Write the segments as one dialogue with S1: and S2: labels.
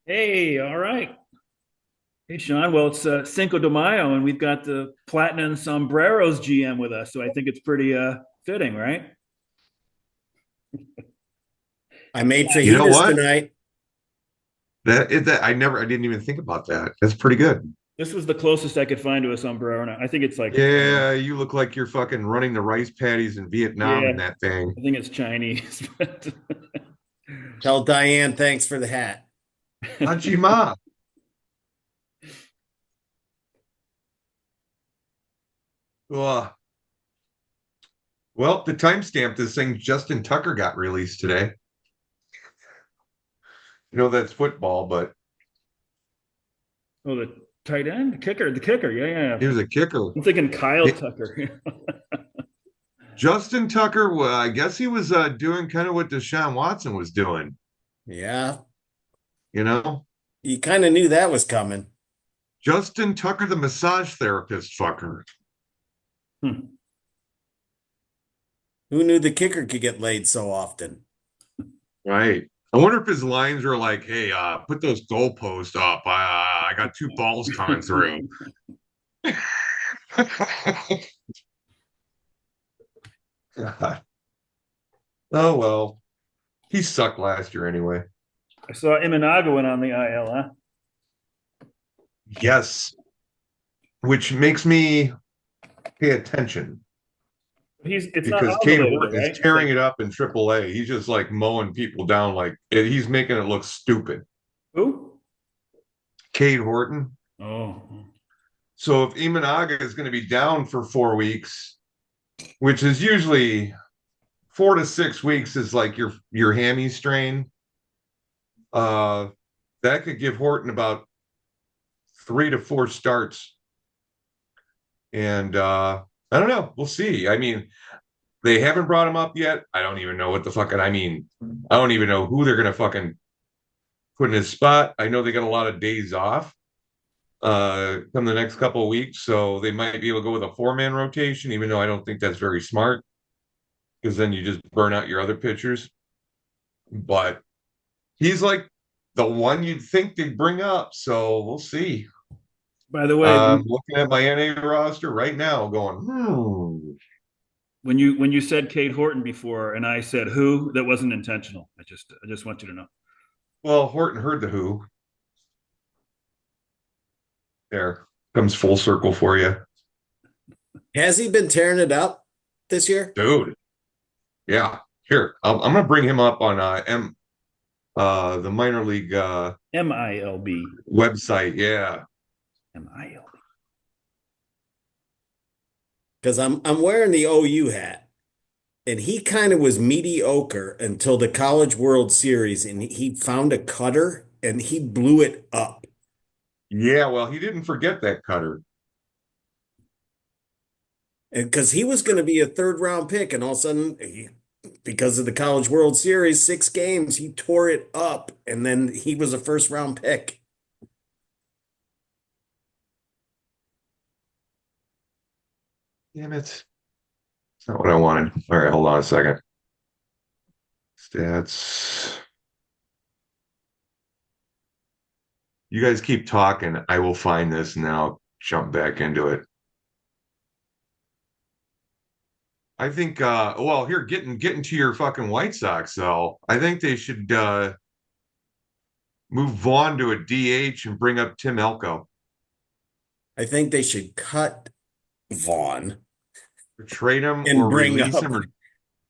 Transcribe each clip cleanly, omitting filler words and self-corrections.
S1: Hey, all right. Hey, Sean. Well, it's Cinco de Mayo, and we've got the Platinum Sombreros GM with us, so I think it's pretty fitting, right?
S2: I made
S3: You know
S2: fajitas
S3: what?
S2: tonight.
S3: I didn't even think about that. That's pretty good.
S1: This was the closest I could find to a sombrero, and I think it's like,
S3: Yeah, you look like you're fucking running the rice paddies in Vietnam
S1: yeah,
S3: in that thing.
S1: I think it's Chinese. But
S2: Tell Diane thanks for the hat.
S3: Hachima. Ugh. Well, the timestamp this thing, Justin Tucker got released today. You know that's football, but
S1: oh, the tight end, the kicker. Yeah, yeah,
S3: he
S1: yeah.
S3: was a kicker.
S1: I'm thinking Kyle
S3: He-
S1: Tucker.
S3: Justin Tucker, well, I guess he was doing kind of what Deshaun Watson was doing,
S2: Yeah,
S3: you know?
S2: you kind of knew that was coming.
S3: Justin Tucker, the massage therapist fucker.
S1: Hmm.
S2: Who knew the kicker could get laid so often?
S3: Right. I wonder if his lines are like, "Hey, put those goalposts up. I got two balls coming through." God. Oh well, he sucked last year anyway.
S1: I saw Imanaga went on the IL, huh?
S3: Yes, which makes me pay attention
S1: It's not
S3: because Cade
S1: obligated,
S3: Horton is
S1: right? It's
S3: tearing
S1: like,
S3: it up in AAA. He's just like mowing people down, like he's making it look stupid.
S1: who?
S3: Cade Horton.
S1: Oh,
S3: So if Imanaga is going to be down for 4 weeks, which is usually 4 to 6 weeks, is like your hammy strain. Uh, that could give Horton about 3 to 4 starts. And I don't know. We'll see. I mean, they haven't brought him up yet. I don't even know what the fucking, I mean, I don't even know who they're going to fucking put in his spot. I know they got a lot of days off come the next couple of weeks. So they might be able to go with a 4-man rotation, even though I don't think that's very smart because then you just burn out your other pitchers. But he's like the one you'd think they'd bring up. So we'll see.
S1: by the way,
S3: I'm looking at my NA roster right now, going,
S1: when you said Kate Horton before, and I said who, that wasn't intentional. I just want you to know.
S3: well, Horton heard the Who. There comes full circle for you,
S2: Has he been tearing it up this year?
S3: dude. Yeah, here I'm gonna bring him up on the minor league
S1: MILB.
S3: website. Yeah,
S1: MILB.
S2: Because I'm wearing the OU hat, and he kind of was mediocre until the College World Series, and he found a cutter and he blew it up.
S3: yeah. Well, he didn't forget that cutter.
S2: And because he was going to be a third round pick, and all of a sudden, because of the College World Series, 6 games, he tore it up, and then he was a first round pick.
S3: Damn it! It's not what I wanted. All right, hold on a second. Stats. You guys keep talking. I will find this and then I'll jump back into it. I think well here getting to your fucking White Sox though. I think they should move Vaughn to a DH and bring up Tim Elko.
S2: I think they should cut Vaughn
S3: Or trade him
S2: and
S3: or
S2: bring
S3: release
S2: up.
S3: him or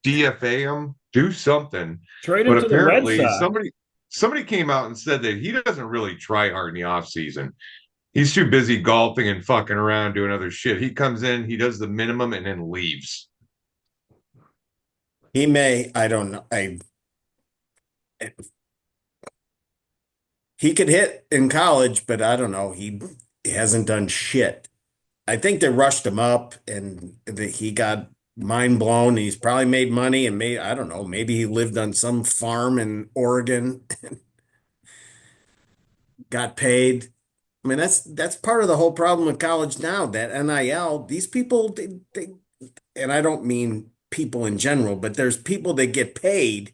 S3: DFA him. Do something.
S1: Trade him
S3: But
S1: to the Red
S3: apparently
S1: Sox.
S3: somebody came out and said that he doesn't really try hard in the off season. He's too busy golfing and fucking around doing other shit. He comes in, he does the minimum and then leaves.
S2: He may, I don't know. He could hit in college, but I don't know. He hasn't done shit. I think they rushed him up and he got mind blown. He's probably made money and I don't know, maybe he lived on some farm in Oregon, got paid. I mean, that's part of the whole problem with college now, that NIL, these people, and I don't mean people in general, but there's people that get paid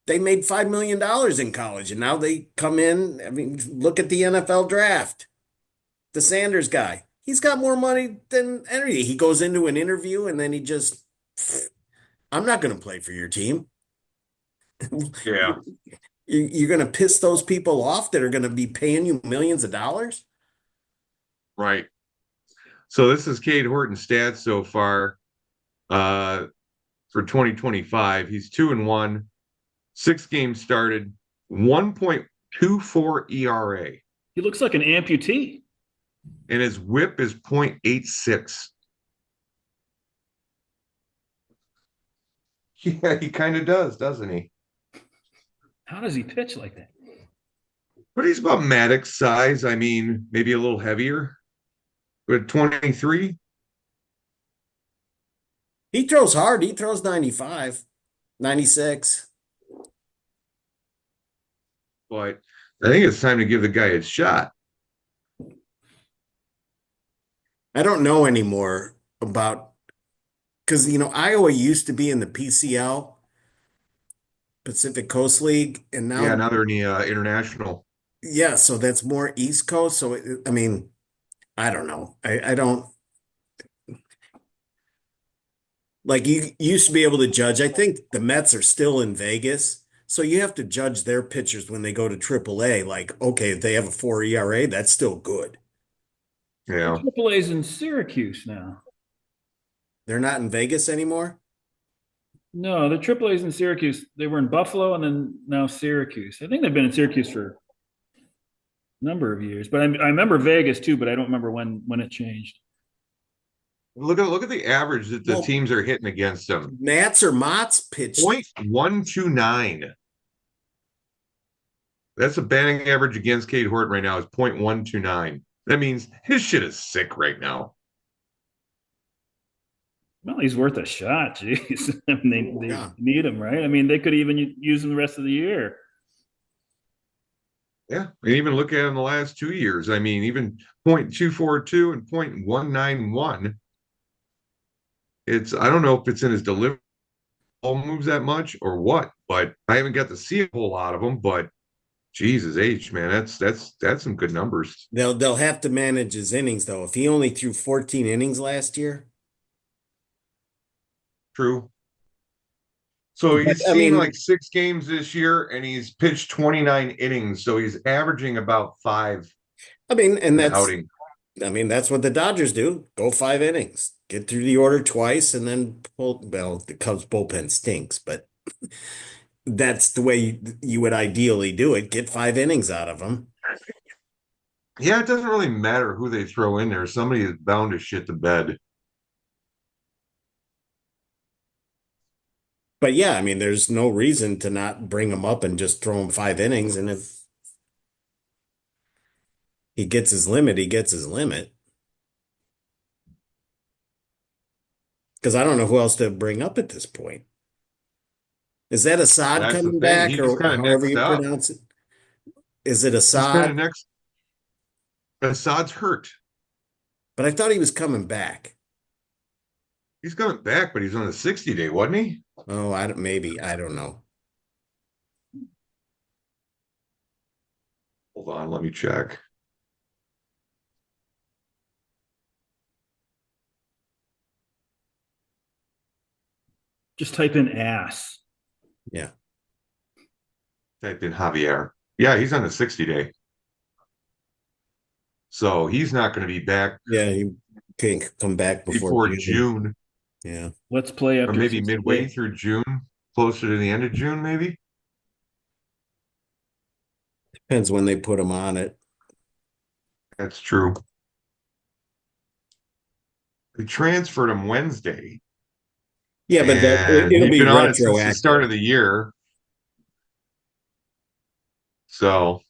S2: They made $5 million in college, and now they come in. I mean, look at the NFL draft. The Sanders guy, he's got more money than any. He goes into an interview and then he just, I'm not going to play for your team.
S3: Yeah,
S2: You're going to piss those people off that are going to be paying you millions of dollars?
S3: right. So this is Cade Horton's stats so far uh, for 2025. He's 2-1, 6 games started, 1.24 ERA,
S1: He looks like an amputee.
S3: and his WHIP is 0.86. Yeah, he kind of does, doesn't he?
S1: How does he pitch like that?
S3: But he's about Maddox size. I mean, maybe a little heavier, but 23.
S2: He throws hard. He throws 95, 96.
S3: But I think it's time to give the guy a shot.
S2: I don't know anymore about, because, Iowa used to be in the PCL, Pacific Coast League, and
S3: Yeah,
S2: now,
S3: now they're in the international.
S2: yeah, so that's more East Coast. So, I mean, I don't know. I don't. Like you used to be able to judge. I think the Mets are still in Vegas. So you have to judge their pitchers when they go to AAA. Like, okay, if they have a 4 ERA, that's still good.
S3: Yeah.
S1: Triple A's in Syracuse now.
S2: They're not in Vegas anymore.
S1: No, the Triple A's in Syracuse. They were in Buffalo and then now Syracuse. I think they've been in Syracuse for a number of years, but I remember Vegas too, but I don't remember when it changed.
S3: Look at the average that the
S2: Well,
S3: teams are hitting against them.
S2: Nats or Mott's pitched.
S3: 0.129. That's a batting average against Cade Horton right now is 0.129. That means his shit is sick right now.
S1: Well, he's worth a shot. Jeez, I mean, they
S2: Yeah.
S1: need him, right? I mean, they could even use him the rest of the year.
S3: Yeah. And even look at him the last 2 years. I mean, even 0.242 and 0.191. I don't know if it's in his delivery moves that much or what, but I haven't got to see a whole lot of them. But Jesus H, man, that's some good numbers.
S2: They'll have to manage his innings though. If he only threw 14 innings last year.
S3: True. So
S2: But
S3: he's
S2: I
S3: seen
S2: mean,
S3: like 6 games this year and he's pitched 29 innings. So he's averaging about 5
S2: and
S3: an outing.
S2: that's what the Dodgers do. Go 5 innings, get through the order twice, and then pull. Well, the Cubs bullpen stinks, but that's the way you would ideally do it. Get 5 innings out of them.
S3: Yeah, it doesn't really matter who they throw in there. Somebody is bound to shit the bed.
S2: But yeah, there's no reason to not bring him up and just throw him 5 innings. And if he gets his limit, he gets his limit. Because I don't know who else to bring up at this point. Is that Assad
S3: That's the
S2: coming
S3: thing.
S2: back,
S3: He just
S2: or
S3: kind of
S2: however
S3: next
S2: you
S3: up.
S2: pronounce it? Is it
S3: He's kind of
S2: Assad?
S3: next. Assad's hurt.
S2: But I thought he was coming back.
S3: He's coming back, but he's on a 60-day, wasn't he?
S2: Oh, I don't know.
S3: Hold on, let me check.
S1: Just type in ass.
S2: Yeah.
S3: Type in Javier. Yeah, he's on a 60-day. So he's not going to be back
S2: Yeah, he can't come back before
S3: before
S2: June.
S3: June,
S2: Yeah.
S1: Let's play
S3: or
S1: after
S3: maybe
S1: 60
S3: midway
S1: days.
S3: through June, closer to the end of June, maybe.
S2: Depends when they put him on it.
S3: That's true. They transferred him Wednesday,
S2: Yeah, but
S3: and
S2: it'll
S3: he's
S2: be
S3: been on it since the start
S2: retroactive.
S3: of the year. So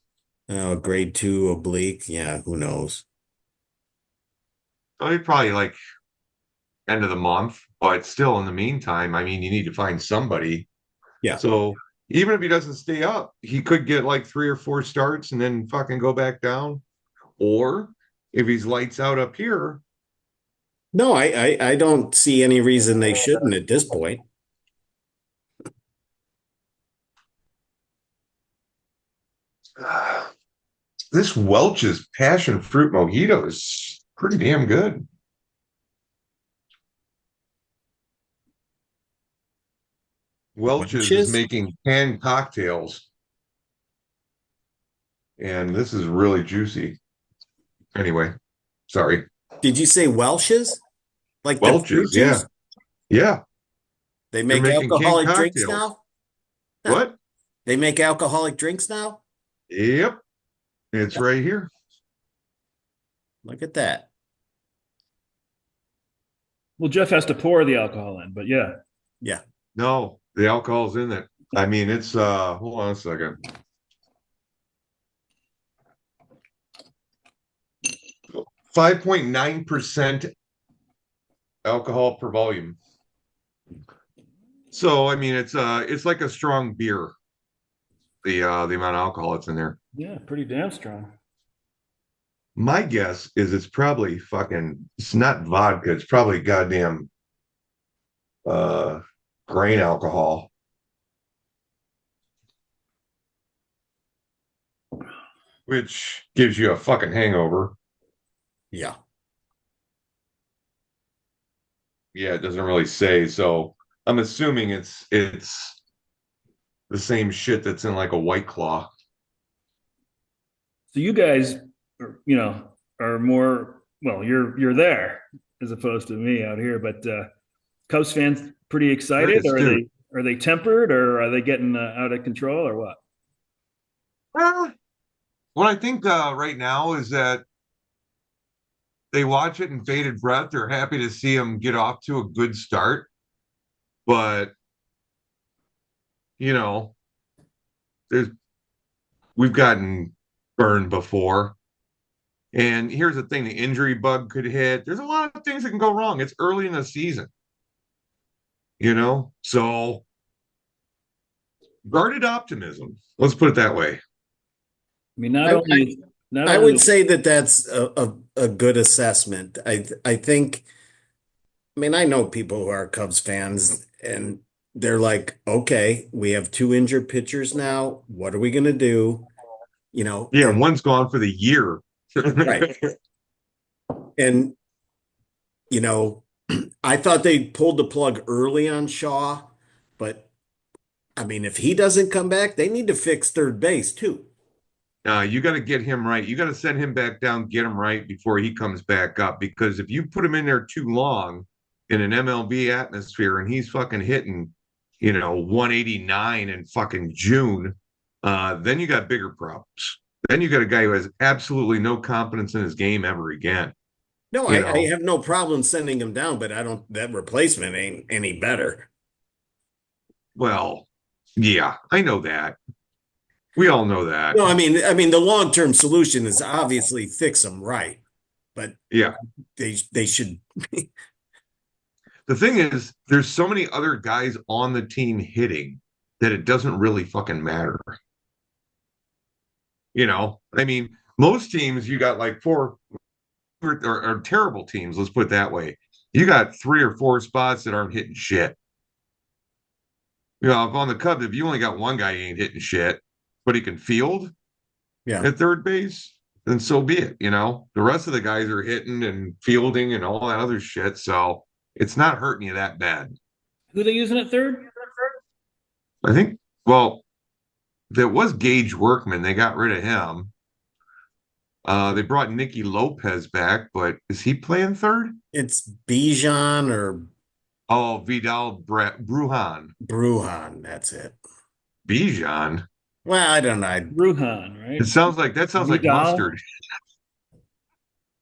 S2: Oh, grade 2 oblique. Yeah, who knows?
S3: he'd probably like end of the month, but still in the meantime, I mean, you need to find somebody.
S2: Yeah.
S3: So even if he doesn't stay up, he could get like 3 or 4 starts and then fucking go back down. Or if he's lights out up here,
S2: No, I don't see any reason they shouldn't at this point.
S3: This Welch's passion fruit mojito is pretty damn good. Welch's is
S2: Welch's?
S3: making canned cocktails, and this is really juicy. Anyway, sorry.
S2: Did you say Welch's? Like the fruit
S3: Welch's, yeah.
S2: juice?
S3: Yeah.
S2: They
S3: They're
S2: make
S3: making canned
S2: alcoholic drinks
S3: cocktails.
S2: now?
S3: What?
S2: They make alcoholic drinks now?
S3: Yep. It's right here.
S2: Look at that.
S1: Well, Jeff has to pour the alcohol in, but yeah.
S2: Yeah.
S3: No, the alcohol's in it. I mean, it's hold on a second. 5.9% alcohol per volume. So I mean it's like a strong beer, the amount of alcohol that's in there.
S1: Yeah, pretty damn strong.
S3: My guess is it's probably fucking it's not vodka, it's probably goddamn uh grain alcohol. Which gives you a fucking hangover.
S2: Yeah.
S3: Yeah, it doesn't really say. So I'm assuming it's the same shit that's in like a White Claw.
S1: So you guys, are more well. You're there as opposed to me out here. But Cubs fans pretty
S3: Very
S1: excited. Or
S3: astute.
S1: are they tempered, or are they getting out of control, or what?
S3: What I think right now is that they watch it in bated breath. They're happy to see them get off to a good start, but you know, there's we've gotten burned before. And here's the thing: the injury bug could hit. There's a lot of things that can go wrong. It's early in the season, so guarded optimism. Let's put it that way.
S1: I mean, not
S2: I,
S1: only not
S2: I would
S1: only
S2: say that that's a good assessment. I think, I mean, I know people who are Cubs fans and they're like, okay, we have two injured pitchers now. What are we going to do?
S3: Yeah, one's gone for the year.
S2: Right. And, you know, I thought they pulled the plug early on Shaw, but I mean, if he doesn't come back, they need to fix third base too.
S3: You got to get him right. You got to send him back down, get him right before he comes back up. Because if you put him in there too long in an MLB atmosphere and he's fucking hitting, 189 in fucking June, then you got bigger problems. Then you got a guy who has absolutely no confidence in his game ever again.
S2: No,
S3: You
S2: I
S3: know,
S2: have no problem sending him down, but I don't, that replacement ain't any better.
S3: well, yeah, I know that. We all know that.
S2: No, I mean, the long-term solution is obviously fix them right, but
S3: Yeah.
S2: they should.
S3: The thing is, there's so many other guys on the team hitting that it doesn't really fucking matter. I mean, most teams you got like four or terrible teams. Let's put it that way. You got 3 or 4 spots that aren't hitting shit. If on the Cubs, if you only got one guy who ain't hitting shit, but he can field
S2: Yeah.
S3: at third base, then so be it. The rest of the guys are hitting and fielding and all that other shit. So it's not hurting you that bad.
S1: who are they using at third?
S3: I think, well, there was Gage Workman. They got rid of him. They brought Nicky Lopez back, but is he playing third?
S2: It's Bijan or
S3: Oh, Bruhan.
S2: Bruhan. That's it.
S3: Bijan.
S2: Well, I don't know.
S1: Ruhan, right?
S3: That sounds like
S1: Vidal?
S3: mustard.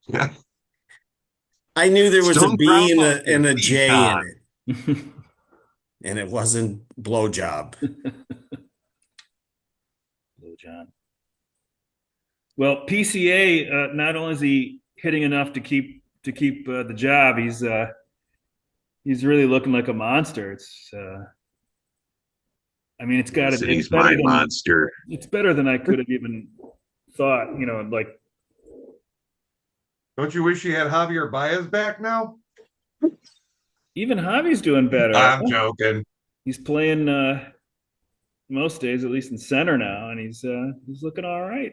S3: Yeah.
S2: I knew there was a
S3: Stone
S2: B
S3: ground
S2: and
S3: mustard.
S2: a J in
S3: Bijan.
S2: it, and it wasn't blowjob.
S1: Hello, John. Well, PCA, not only is he hitting enough to keep the job, he's really looking like a monster. I mean, it's
S3: He's
S1: better
S3: my
S1: than
S3: monster.
S1: it's better than I could have even thought. Like
S3: Don't you wish you had Javier Baez back now?
S1: even Javi's doing better.
S3: I'm joking.
S1: He's playing. most days, at least in center now, and he's looking all right.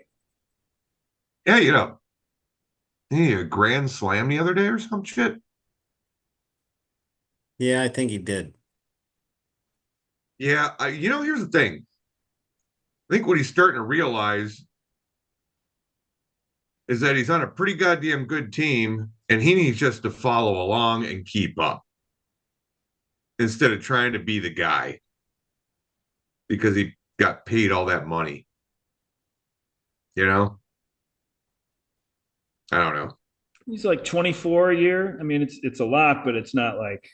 S3: Yeah, he had a grand slam the other day or some shit.
S2: Yeah, I think he did.
S3: Yeah, here's the thing. I think what he's starting to realize is that he's on a pretty goddamn good team, and he needs just to follow along and keep up instead of trying to be the guy because he got paid all that money. You know, I don't know.
S1: He's like 24 a year. I mean, it's a lot, but it's not like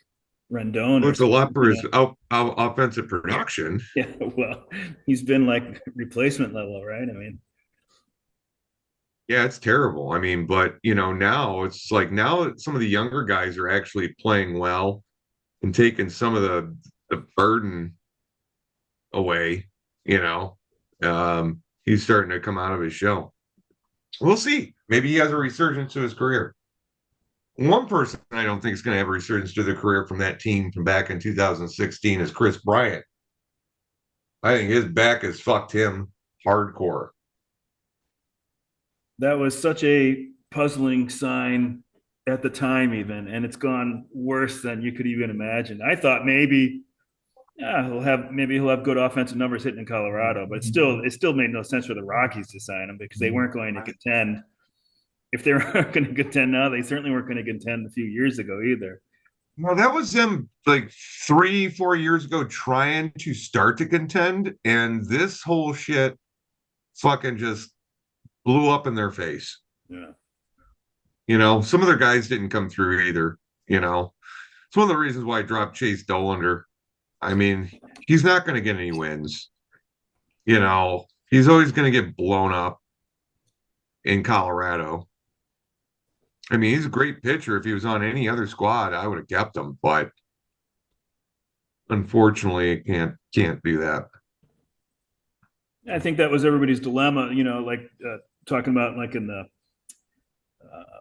S1: Rendon
S3: Well,
S1: or
S3: it's a lot
S1: something,
S3: for his offensive production.
S1: Yeah, well, he's been like replacement level, right? I mean,
S3: Yeah, it's terrible. I mean, but now it's like now some of the younger guys are actually playing well and taking some of the burden away. You know, he's starting to come out of his shell. We'll see. Maybe he has a resurgence to his career. One person I don't think is going to have a resurgence to their career from that team from back in 2016 is Chris Bryant. I think his back has fucked him hardcore.
S1: that was such a puzzling sign at the time, even, and it's gone worse than you could even imagine. I thought maybe, yeah, he'll have good offensive numbers hitting in Colorado, but it still made no sense for the Rockies to sign him because they weren't going to contend. If they weren't going to contend now, they certainly weren't going to contend a few years ago either.
S3: Well, that was them like 3, 4 years ago trying to start to contend, and this whole shit fucking just blew up in their face.
S1: Yeah.
S3: Some of their guys didn't come through either. It's one of the reasons why I dropped Chase Dollander. I mean, he's not going to get any wins. He's always going to get blown up in Colorado. I mean, he's a great pitcher. If he was on any other squad, I would have kept him, but unfortunately, can't do that.
S1: I think that was everybody's dilemma, like talking about like in the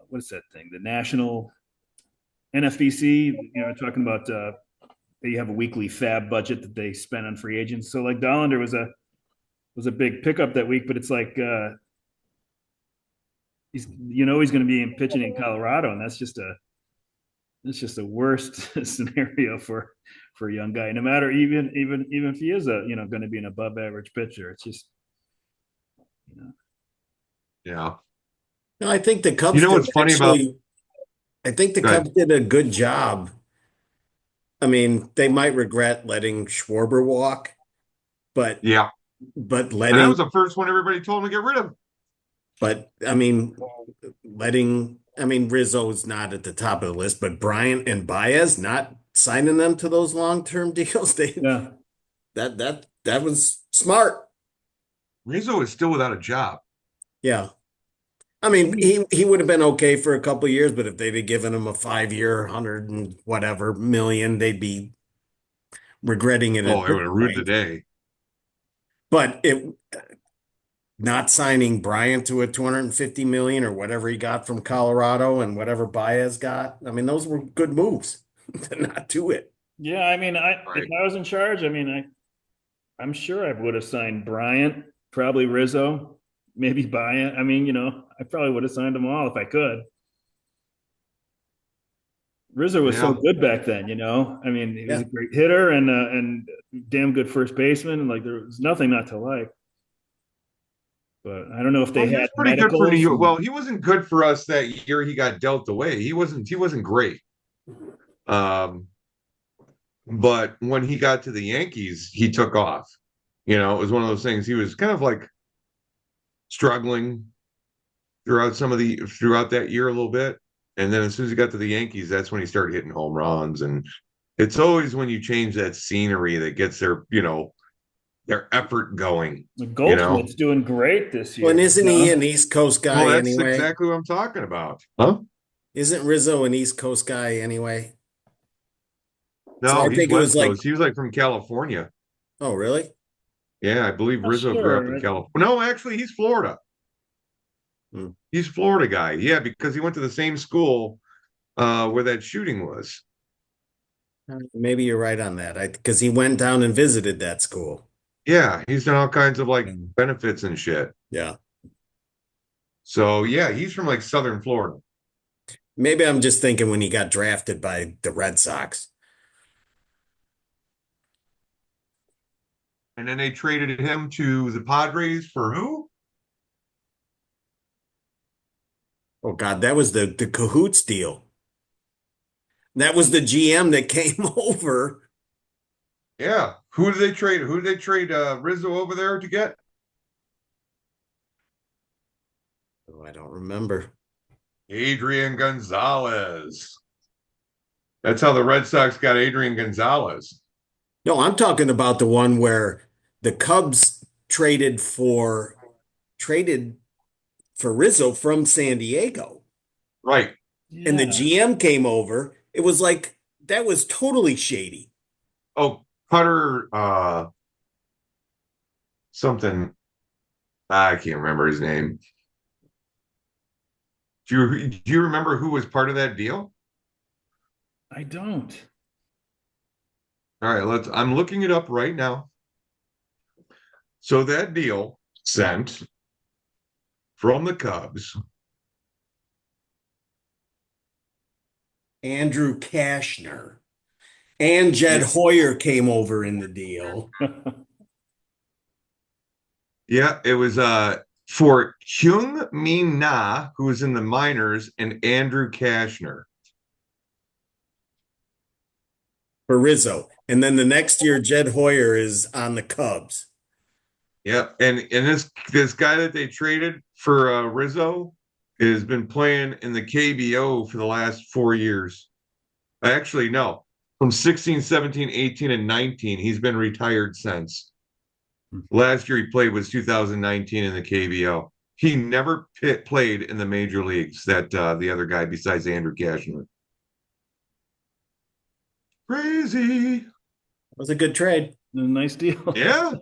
S1: what's that thing, the national NFBC, talking about they have a weekly fab budget that they spend on free agents. So like Dollander was a big pickup that week, but it's like he's going to be pitching in Colorado, and that's just the worst scenario for a young guy. No matter even if he is going to be an above average pitcher, it's just you know
S3: Yeah.
S2: No, I think the
S3: You
S2: Cubs
S3: know
S2: did
S3: what's funny about
S2: actually. I think the
S3: Go
S2: Cubs
S3: ahead.
S2: did a good job. I mean, they might regret letting Schwarber walk, but
S3: Yeah.
S2: but
S3: And that
S2: letting
S3: was the first one everybody told him to get rid of.
S2: but I mean letting I mean Rizzo's not at the top of the list, but Bryant and Baez not signing them to those long-term deals,
S1: yeah.
S2: that was smart.
S3: Rizzo is still without a job.
S2: Yeah. I mean, he would have been okay for a couple of years, but if they'd have given him a 5 year, 100 and whatever million, they'd be regretting it
S3: Oh,
S2: at
S3: I
S2: this
S3: would have ruined the
S2: point.
S3: day.
S2: But it not signing Bryant to a 250 million or whatever he got from Colorado and whatever Baez got, I mean, those were good moves to not do it.
S1: Yeah, I mean, if
S3: Right.
S1: I was in charge, I mean, I'm sure I would have signed Bryant, probably Rizzo, maybe Bryant. I mean, I probably would have signed them all if I could. Rizzo was so
S3: Yeah.
S1: good back then, I mean, he was
S2: Yeah.
S1: a great hitter and damn good first baseman, and like there was nothing not to like. But I don't know if
S3: Well,
S1: they
S3: he
S1: had
S3: was pretty good for New
S1: medicals.
S3: York. Well, he wasn't good for us that year he got dealt away. He wasn't great. Um, but when he got to the Yankees, he took off. It was one of those things. He was kind of like struggling throughout that year a little bit. And then as soon as he got to the Yankees, that's when he started hitting home runs. And it's always when you change that scenery that gets their effort going, you know?
S1: Goldschmidt's doing great this
S2: Well, and
S1: year.
S2: isn't he an East Coast
S3: Well,
S2: guy
S3: that's
S2: anyway?
S3: exactly what I'm talking about. Huh?
S2: Isn't Rizzo an East Coast guy anyway? So
S3: No,
S2: I
S3: he's
S2: think it was
S3: West
S2: like,
S3: Coast. He was like from California.
S2: oh, really?
S3: Yeah, I believe
S1: Not
S3: Rizzo grew up in
S1: sure.
S3: California. No, actually, he's Florida.
S2: Hmm.
S3: He's a Florida guy. Yeah, because he went to the same school where that shooting was.
S2: Maybe you're right on that. Because he went down and visited that school.
S3: Yeah, he's done all kinds of like
S2: Mm.
S3: benefits and shit.
S2: Yeah.
S3: So yeah, he's from like Southern Florida.
S2: Maybe I'm just thinking when he got drafted by the Red Sox.
S3: And then they traded him to the Padres for who?
S2: Oh God, that was the cahoots deal. That was the GM that came over.
S3: Yeah. Who did they trade? Who did they trade Rizzo over there to get?
S2: Oh, I don't remember.
S3: Adrian Gonzalez. That's how the Red Sox got Adrian Gonzalez.
S2: No, I'm talking about the one where the Cubs traded for Rizzo from San Diego.
S3: Right.
S2: And the
S1: Yeah.
S2: GM came over. It was like that was totally shady.
S3: Oh, Cutter something. I can't remember his name. Do you remember who was part of that deal?
S1: I don't.
S3: All right, I'm looking it up right now. So that deal sent from the Cubs.
S2: Andrew Kashner and Jed
S3: Yeah,
S2: Hoyer came over in the deal.
S3: yeah, it was for Kyung Min Na, who was in the minors, and Andrew Kashner.
S2: For Rizzo. And then the next year, Jed Hoyer is on the Cubs.
S3: Yeah, and this guy that they traded for Rizzo has been playing in the KBO for the last 4 years. Actually, no, from 16, 17, 18, and 19. He's been retired since. Last year he played was 2019 in the KBO. He never played in the major leagues. That the other guy besides Andrew Cashner. Crazy.
S2: It was a good trade.
S1: Nice deal.
S3: Yeah,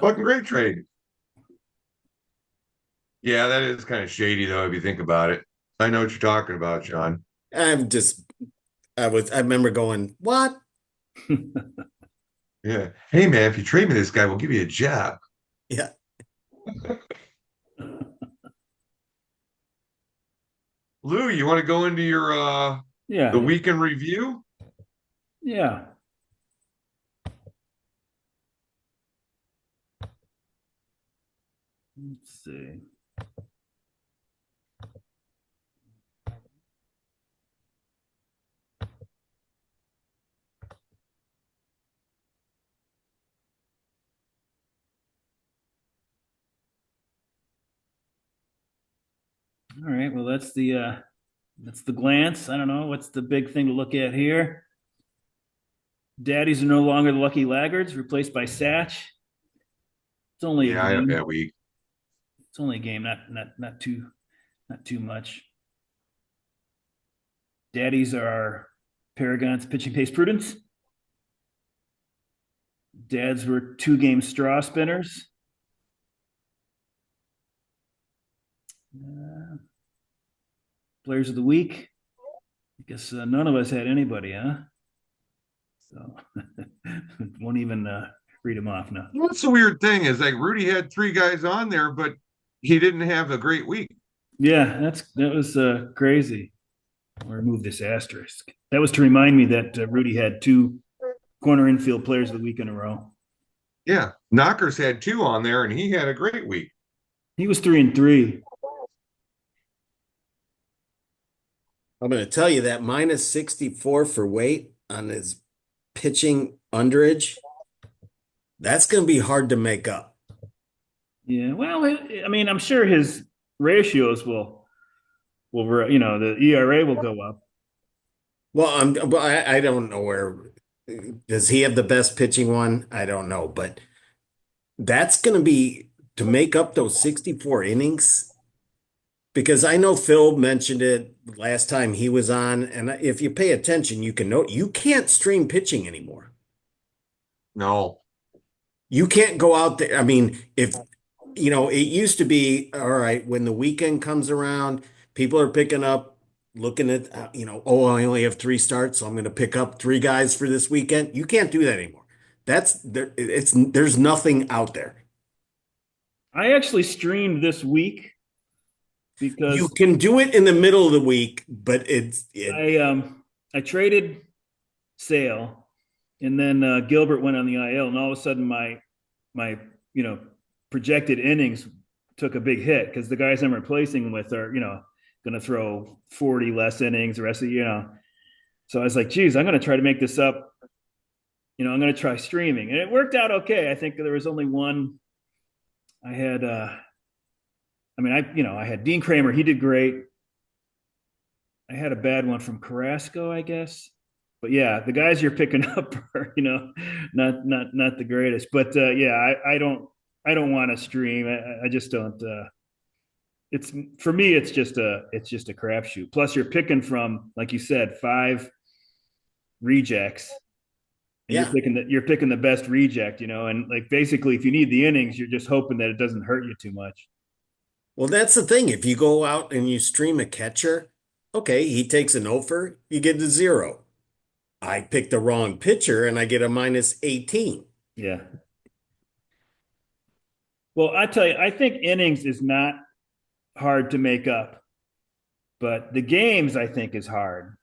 S3: fucking great trade. Yeah, that is kind of shady though, if you think about it. I know what you're talking about, Sean.
S2: I'm just, I remember going, what?
S3: Yeah. Hey man, if you trade me this guy, we'll give you a job.
S2: Yeah.
S3: Lou, you want to go into your the
S1: Yeah.
S3: weekend review?
S1: Yeah. Let's see. All right. Well, that's the glance. I don't know what's the big thing to look at here. Daddies are no longer the lucky laggards, replaced by Satch. It's only a
S3: Yeah, I have
S1: game.
S3: that week.
S1: It's only a game, not too much. Daddies are Paragon's pitching pace prudence. Dads were 2 game straw spinners. Uh, Players of the week. I guess none of us had anybody, huh? So won't even read them off now.
S3: What's the weird thing is like Rudy had 3 guys on there, but he didn't have a great week.
S1: Yeah, that was crazy. I'll remove this asterisk. That was to remind me that Rudy had 2 corner infield players of the week in a row.
S3: Yeah. Knockers had 2 on there and he had a great week.
S1: He was 3-3.
S2: I'm going to tell you that minus 64 for weight on his pitching underage, that's going to be hard to make up.
S1: Yeah, well, I mean, I'm sure his ratios will the ERA will go up.
S2: Well, I don't know where, does he have the best pitching one? I don't know, but that's going to be to make up those 64 innings. Because I know Phil mentioned it last time he was on, and if you pay attention, you can note you can't stream pitching anymore.
S3: No.
S2: You can't go out there. I mean, if it used to be all right when the weekend comes around, people are picking up, looking at, oh, I only have 3 starts, so I'm going to pick up 3 guys for this weekend. You can't do that anymore. there's nothing out there.
S1: I actually streamed this week
S2: You
S1: because
S2: can do it in the middle of the week, but it
S1: I traded Sale, and then Gilbert went on the IL, and all of a sudden my you know projected innings took a big hit because the guys I'm replacing him with are going to throw 40 less innings the rest of the So I was like, geez, I'm going to try to make this up. I'm going to try streaming, and it worked out okay. I think there was only one. I had, I had Dean Kramer. He did great. I had a bad one from Carrasco, I guess. But yeah, the guys you're picking up are, not the greatest. But yeah, I don't want to stream. I just don't. It's for me. It's just a crapshoot. Plus, you're picking from, like you said, 5 rejects, and
S2: yeah.
S1: you're picking the best reject. And like basically, if you need the innings, you're just hoping that it doesn't hurt you too much.
S2: Well, that's the thing. If you go out and you stream a catcher, okay, he takes an offer, you get a 0. I pick the wrong pitcher and I get a -18.
S1: Yeah. Well, I tell you, I think innings is not hard to make up, but the games I think is hard.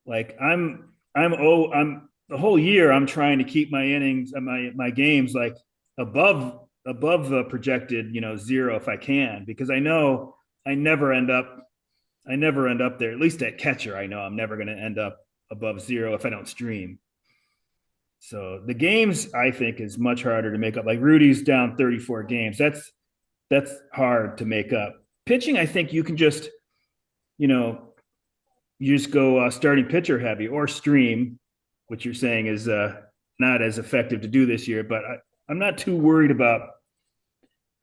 S1: Like I'm the whole year I'm trying to keep my innings and my games like above the projected 0 if I can, because I know I never end up there. At least at catcher, I know I'm never going to end up above 0 if I don't stream. So the games I think is much harder to make up. Like Rudy's down 34 games. That's hard to make up. Pitching, I think you can just you know you just go starting pitcher heavy or stream, which you're saying is not as effective to do this year. But I'm not too worried about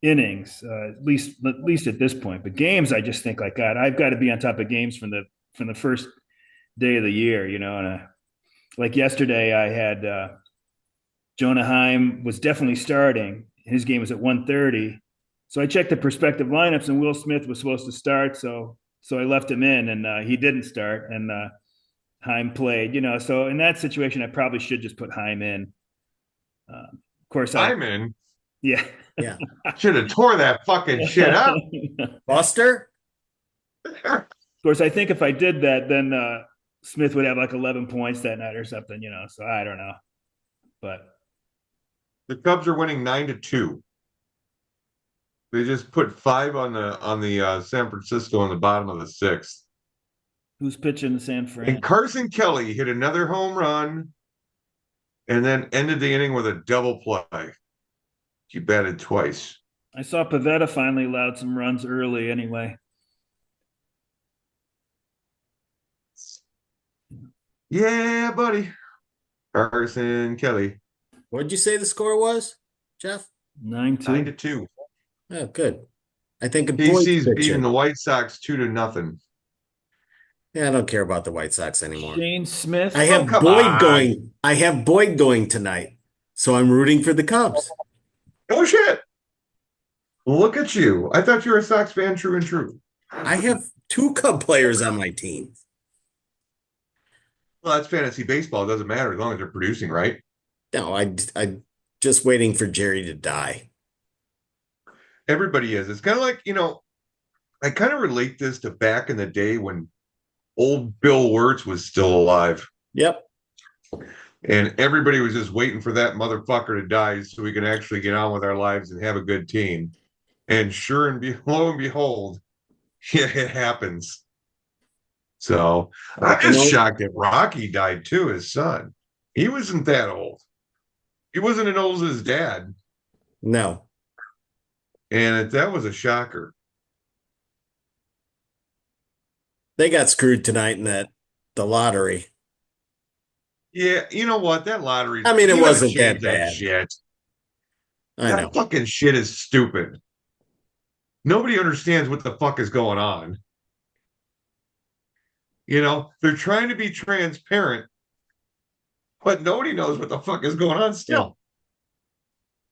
S1: innings, at least at this point. But games, I just think like God, I've got to be on top of games from the first day of the year, And like yesterday, I had Jonah Heim was definitely starting. His game was at 1:30, so I checked the prospective lineups, and Will Smith was supposed to start. So I left him in, and he didn't start, and Heim played. So in that situation, I probably should just put Heim in. Of course,
S3: I'm in.
S1: yeah.
S2: Yeah.
S3: Should have tore that fucking shit up.
S2: Buster?
S1: Of course, I think if I did that, then Smith would have like 11 points that night or something, So I don't know, but
S3: The Cubs are winning 9-2. They just put 5 on the San Francisco in the bottom of the 6th.
S1: who's pitching San Fran?
S3: And Carson Kelly hit another home run and then ended the inning with a double play. He batted twice.
S1: I saw Pavetta finally allowed some runs early anyway.
S3: Yeah, buddy. Carson Kelly.
S2: What'd you say the score was, Jeff?
S1: 9-2.
S3: 9-2.
S2: Oh, good. I think a points
S3: KC's beating
S2: pitcher.
S3: the White Sox 2-0.
S2: Yeah, I don't care about the White Sox anymore.
S1: Shane Smith.
S2: I have
S3: come
S2: Boyd
S3: on.
S2: going. I have Boyd going tonight, so I'm rooting for the Cubs.
S3: Oh shit! Look at you. I thought you were a Sox fan, true and true.
S2: I have 2 Cub players on my team.
S3: Well, that's fantasy baseball. It doesn't matter as long as they're producing, right?
S2: No, I just waiting for Jerry to die.
S3: Everybody is. It's kind of like, I kind of relate this to back in the day when old Bill Wirtz was still alive.
S2: Yep.
S3: And everybody was just waiting for that motherfucker to die so we can actually get on with our lives and have a good team. And lo and behold, yeah, it happens. So I'm just shocked that Rocky died too, his son. He wasn't that old. He wasn't as old as his dad.
S2: No.
S3: And that was a shocker.
S2: They got screwed tonight in the lottery.
S3: Yeah, you know what? That lottery.
S2: I mean, it wasn't that
S3: that
S2: bad.
S3: shit.
S2: I know.
S3: That fucking shit is stupid. Nobody understands what the fuck is going on. They're trying to be transparent, but nobody knows what the fuck is going on still.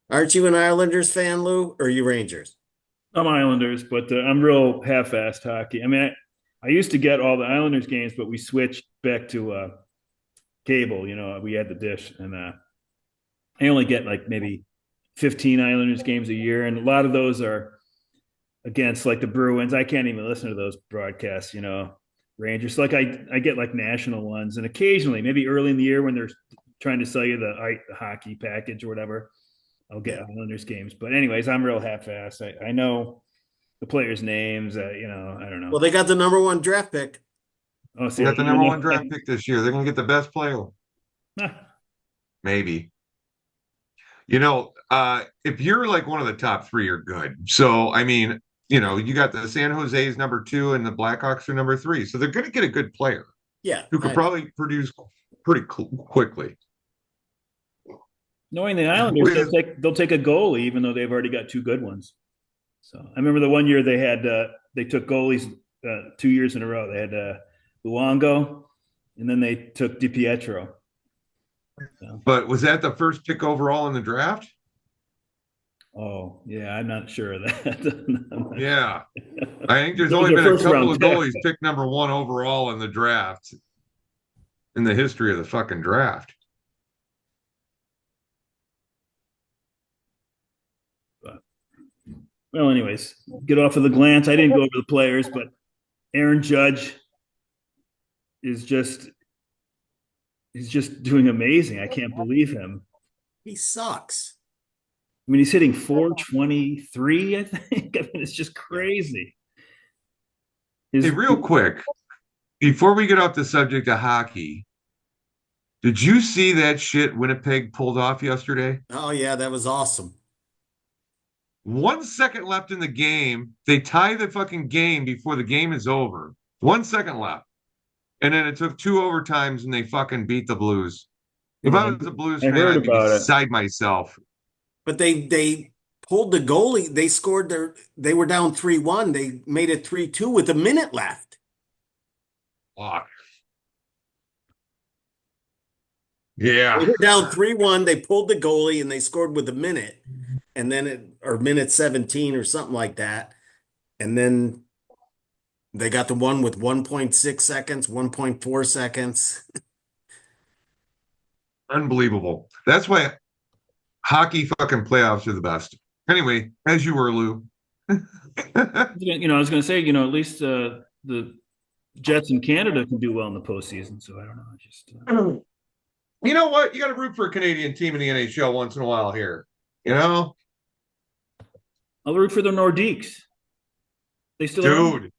S2: Aren't you an Islanders fan, Lou, or are you Rangers?
S1: I'm Islanders, but I'm real half-assed hockey. I mean, I used to get all the Islanders games, but we switched back to cable. We had the dish, and I only get like maybe 15 Islanders games a year, and a lot of those are against like the Bruins. I can't even listen to those broadcasts, Rangers. Like I get like national ones, and occasionally, maybe early in the year when they're trying to sell you the hockey package or whatever, I'll get
S2: Yeah.
S1: Islanders games. But anyways, I'm real half-assed. I know the players' names. I don't
S2: Well,
S1: know.
S2: they got the number one draft pick.
S1: Oh,
S3: They
S1: see, I
S3: got the
S1: don't
S3: number one
S1: even
S3: draft pick this year. They're gonna get the best player.
S1: know.
S3: Maybe. If you're like one of the top three, you're good. So, I mean, you got the San Jose's number two and the Blackhawks are number three. So they're going to get a good player
S2: Yeah,
S3: who could
S2: I know.
S3: probably produce pretty quickly.
S1: Knowing the Islanders,
S3: With,
S1: they'll take a goalie, even though they've already got two good ones. So I remember the one year they took goalies 2 years in a row. They had Luongo, and then they took DiPietro. So,
S3: but was that the first pick overall in the draft?
S1: oh yeah, I'm not sure of that.
S3: Yeah. I think there's
S1: Those
S3: only
S1: are
S3: been a
S1: first
S3: couple
S1: round
S3: of
S1: pick.
S3: goalies picked number one overall in the draft in the history of the fucking draft.
S1: But, well, anyways, get off of the glance. I didn't go over the players, but Aaron Judge is just he's just doing amazing. I can't believe him.
S2: He sucks.
S1: I mean, he's hitting 423, I think. I mean, it's just
S2: Yeah.
S1: crazy.
S3: Hey,
S1: His
S3: real quick, before we get off the subject of hockey, did you see that shit Winnipeg pulled off yesterday?
S2: Oh yeah, that was awesome.
S3: 1 second left in the game. They tie the fucking game before the game is over. 1 second left. And then it took two overtimes and they fucking beat the Blues. If
S1: yeah,
S3: I was a Blues
S1: I
S3: fan,
S1: heard
S3: I'd be
S1: about it.
S3: beside myself.
S2: But they pulled the goalie. They scored they were down 3-1. They made it 3-2 with a minute left.
S3: Fuck.
S2: They
S3: Yeah.
S2: were down 3-1. They pulled the goalie and they scored with a minute. And then or minute 17 or something like that. And then they got the one with 1.6 seconds, 1.4 seconds.
S3: Unbelievable. That's why hockey fucking playoffs are the best. Anyway, as you were, Lou.
S1: I was going to say, at least the Jets in Canada can do well in the postseason. So I don't know.
S3: You know what? You got to root for a Canadian team in the NHL once in a while here. You know,
S1: I'll root for the Nordiques. They still are.
S3: dude.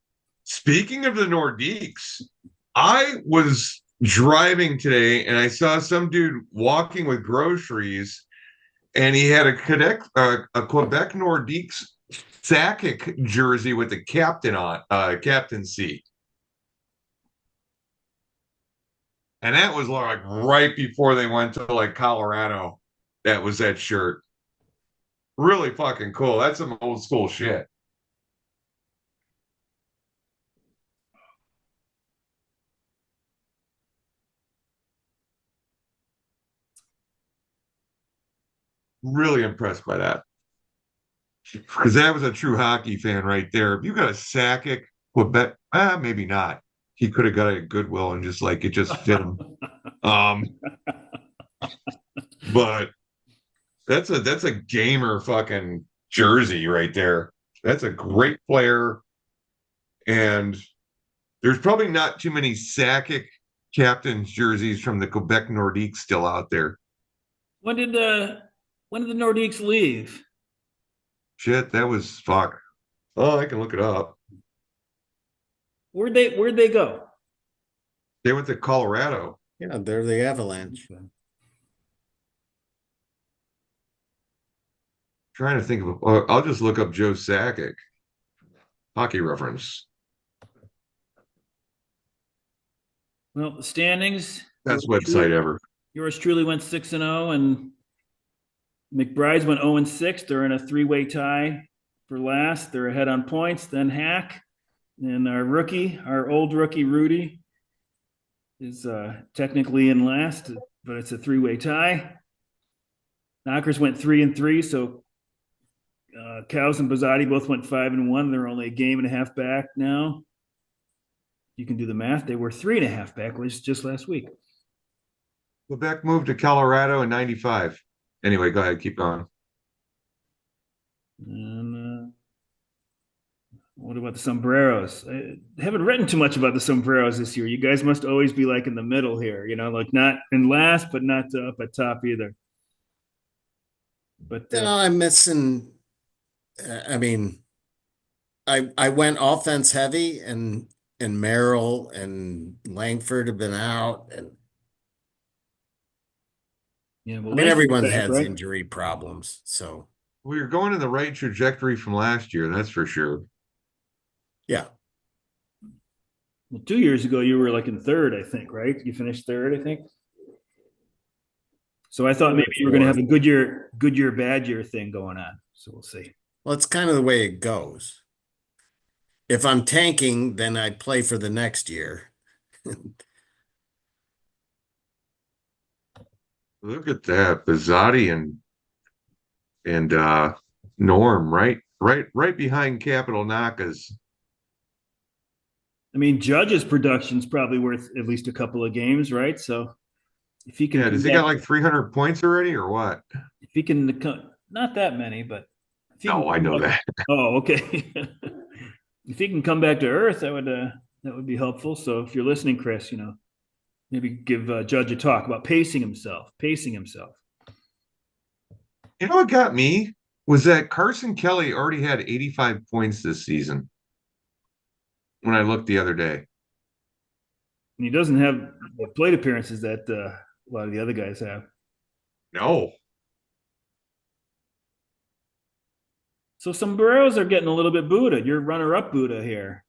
S3: Speaking of the Nordiques, I was driving today and I saw some dude walking with groceries, and he had a Quebec Nordiques Sakic jersey with the captain on captaincy. And that was like right before they went to like Colorado. That was that shirt. Really fucking cool. That's some old school shit. Really impressed by that. Because that was a true hockey fan right there. If you got a Sakic, Quebec, maybe not. He could have got a Goodwill and just like it just fit him. Um, but that's a gamer fucking jersey right there. That's a great player. And there's probably not too many Sakic captain's jerseys from the Quebec Nordiques still out there.
S1: When did the Nordiques leave?
S3: Shit, that was fuck. Oh, I can look it up.
S1: Where'd they go?
S3: They went to Colorado.
S2: Yeah, they're the Avalanche.
S3: Trying to think of. I'll just look up Joe Sakic. Hockey reference.
S1: Well, the standings.
S3: Best website ever.
S1: Yours truly went 6-0, and McBride's went 0-6. They're in a three-way tie for last. They're ahead on points. Then Hack and our old rookie Rudy, is technically in last, but it's a three-way tie. Knockers went 3-3, so Cows and Bazzotti both went 5-1. They're only a game and a half back now. You can do the math. They were 3.5 back just last week.
S3: Quebec moved to Colorado in '95. Anyway, go ahead, keep going.
S1: And what about the sombreros? I haven't written too much about the sombreros this year. You guys must always be like in the middle here, like not in last, but not up at top either. But
S2: You know, I'm missing. I mean, I went offense heavy, and Merrill and Langford have been out, and
S1: yeah, well,
S2: I mean
S1: Langford's
S2: everyone
S1: back,
S2: has
S1: right?
S2: injury problems. So
S3: Well, you're going in the right trajectory from last year, that's for sure.
S2: yeah,
S1: Well, 2 years ago you were like in third, I think, right? You finished third, I think. So I thought
S2: third
S1: maybe
S2: or
S1: you were going to have
S2: fourth.
S1: a good year, bad year thing going on. So we'll see.
S2: Well, it's kind of the way it goes. If I'm tanking, then I play for the next year.
S3: Look at that. Bizzotti and Norm, right behind Capital Naka's.
S1: I mean, Judge's production's probably worth at least a couple of games, right? So if he can
S3: Yeah,
S1: come
S3: does he
S1: back,
S3: got like 300 points already or what?
S1: if he can come, not that many, but if he can
S3: No, I
S1: come
S3: know
S1: back,
S3: that.
S1: oh, okay. If he can come back to earth, that would be helpful. So if you're listening, Chris, maybe give Judge a talk about pacing himself.
S3: You know what got me was that Carson Kelly already had 85 points this season when I looked the other day.
S1: And he doesn't have the plate appearances that a lot of the other guys have.
S3: No.
S1: So sombreros are getting a little bit Buddha. You're runner-up Buddha here.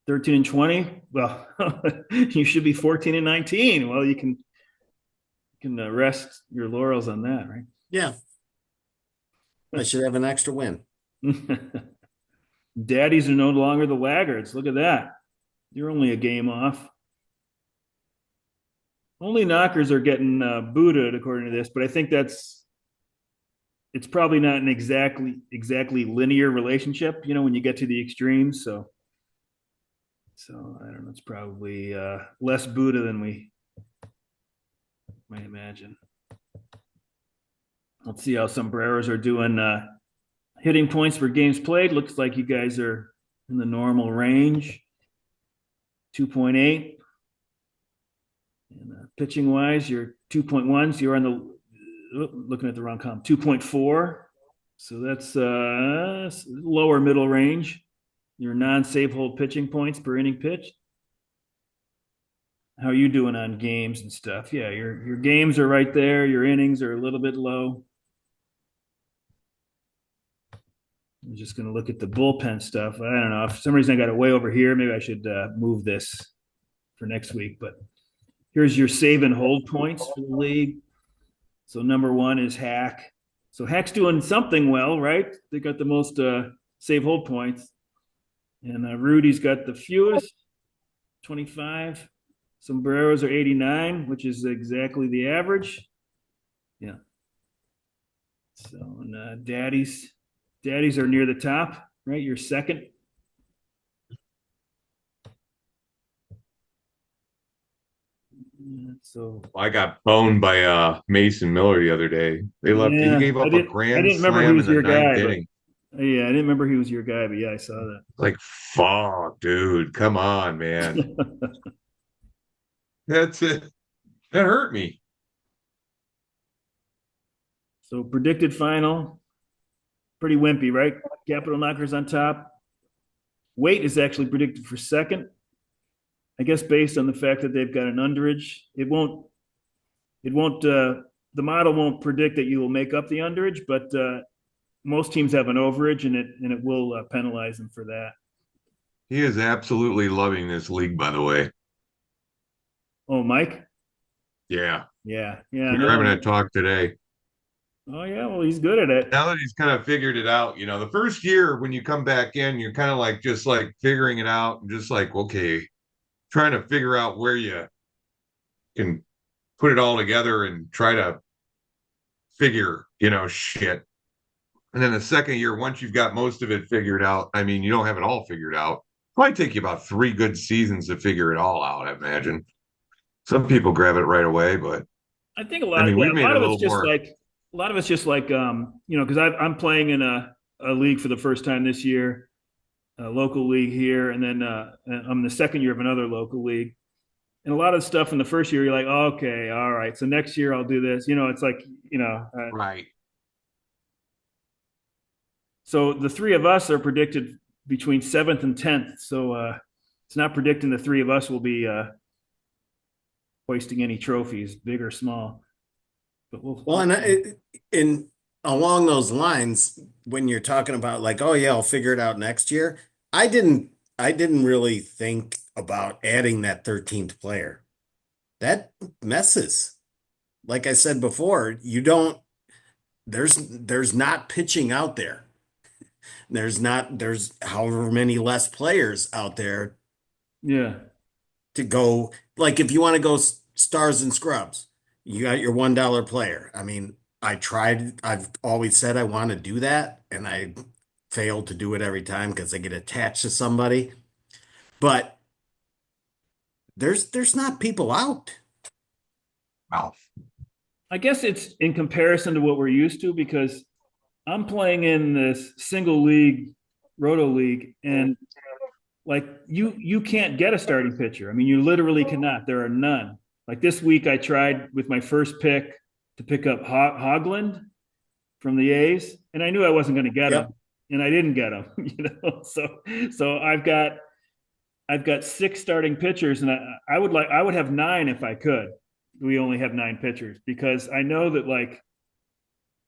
S1: 13 and 20. Well, you should be 14 and 19. Well, you can rest your laurels on that,
S2: Yeah, I should have an extra win.
S1: right? Daddies are no longer the laggards. Look at that. You're only a game off. Only knockers are getting booted according to this, but I think it's probably not an exactly linear relationship. When you get to the extremes. So I don't know. It's probably less Buddha than we might imagine. Let's see how sombreros are doing. Hitting points for games played. Looks like you guys are in the normal range. 2.8. And pitching wise, you're 2.1. So you're on looking at the wrong column. 2.4. So that's lower middle range. Your non-save hold pitching points per inning pitched. How are you doing on games and stuff? Yeah, your games are right there. Your innings are a little bit low. I'm just going to look at the bullpen stuff. I don't know. If for some reason I got it way over here, maybe I should move this for next week. But here's your save and hold points for the league. So number one is Hack. So Hack's doing something well, right? They got the most save hold points. And Rudy's got the fewest, 25. Sombreros are 89, which is exactly the average. Yeah. So and daddies are near the top, right? You're second. So
S3: I got boned by Mason Miller the other day. He
S1: yeah,
S3: gave
S1: I
S3: up a
S1: didn't I
S3: grand
S1: didn't remember he
S3: slam
S1: was
S3: in the
S1: your
S3: ninth
S1: guy, but
S3: inning.
S1: yeah, I didn't remember he was your guy, but yeah, I saw
S3: Like, fuck, dude, come on, man.
S1: that.
S3: That's it. That hurt me.
S1: So predicted final, pretty wimpy, right? Capital Knockers on top. Weight is actually predicted for second. I guess based on the fact that they've got an underage, it won't the model won't predict that you will make up the underage, but most teams have an overage, and it will penalize them for that.
S3: He is absolutely loving this league, by the way.
S1: Oh, Mike.
S3: Yeah.
S1: Yeah, yeah,
S3: We were having
S1: no.
S3: a talk today.
S1: Oh yeah, well he's good at it.
S3: Now that he's kind of figured it out, the first year when you come back in, you're kind of like just like figuring it out and just like, okay, trying to figure out where you can put it all together and try to figure, shit. And then the second year, once you've got most of it figured out, I mean, you don't have it all figured out. Might take you about 3 good seasons to figure it all out, I imagine. Some people grab it right away, but
S1: I think a
S3: I
S1: lot,
S3: mean,
S1: yeah,
S3: we've
S1: a
S3: made
S1: lot
S3: it a
S1: of it's
S3: little
S1: just
S3: more.
S1: like a lot of it's just like because I'm playing in a league for the first time this year, a local league here, and then I'm the second year of another local league. And a lot of stuff in the first year, you're like, oh, okay, all right. So next year I'll do this. It's like,
S3: Right.
S1: so the three of us are predicted between seventh and 10th. So it's not predicting the three of us will be hoisting any trophies, big or small. But
S2: Well, and in along those lines, when you're talking about like, oh yeah, I'll figure it out next year, I didn't I didn't really think about adding that 13th player. That messes. Like I said before, you don't there's not pitching out there. There's however many less players out there
S1: yeah,
S2: to go. Like if you want to go stars and scrubs, you got your $1 player. I mean, I've always said I want to do that, and I fail to do it every time because I get attached to somebody. But there's not people out.
S3: Wow.
S1: I guess it's in comparison to what we're used to because I'm playing in this single league, roto league, and like you can't get a starting pitcher. I mean, you literally cannot. There are none. Like this week, I tried with my first pick to pick up Hogland from the A's, and I knew I wasn't going to get him,
S2: Yep.
S1: and I didn't get him. So I've got six starting pitchers, and I would have nine if I could. We only have nine pitchers because I know that like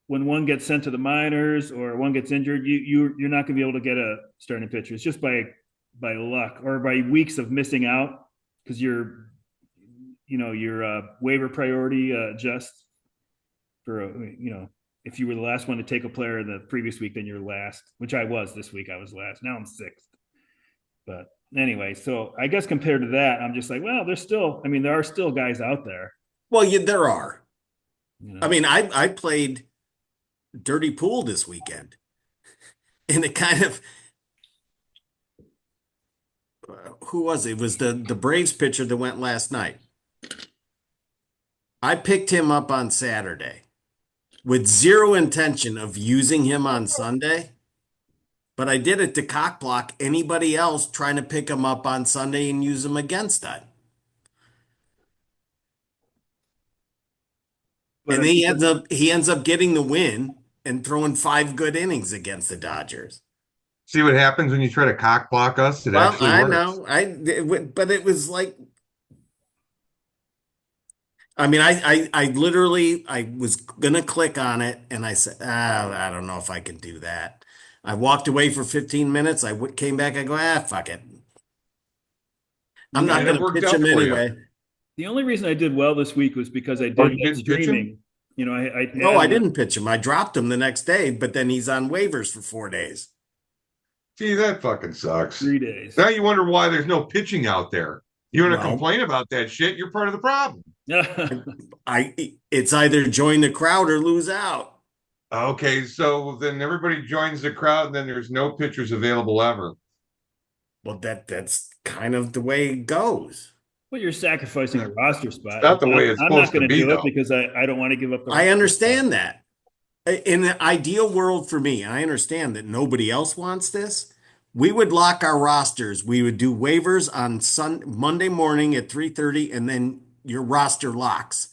S1: when one gets sent to the minors or one gets injured, you're not going to be able to get a starting pitcher. It's just by luck or by weeks of missing out because your waiver priority adjusts for if you were the last one to take a player the previous week, then you're last, which I was this week. I was last. Now I'm sixth. But anyway, so I guess compared to that, I'm just like, well, I mean, there are still guys out there,
S2: Well, yeah, there are.
S1: you
S2: I
S1: know.
S2: mean, I played dirty pool this weekend, and it kind of who was it? It was the Braves pitcher that went last night. I picked him up on Saturday with zero intention of using him on Sunday, but I did it to cockblock anybody else trying to pick him up on Sunday and use him against that.
S1: But
S2: And he ends up getting the win and throwing 5 good innings against the Dodgers.
S3: See what happens when you try to cock block us? It
S2: Well,
S3: actually
S2: I
S3: works.
S2: know. But it was like, I mean, I literally, I was gonna click on it, and I said, I don't know if I can do that. I walked away for 15 minutes. Came back. I go, fuck it. I'm
S1: the
S2: not
S3: And it
S2: gonna
S3: worked
S2: pitch
S3: out
S2: him
S3: for you.
S2: anyway.
S1: the only reason I did well this week was because I
S3: Oh,
S1: did
S3: you
S1: that
S3: didn't pitch him?
S1: streaming. I
S2: No,
S1: had
S2: I didn't pitch him. I dropped him the next day, but then he's on waivers for 4 days.
S3: Gee, that fucking sucks.
S1: 3 days.
S3: Now you wonder why there's no pitching out there. You want to
S2: Well,
S3: complain about that shit? You're part of the problem.
S2: it's either join the crowd or lose out.
S3: Okay, so then everybody joins the crowd, and then there's no pitchers available ever.
S2: Well, that's kind of the way it goes.
S1: Well, you're sacrificing a roster
S3: It's
S1: spot.
S3: not the way it's
S1: I'm not
S3: supposed to
S1: going to
S3: be,
S1: do it
S3: though.
S1: because I don't want to give up the
S2: I
S1: roster spot.
S2: understand that. In the ideal world for me, and I understand that nobody else wants this, we would lock our rosters. We would do waivers on Monday morning at 3:30, and then your roster locks.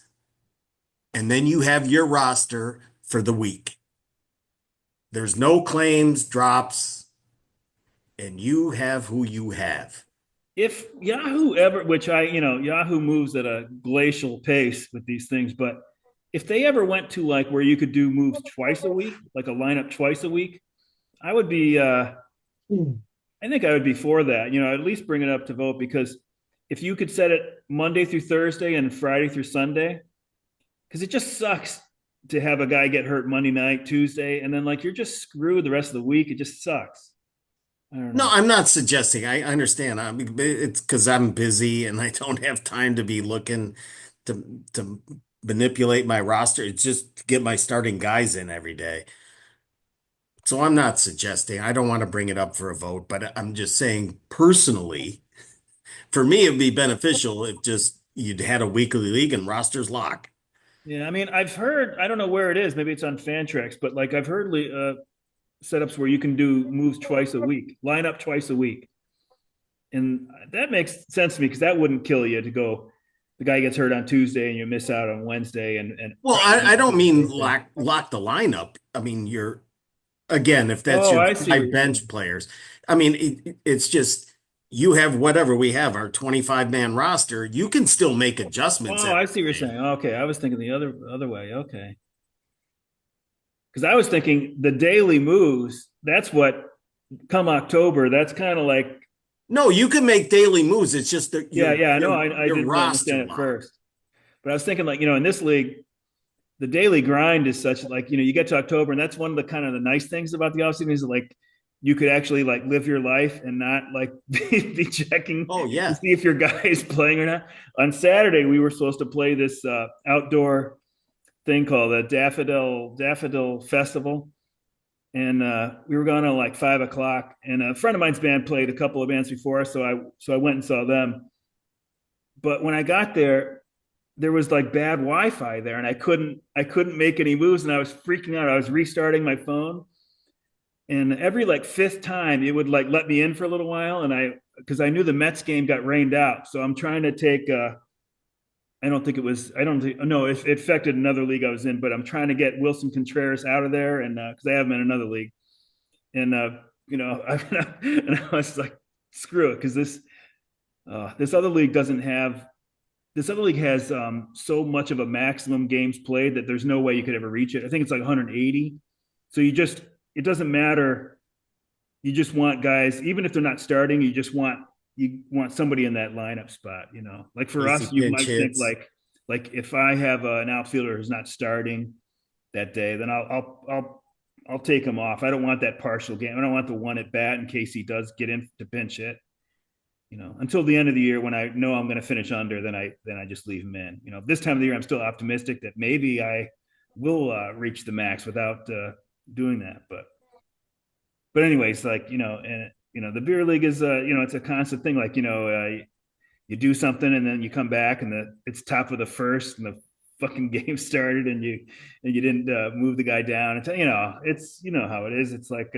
S2: And then you have your roster for the week. There's no claims, drops, and you have who you have.
S1: If Yahoo ever, which Yahoo moves at a glacial pace with these things, but if they ever went to like where you could do moves twice a week, like a lineup twice a week, I would be, I think I would be for that. At least bring it up to vote because if you could set it Monday through Thursday and Friday through Sunday, because it just sucks to have a guy get hurt Monday night, Tuesday, and then like you're just screwed the rest of the week. It just sucks. I don't
S2: No,
S1: know.
S2: I'm not suggesting. I understand. It's because I'm busy and I don't have time to be looking to manipulate my roster. It's just to get my starting guys in every day. So I'm not suggesting. I don't want to bring it up for a vote, but I'm just saying personally, for me, it'd be beneficial if just you'd had a weekly league and rosters lock.
S1: Yeah, I mean, I've heard, I don't know where it is. Maybe it's on Fantrax, but like I've heard setups where you can do moves twice a week, line up twice a week. And that makes sense to me because that wouldn't kill you to go, the guy gets hurt on Tuesday and you miss out on Wednesday and
S2: Well,
S1: Friday
S2: I don't
S1: and
S2: mean
S1: Thursday.
S2: lock the lineup. I mean, you're again, if that's
S1: Oh,
S2: your
S1: I see what
S2: five
S1: you're saying.
S2: bench players, I mean, it's just you have whatever we have, our 25-man roster. You can still make adjustments
S1: Oh, I
S2: every
S1: see what you're
S2: day.
S1: saying. Okay, I was thinking the other way. Okay, because I was thinking the daily moves. That's what come October. That's kind of like
S2: No, you can make daily moves. It's just that
S1: yeah,
S2: your
S1: yeah. I know.
S2: your
S1: I
S2: your
S1: didn't really
S2: roster
S1: understand it
S2: lock.
S1: first, but I was thinking like in this league, the daily grind is such like you get to October, and that's one of the kind of the nice things about the offseason is like you could actually like live your life and not like be checking
S2: Oh
S1: to
S2: yeah.
S1: see if your guy is playing or not. On Saturday, we were supposed to play this outdoor thing called the Daffodil Festival, and we were going on like 5 o'clock. And a friend of mine's band played a couple of bands before us, so I went and saw them. But when I got there was like bad Wi-Fi there, and I couldn't make any moves, and I was freaking out. I was restarting my phone, and every like fifth time it would like let me in for a little while, and I because I knew the Mets game got rained out, so I'm trying to take. I don't think it was. I don't think. No, it affected another league I was in, but I'm trying to get Wilson Contreras out of there, and because I have him in another league, and and I was like, screw it, because this other league doesn't have this other league has so much of a maximum games played that there's no way you could ever reach it. I think it's like 180. So it doesn't matter. You just want guys, even if they're not starting, you want somebody in that lineup spot. Like for
S2: Easy
S1: us, you
S2: pinch
S1: might think
S2: hits.
S1: like if I have an outfielder who's not starting that day, then I'll take him off. I don't want that partial game. I don't want the one at bat in case he does get in to pinch hit. Until the end of the year when I know I'm going to finish under, then I just leave him in. This time of the year I'm still optimistic that maybe I will reach the max without doing that. But anyways, like and the beer league is it's a constant thing. Like you do something and then you come back and it's top of the first and the fucking game started and you didn't move the guy down. It's how it is. It's like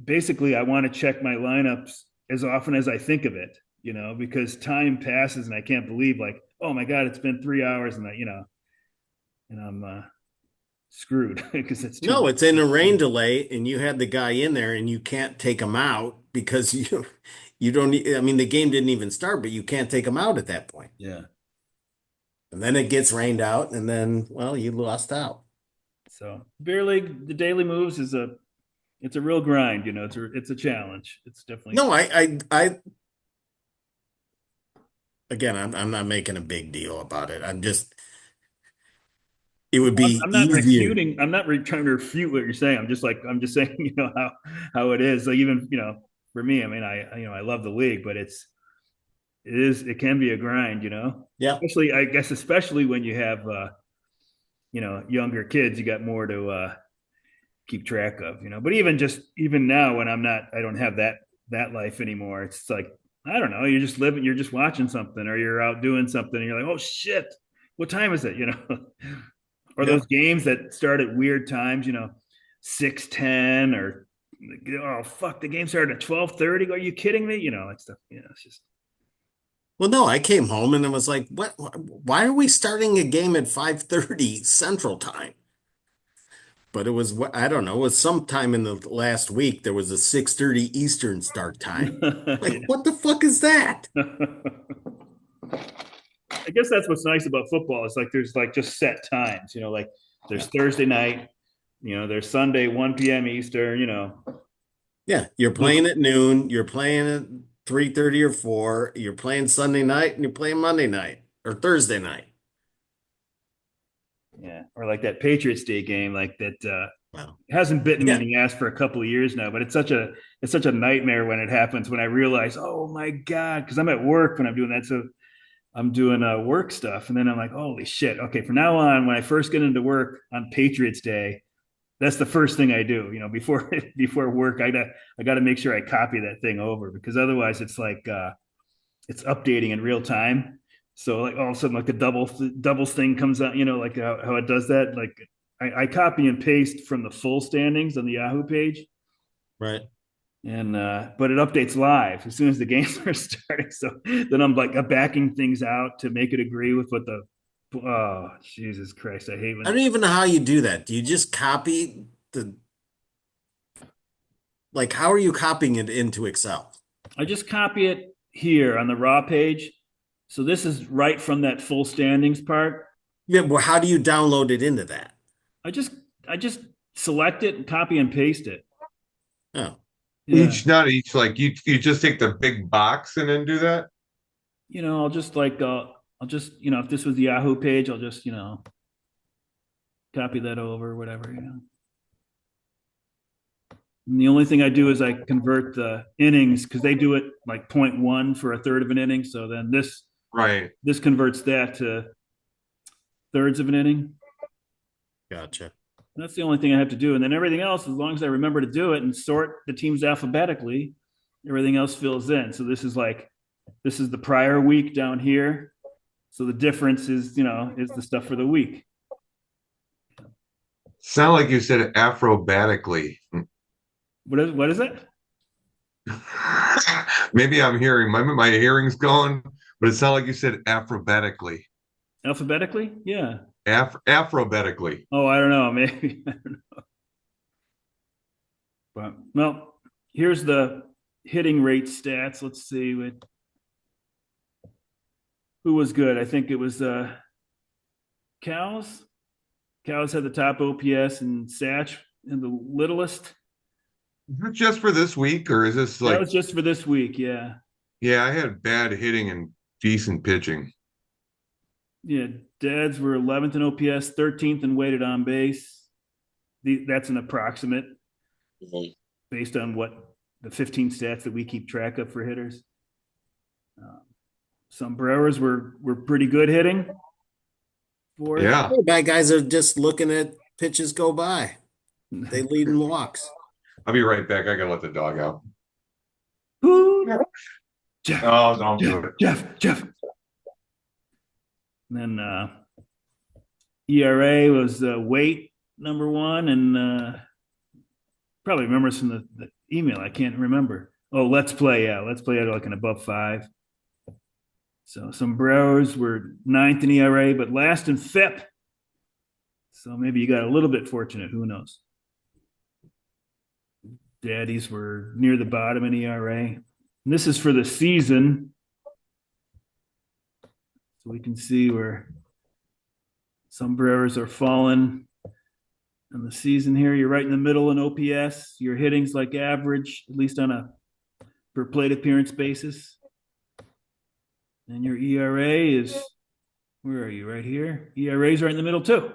S1: basically I want to check my lineups as often as I think of it, because time passes and I can't believe like, oh my God, it's been 3 hours and I'm screwed because it's too
S2: No,
S1: late.
S2: it's in a rain delay, and you had the guy in there, and you can't take him out because you don't. I mean, the game didn't even start, but you can't take him out at that point.
S1: Yeah.
S2: And then it gets rained out, and then well, you lost out.
S1: So beer league, the daily moves it's a real grind, it's a challenge. It's definitely,
S2: No, I again, I'm not making a big deal about it. I'm just, it would be
S1: I'm not
S2: easier.
S1: refuting, I'm not trying to refute what you're saying. I'm just saying, how it is. Like even, for me, I mean, I love the league, but it can be a grind,
S2: Yeah.
S1: especially, I guess, especially when you have, younger kids, you got more to keep track of, but even now when I don't have that life anymore. It's like, I don't know, you're just living, you're just watching something or you're out doing something and you're like, oh shit, what time is it? Or those
S2: Yep.
S1: games that start at weird times, 6:10 or oh fuck, the game started at 12:30. Are you kidding me? It's stuff, it's just
S2: Well, no, I came home and I was like, what? Why are we starting a game at 5:30 Central Time? But it was, I don't know, it was sometime in the last week there was a 6:30 Eastern start time. Like,
S1: yeah.
S2: what the fuck is that?
S1: I guess that's what's nice about football. It's like there's like just set times, like there's
S2: Yeah.
S1: Thursday night, there's Sunday 1 p.m. Eastern,
S2: Yeah, you're playing at noon, you're playing at 3:30 or 4, you're playing Sunday night and you're playing Monday night or Thursday night.
S1: yeah, or like that Patriots Day game, like that
S2: Well,
S1: hasn't bitten me in
S2: yeah.
S1: the ass for a couple of years now, but it's such a nightmare when it happens when I realize, oh my God, because I'm at work when I'm doing that. So I'm doing work stuff. And then I'm like, holy shit. Okay, from now on, when I first get into work on Patriots Day, that's the first thing I do. Before before work, I got to make sure I copy that thing over because otherwise it's like it's updating in real time. So like all of a sudden, like a doubles thing comes out, like how it does that. Like I copy and paste from the full standings on the Yahoo page,
S2: Right.
S1: and but it updates live as soon as the games are starting. So then I'm like backing things out to make it agree with what the. Oh Jesus Christ! I hate
S2: I
S1: when
S2: don't even know how you do that. Do you just copy the, like, how are you copying it into Excel?
S1: I just copy it here on the raw page. So this is right from that full standings part.
S2: Yeah, well, how do you download it into that?
S1: I just I just select it and copy and paste it.
S2: Oh,
S1: Yeah.
S3: Not each, like you just take the big box and then do that.
S1: I'll just like I'll just if this was the Yahoo page, I'll just copy that over, whatever. And the only thing I do is I convert the innings because they do it like 0.1 for a third of an inning. So then
S3: Right.
S1: this converts that to thirds of an inning.
S2: gotcha.
S1: That's the only thing I have to do. And then everything else, as long as I remember to do it and sort the teams alphabetically, everything else fills in. So this is the prior week down here. So the difference is the stuff for the week.
S3: Sound like you said it acrobatically.
S1: What is it?
S3: Maybe I'm hearing my hearing's going, but it sounded like you said acrobatically.
S1: Alphabetically? Yeah.
S3: Acrobatically.
S1: Oh, I don't know. Maybe. I don't know. But well, here's the hitting rate stats. Let's see who was good. I think it was Cows. Cows had the top OPS and Satch and the littlest.
S3: Is it just for this week, or is this
S1: That
S3: like,
S1: was just for this week. Yeah.
S3: yeah, I had bad hitting and decent pitching.
S1: Yeah. Dads were 11th in OPS, 13th in weighted on base. That's an approximate based on what the 15 stats that we keep track of for hitters. Uh, Sombreros were pretty good hitting. Fourth.
S3: Yeah.
S2: Bad guys are just looking at pitches go by. They lead in walks.
S3: I'll be right back. I gotta let the dog out.
S1: Who? Jeff,
S3: Oh, don't do
S1: Jeff,
S3: it.
S1: Jeff. And then ERA was weight number one, and probably remembers from the email. I can't remember. Oh, let's play. Yeah, let's play at like an above 5. So Sombreros were ninth in ERA, but last in FIP. So maybe you got a little bit fortunate. Who knows? Daddies were near the bottom in ERA. And this is for the season. So we can see where Sombreros are falling in the season here. You're right in the middle in OPS. Your hitting's like average, at least on a per plate appearance basis. And your ERA is, where are you? Right here. ERA is right in the middle too.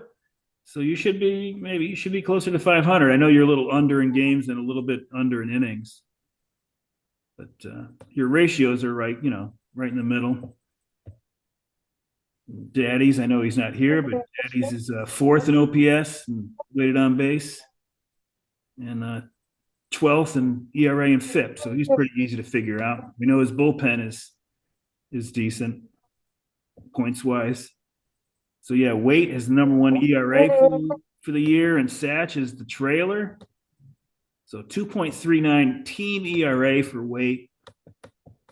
S1: So you should be closer to 500. I know you're a little under in games and a little bit under in innings, but your ratios are right, right in the middle. Daddies, I know he's not here, but Daddies is fourth in OPS and weighted on base, and 12th in ERA and FIP. So he's pretty easy to figure out. We know his bullpen is decent points wise. So yeah, Waite is the number one ERA for the year, and Satch is the trailer. So 2.39 team ERA for Waite.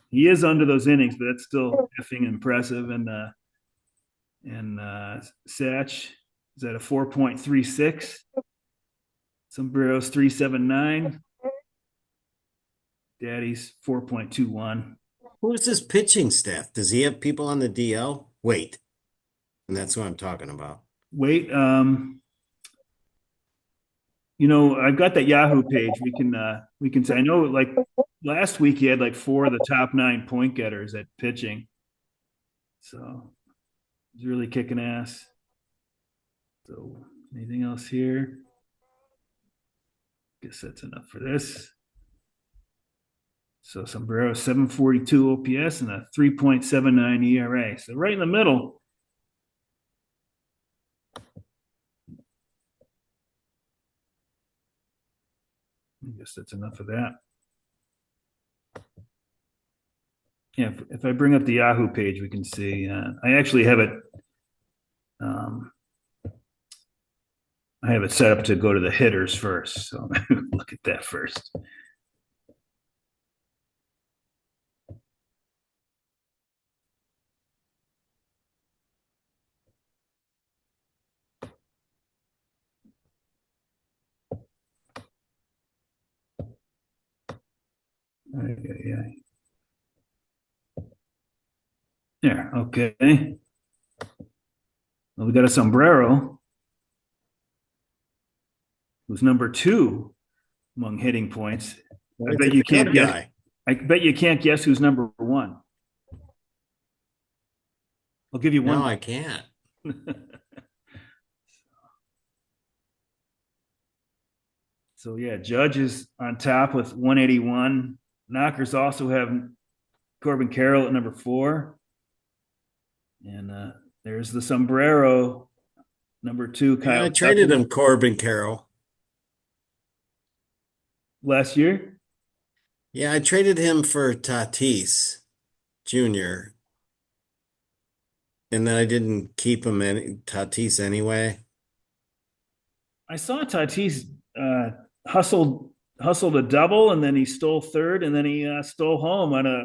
S1: He is under those innings, but that's still effing impressive. And Satch is at a 4.36. Sombrero's 3.79. Daddy's 4.21.
S2: Who's this pitching staff? Does he have people on the DL? Wait. And that's what I'm talking about.
S1: Wait, I've got that Yahoo page. We can say I know like last week he had like 4 of the top 9 point getters at pitching. So he's really kicking ass. So anything else here? Guess that's enough for this. So Sombrero 742 OPS and a 3.79 ERA. So right in the middle. I guess that's enough of that. Yeah, if I bring up the Yahoo page, we can see. I actually have it. Um, I have it set up to go to the hitters first. So look at that first. Yeah. There. Okay. Well, we got a sombrero who's number two among hitting points. I
S2: It's
S1: bet
S2: a
S1: you
S2: Cub
S1: can't guess.
S2: guy.
S1: I bet you can't guess who's number one. I'll give you
S2: No,
S1: one.
S2: I can't.
S1: So yeah, Judge is on top with 181. Knockers also have Corbin Carroll at number four. And there's the sombrero, number two,
S2: Yeah,
S1: Kyle
S2: I traded
S1: Tucker
S2: him Corbin Carroll.
S1: last year.
S2: Yeah, I traded him for Tatis Jr. And then I didn't keep him in Tatis anyway.
S1: I saw Tatis hustled a double, and then he stole third, and then he stole home on a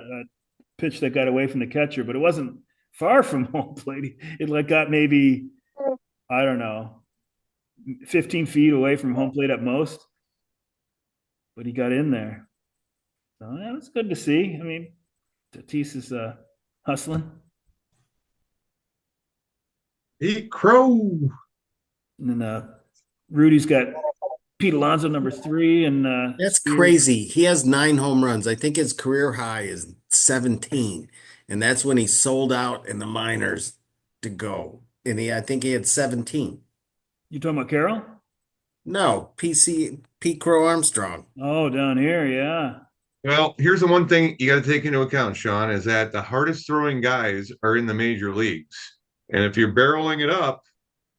S1: pitch that got away from the catcher, but it wasn't far from home plate. It like got maybe, I don't know, 15 feet away from home plate at most, but he got in there. So yeah, it's good to see. I mean, Tatis is hustling.
S3: Eat crow.
S1: And then Rudy's got Pete Alonso number three, and
S2: That's
S1: Spears.
S2: crazy. He has 9 home runs. I think his career high is 17. And that's when he sold out in the minors to go. And I think he had 17.
S1: You talking about Carroll?
S2: No, Pete Crow Armstrong.
S1: Oh, down here, yeah.
S3: Well, here's the one thing you got to take into account, Sean, is that the hardest throwing guys are in the major leagues. And if you're barreling it up,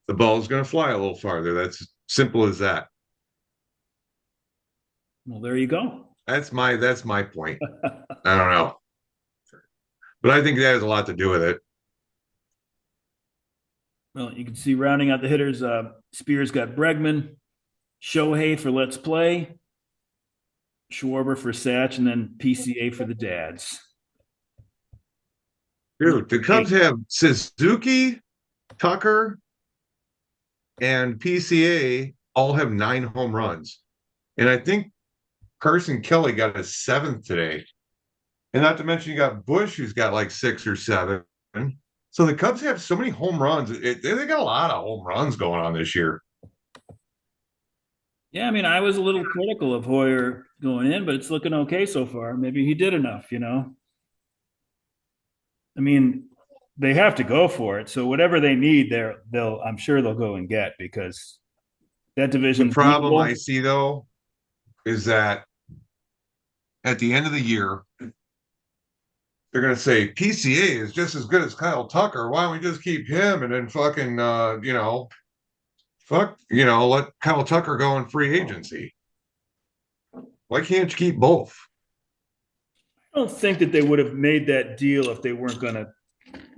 S3: the ball is going to fly a little farther. That's simple as that.
S1: Well, there you go.
S3: That's my point. I don't know. But I think that has a lot to do with it.
S1: Well, you can see rounding out the hitters, Spears got Bregman, Shohei for Let's Play, Schwarber for Satch, and then PCA for the dads.
S3: Dude, the Cubs have Suzuki, Tucker, and PCA all have 9 home runs. And I think Carson Kelly got his seventh today. And not to mention you got Bush, who's got like 6 or 7. So the Cubs have so many home runs. They got a lot of home runs going on this year.
S1: Yeah, I mean, I was a little critical of Hoyer going in, but it's looking okay so far. Maybe he did enough, you know? I mean, they have to go for it. So whatever they need, I'm sure they'll go and get because that
S3: The
S1: division's
S3: problem I
S1: winnable.
S3: see though is that at the end of the year, they're going to say PCA is just as good as Kyle Tucker. Why don't we just keep him and then fucking, let Kyle Tucker go in free agency? Why can't you keep both?
S1: I don't think that they would have made that deal if they weren't going to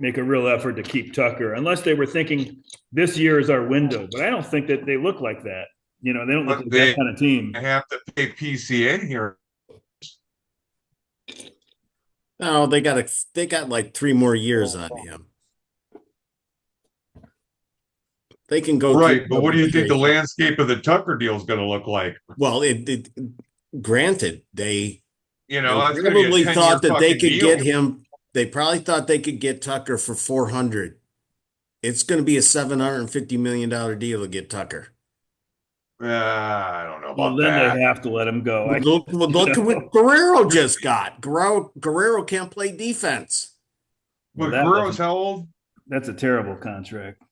S1: make a real effort to keep Tucker, unless they were thinking this year is our window. But I don't think that they look like that. You know, they don't look
S3: But
S1: like
S3: they
S1: that kind of team.
S3: have to pay PCA here.
S2: No, they got like 3 more years on him. They can go
S3: Right,
S2: through
S3: but what do you think the
S2: arbitration.
S3: landscape of the Tucker deal is going to look like?
S2: Well, granted, they
S3: That's going to be a
S2: probably
S3: 10-year
S2: thought that they
S3: fucking
S2: could
S3: deal.
S2: get him. They probably thought they could get Tucker for 400. It's going to be a $750 million deal to get Tucker.
S3: I don't know
S1: Well,
S3: about
S1: then
S3: that.
S1: they have to let him go.
S2: Look at what Guerrero just got. Guerrero can't play defense.
S1: Well,
S3: But Guerrero's how old?
S1: that's a terrible contract.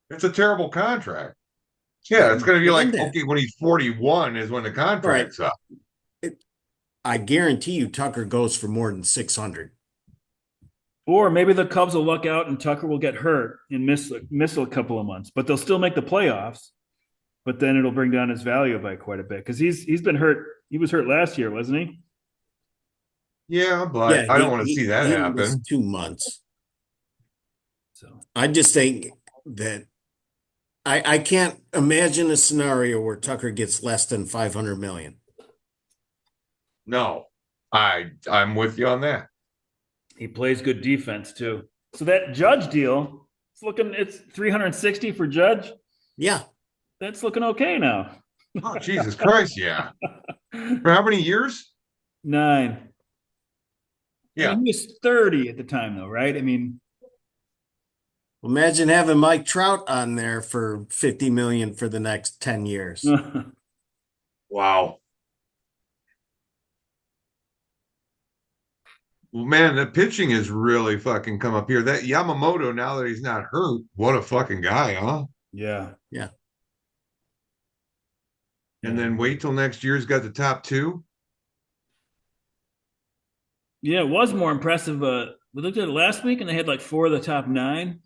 S3: It's a terrible contract. Yeah, it's going to be like,
S2: Understand that.
S3: okay, when he's 41 is when the contract's up.
S2: I guarantee you Tucker goes for more than 600.
S1: Or maybe the Cubs will luck out and Tucker will get hurt and miss a couple of months, but they'll still make the playoffs. But then it'll bring down his value by quite a bit because he's been hurt. He was hurt last year, wasn't he?
S3: Yeah,
S2: Yeah,
S3: but I don't want to see that
S2: he missed
S3: happen.
S2: 2 months.
S1: So
S2: I just think that I can't imagine a scenario where Tucker gets less than 500 million.
S3: No, I'm with you on that.
S1: he plays good defense too. So that Judge deal, it's 360 for Judge.
S2: Yeah.
S1: That's looking okay now.
S3: Oh, Jesus Christ, yeah. For how many years?
S1: 9. I
S3: Yeah.
S1: mean, he was 30 at the time, though, right? I mean,
S2: Imagine having Mike Trout on there for 50 million for the next 10 years.
S3: Wow. Well, man, the pitching has really fucking come up here. That Yamamoto, now that he's not hurt, what a fucking guy, huh?
S1: yeah,
S2: Yeah.
S3: And
S1: yeah,
S3: then wait till next year's got the top two.
S1: yeah. It was more impressive. We looked at it last week, and they had like 4 of the top 9.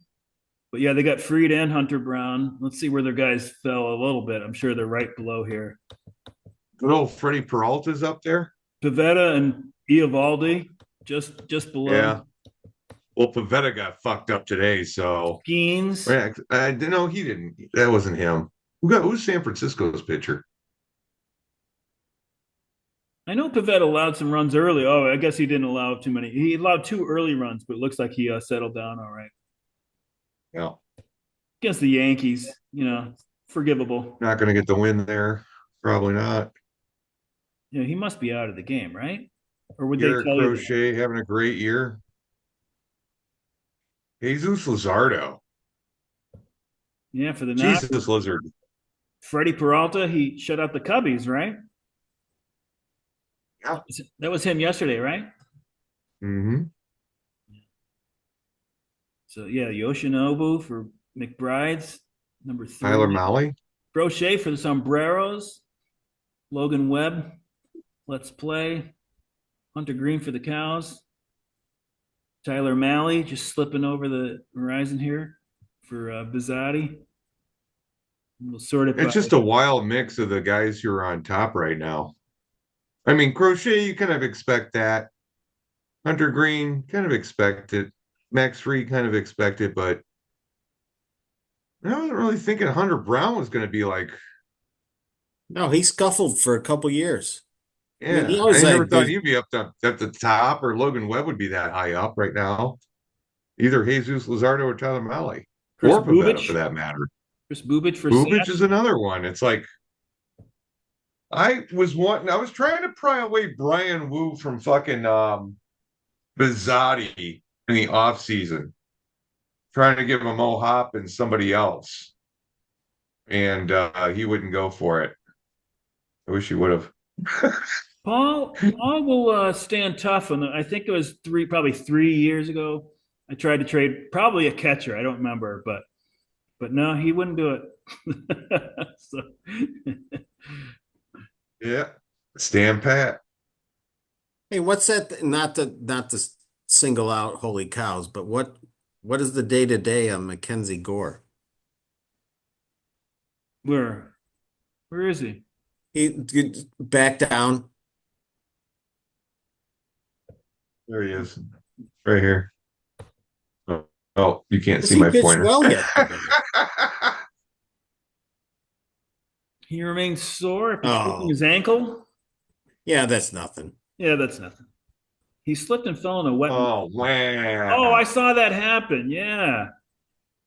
S1: But yeah, they got Freed and Hunter Brown. Let's see where their guys fell a little bit. I'm sure they're right below here.
S3: Good old Freddie Peralta's up there.
S1: Pavetta and Eovaldi just below.
S3: Yeah. Well, Pavetta got fucked up today, so
S1: Skeens.
S3: I didn't know he didn't. That wasn't him. Who's San Francisco's pitcher?
S1: I know Pavetta allowed some runs early. Oh, I guess he didn't allow too many. He allowed 2 early runs, but it looks like he settled down all right
S3: Yeah.
S1: against the Yankees. Forgivable.
S3: Not going to get the win there. Probably not.
S1: Yeah, he must be out of the game, right? Or would they
S3: Garrett
S1: tell you that?
S3: Crochet having a great year. Jesus Luzardo.
S1: Yeah, for the knock.
S3: Jesus Lizard.
S1: Freddie Peralta, he shut out the Cubbies, right?
S3: Yeah.
S1: That was him yesterday, right?
S3: Mm-hmm.
S1: So yeah, Yoshinobu for McBride's number
S3: Tyler
S1: 3.
S3: Mahle.
S1: Crochet for the Sombreros. Logan Webb, let's play. Hunter Green for the Cows. Tyler Mahle just slipping over the horizon here for Bizzotti. We'll sort it by.
S3: It's just a wild mix of the guys who are on top right now. I mean, Crochet, you kind of expect that. Hunter Green, kind of expect it. Max Free, kind of expect it, but I wasn't really thinking Hunter Brown was going to be like,
S2: No, he scuffled for a couple years. I mean, he
S3: yeah,
S2: always
S3: I never
S2: had
S3: thought
S2: good.
S3: he'd be up at the top or Logan Webb would be that high up right now. Either Jesus Luzardo or Tyler Mahle
S1: Chris
S3: or Pavetta for
S1: Bubich.
S3: that matter.
S1: Chris Bubich for
S3: Bubich
S1: Sats.
S3: is another one. It's like I was trying to pry away Brian Wu from fucking Bizzotti in the offseason, trying to give him Mo Hop and somebody else. And he wouldn't go for it. I wish he would have.
S1: Paul will stand tough on I think it was probably 3 years ago. I tried to trade probably a catcher. I don't remember, but no, he wouldn't do it. So,
S3: Yeah. Stand pat.
S2: Hey, what's that? Not to single out holy cows, but what is the day to day on Mackenzie Gore?
S1: where is he?
S2: He back down.
S3: There he is. Right here. Oh, oh, you can't
S2: Because
S3: see
S2: he
S3: my
S2: pitched
S3: pointer.
S2: well yesterday.
S1: He remains sore after tweaking
S2: Oh,
S1: his ankle.
S2: yeah, that's nothing.
S1: Yeah, that's nothing. He slipped and fell in a wet.
S3: Oh
S1: Oh, I
S3: man.
S1: saw that happen. Yeah,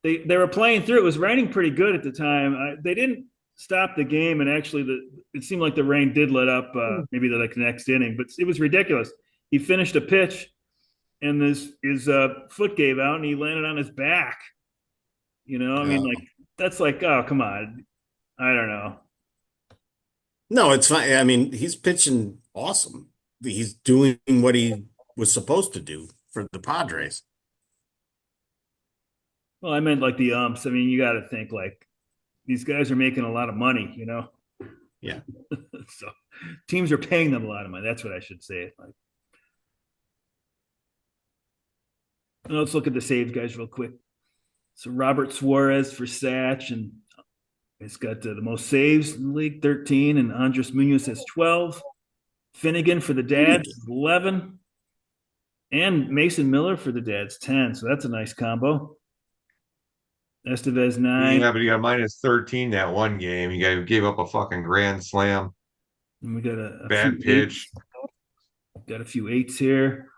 S1: they were playing through. It was raining pretty good at the time. They didn't stop the game, and actually, it seemed like the rain did let up. Maybe the next inning, but it was ridiculous. He finished a pitch, and his foot gave out, and he landed on his back. I mean, like
S2: Oh.
S1: that's like, oh, come on. I don't know.
S2: No, it's fine. I mean, he's pitching awesome. He's doing what he was supposed to do for the Padres.
S1: Well, I meant like the umps. I mean, you got to think like these guys are making a lot of money.
S2: Yeah.
S1: So teams are paying them a lot of money. That's what I should say. Like, let's look at the saves guys real quick. So Robert Suarez for Satch, and he's got the most saves in the league, 13, and Andres Munoz has 12. Finnegan for the Dads, 11. And Mason Miller for the Dads 10. So that's a nice combo. Estevez 9.
S3: Yeah, but you got minus 13 that one game. You guys gave up a fucking grand slam.
S1: And we got a few
S3: Bad
S1: eights.
S3: pitch.
S1: Got a few eights here.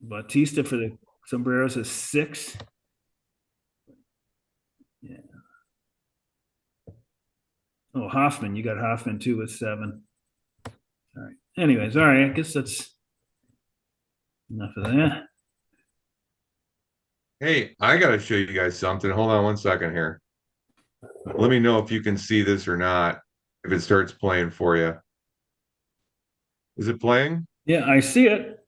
S1: Bautista for the Sombreros is 6. Yeah. Oh, Hoffman. You got Hoffman too with 7. All right. Anyways, all right. I guess that's enough of that.
S3: Hey, I got to show you guys something. Hold on one second here. Let me know if you can see this or not, if it starts playing for you. Is it playing?
S1: Yeah, I see it.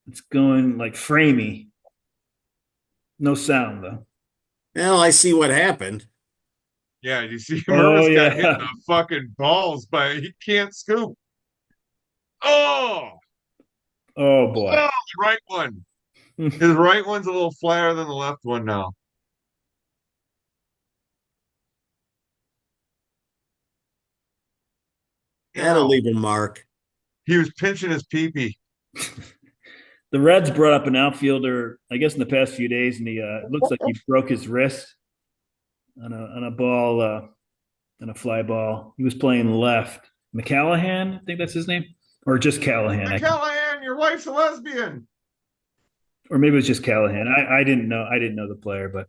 S1: It's going like framey. No sound though.
S2: Well, I see what happened.
S3: Yeah, you see,
S1: Oh
S3: Murray's got hit in
S1: yeah.
S3: the fucking balls, but he can't scoop. Oh,
S1: Oh boy.
S3: oh, the right one. His right one's a little flatter than the left one now.
S2: That'll
S3: Ow.
S2: leave a mark.
S3: He was pinching his pee-pee.
S1: The Reds brought up an outfielder, I guess, in the past few days, and it looks like he broke his wrist on a ball, on a fly ball. He was playing left. McCallahan, I think that's his name, or just Callahan,
S3: Callahan, your wife's a lesbian.
S1: or maybe it was just Callahan. I didn't know. I didn't know the player, but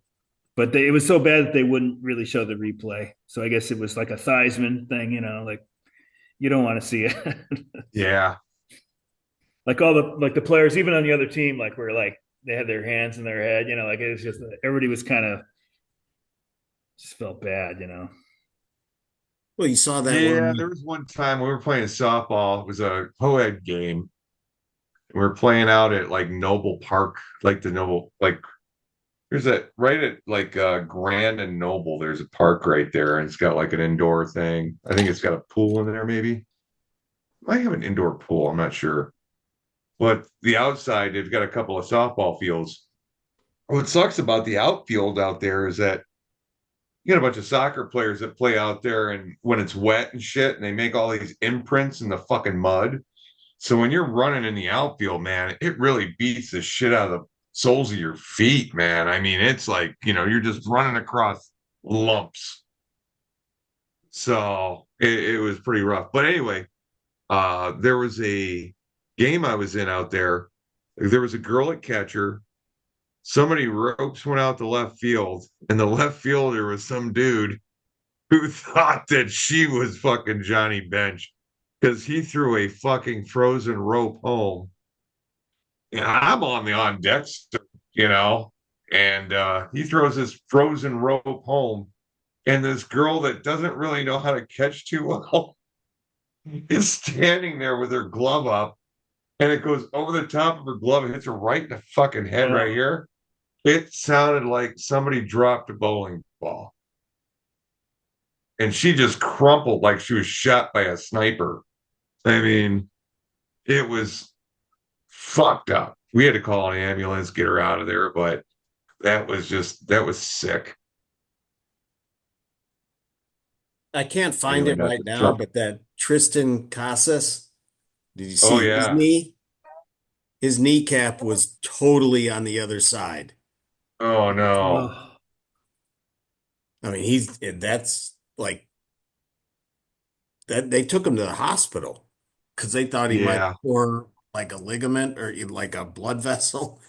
S1: it was so bad that they wouldn't really show the replay. So I guess it was like a Theismann thing, like you don't want to see it.
S3: Yeah.
S1: Like all the players, even on the other team, like were like they had their hands in their head, like it was just everybody was kind of just felt bad.
S2: Well, you saw that
S3: Yeah,
S2: one.
S3: there was one time we were playing softball. It was a co-ed game. We were playing out at like Noble Park, like the Noble, like there's a right at like Grand and Noble. There's a park right there, and it's got like an indoor thing. I think it's got a pool in there, maybe. Might have an indoor pool. I'm not sure. But the outside, they've got a couple of softball fields. What sucks about the outfield out there is that you got a bunch of soccer players that play out there, and when it's wet and shit, and they make all these imprints in the fucking mud. So when you're running in the outfield, man, it really beats the shit out of the soles of your feet, man. I mean, it's like, you're just running across lumps. So it was pretty rough. But anyway, there was a game I was in out there. There was a girl at catcher. So many ropes went out to left field, and the left fielder was some dude who thought that she was fucking Johnny Bench because he threw a fucking frozen rope home. And I'm on the on deck, you know, and he throws this frozen rope home. And this girl that doesn't really know how to catch too well is standing there with her glove up, and it goes over the top of her glove and hits her right in the fucking head right here. It sounded like somebody dropped a bowling ball. And she just crumpled like she was shot by a sniper. I mean, it was fucked up. We had to call an ambulance, get her out of there, but that was sick.
S2: I can't find
S3: Anyway,
S2: it
S3: that's
S2: right
S3: a
S2: now,
S3: truck.
S2: but that Tristan Casas, did you
S3: Oh
S2: see his
S3: yeah.
S2: knee? His kneecap was totally on the other side.
S3: Oh no.
S1: Oh,
S2: I mean, that's like that they took him to the hospital because they thought he might
S3: Yeah.
S2: tore like a ligament or like a blood vessel.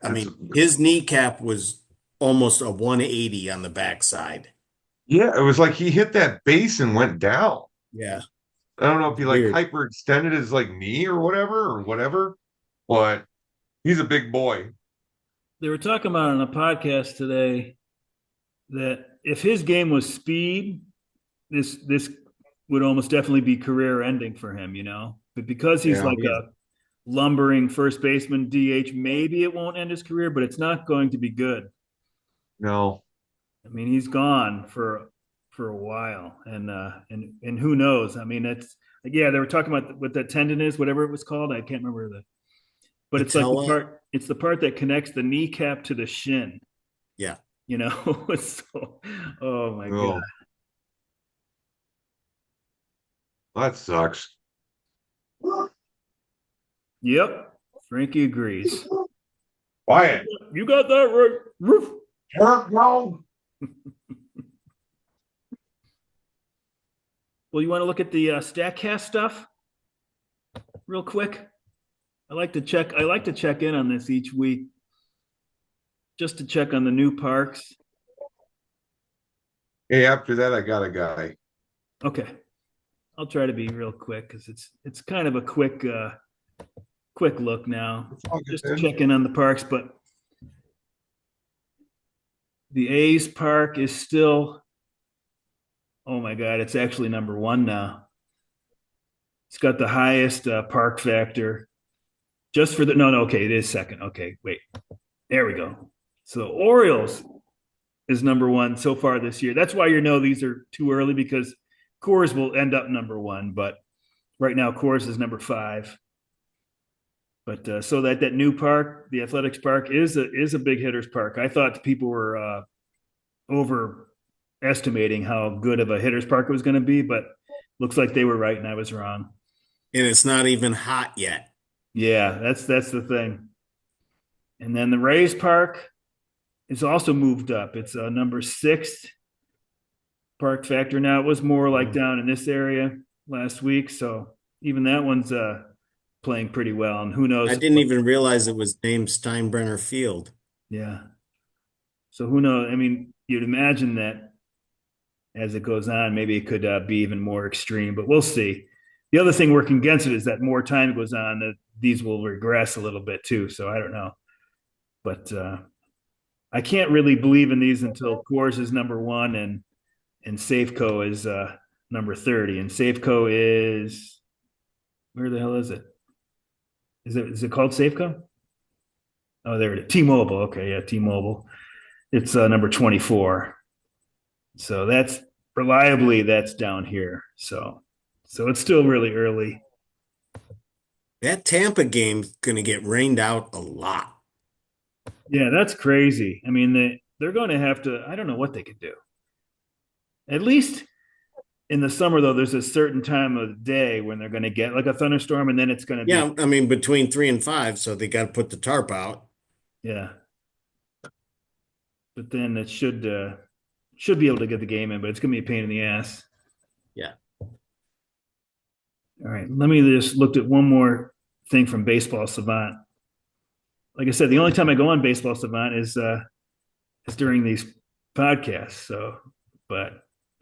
S2: I
S3: That's
S2: mean, his kneecap was almost a 180 on the backside.
S3: yeah, it was like he hit that base and went down.
S2: Yeah,
S3: I don't know if
S2: it's
S3: he like
S2: weird.
S3: hyperextended his like knee or whatever, but he's a big boy.
S1: they were talking about on a podcast today that if his game was speed, this would almost definitely be career ending for him. But because he's
S3: Yeah.
S1: like a lumbering first baseman DH, maybe it won't end his career, but it's not going to be good.
S3: No.
S1: I mean, he's gone for a while, and who knows? I mean, it's like yeah, they were talking about what that tendon is, whatever it was called. I can't remember but it's like the
S2: Patella.
S1: part. It's the part that connects the kneecap to the shin.
S2: Yeah.
S1: So, oh my god.
S3: Oh, that sucks.
S1: Yep. Frankie agrees.
S3: Quiet.
S1: You got that right. Roof.
S3: No.
S1: Well, you want to look at the Statcast stuff real quick? I like to check in on this each week just to check on the new parks.
S3: Hey, after that, I got a guy.
S1: Okay. I'll try to be real quick because it's kind of a quick look now.
S3: It's all
S1: Just to
S3: good.
S1: check in on the parks, but the A's park is still, oh my God, it's actually number one now. It's got the highest park factor just for the, no, no, okay, it is second. Okay, wait, there we go. So Orioles is number one so far this year. That's why you know these are too early because Coors will end up number one, but right now Coors is number five. But so that new park, the athletics park, is a big hitters park. I thought people were overestimating how good of a hitters park it was going to be, but looks like they were right and I was wrong.
S2: And it's not even hot yet.
S1: Yeah, that's the thing. And then the Rays Park is also moved up. It's number six park factor now. It was more like down in this area last week, so even that one's playing pretty well. And who
S2: I
S1: knows?
S2: didn't even realize it was named Steinbrenner Field.
S1: Yeah. So who knows? I mean, you'd imagine that as it goes on, maybe it could be even more extreme, but we'll see. The other thing working against it is that more time goes on, that these will regress a little bit too. So I don't know, but I can't really believe in these until Coors is number one and Safeco is number 30, and Safeco is where the hell is it? Is it called Safeco? Oh, there it is. T-Mobile. Okay, yeah, T-Mobile. It's number 24. So that's down here. So it's still really early.
S2: That Tampa game's going to get rained out a lot.
S1: Yeah, that's crazy. I mean, they're going to have to. I don't know what they could do. At least in the summer, though, there's a certain time of the day when they're going to get like a thunderstorm, and then it's going to be,
S2: Yeah, I mean between 3 and 5, so they got to put the tarp out.
S1: yeah. But then it should be able to get the game in, but it's going to be a pain in the ass.
S2: Yeah.
S1: All right, let me just look at one more thing from Baseball Savant. Like I said, the only time I go on Baseball Savant is during these podcasts.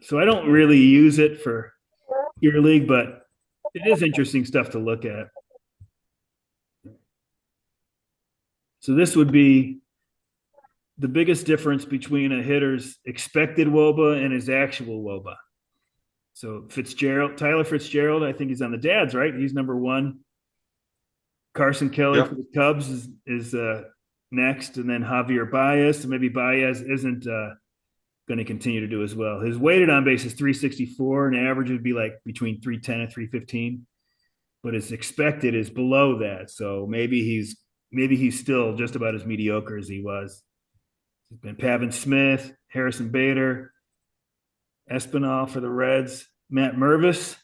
S1: So I don't really use it for your league, but it is interesting stuff to look at. So this would be the biggest difference between a hitter's expected WOBA and his actual WOBA. So Tyler Fitzgerald, I think he's on the Dads, right? He's number one. Carson Kelly
S3: Yep.
S1: for the Cubs is next, and then Javier Baez. So maybe Baez isn't going to continue to do as well. His weighted on base is 364, and average would be like between 310 and 315. But his expected is below that. So maybe he's still just about as mediocre as he was. He's been Pavin Smith, Harrison Bader, Espinal for the Reds, Matt Mervis,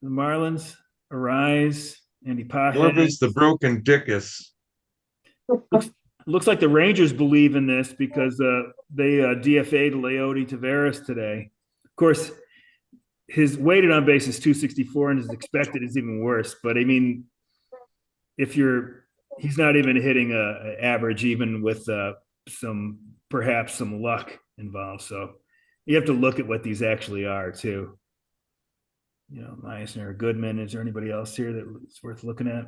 S1: the Marlins, Arise, Andy Pajes.
S3: Orvis the broken dickus.
S1: Looks like the Rangers believe in this because they DFA'd Leody Taveras today. Of course, his weighted on base is 264 and his expected is even worse. But I mean, he's not even hitting a average, even with perhaps some luck involved. So you have to look at what these actually are too. You know, Meisner, Goodman. Is there anybody else here that's worth looking at?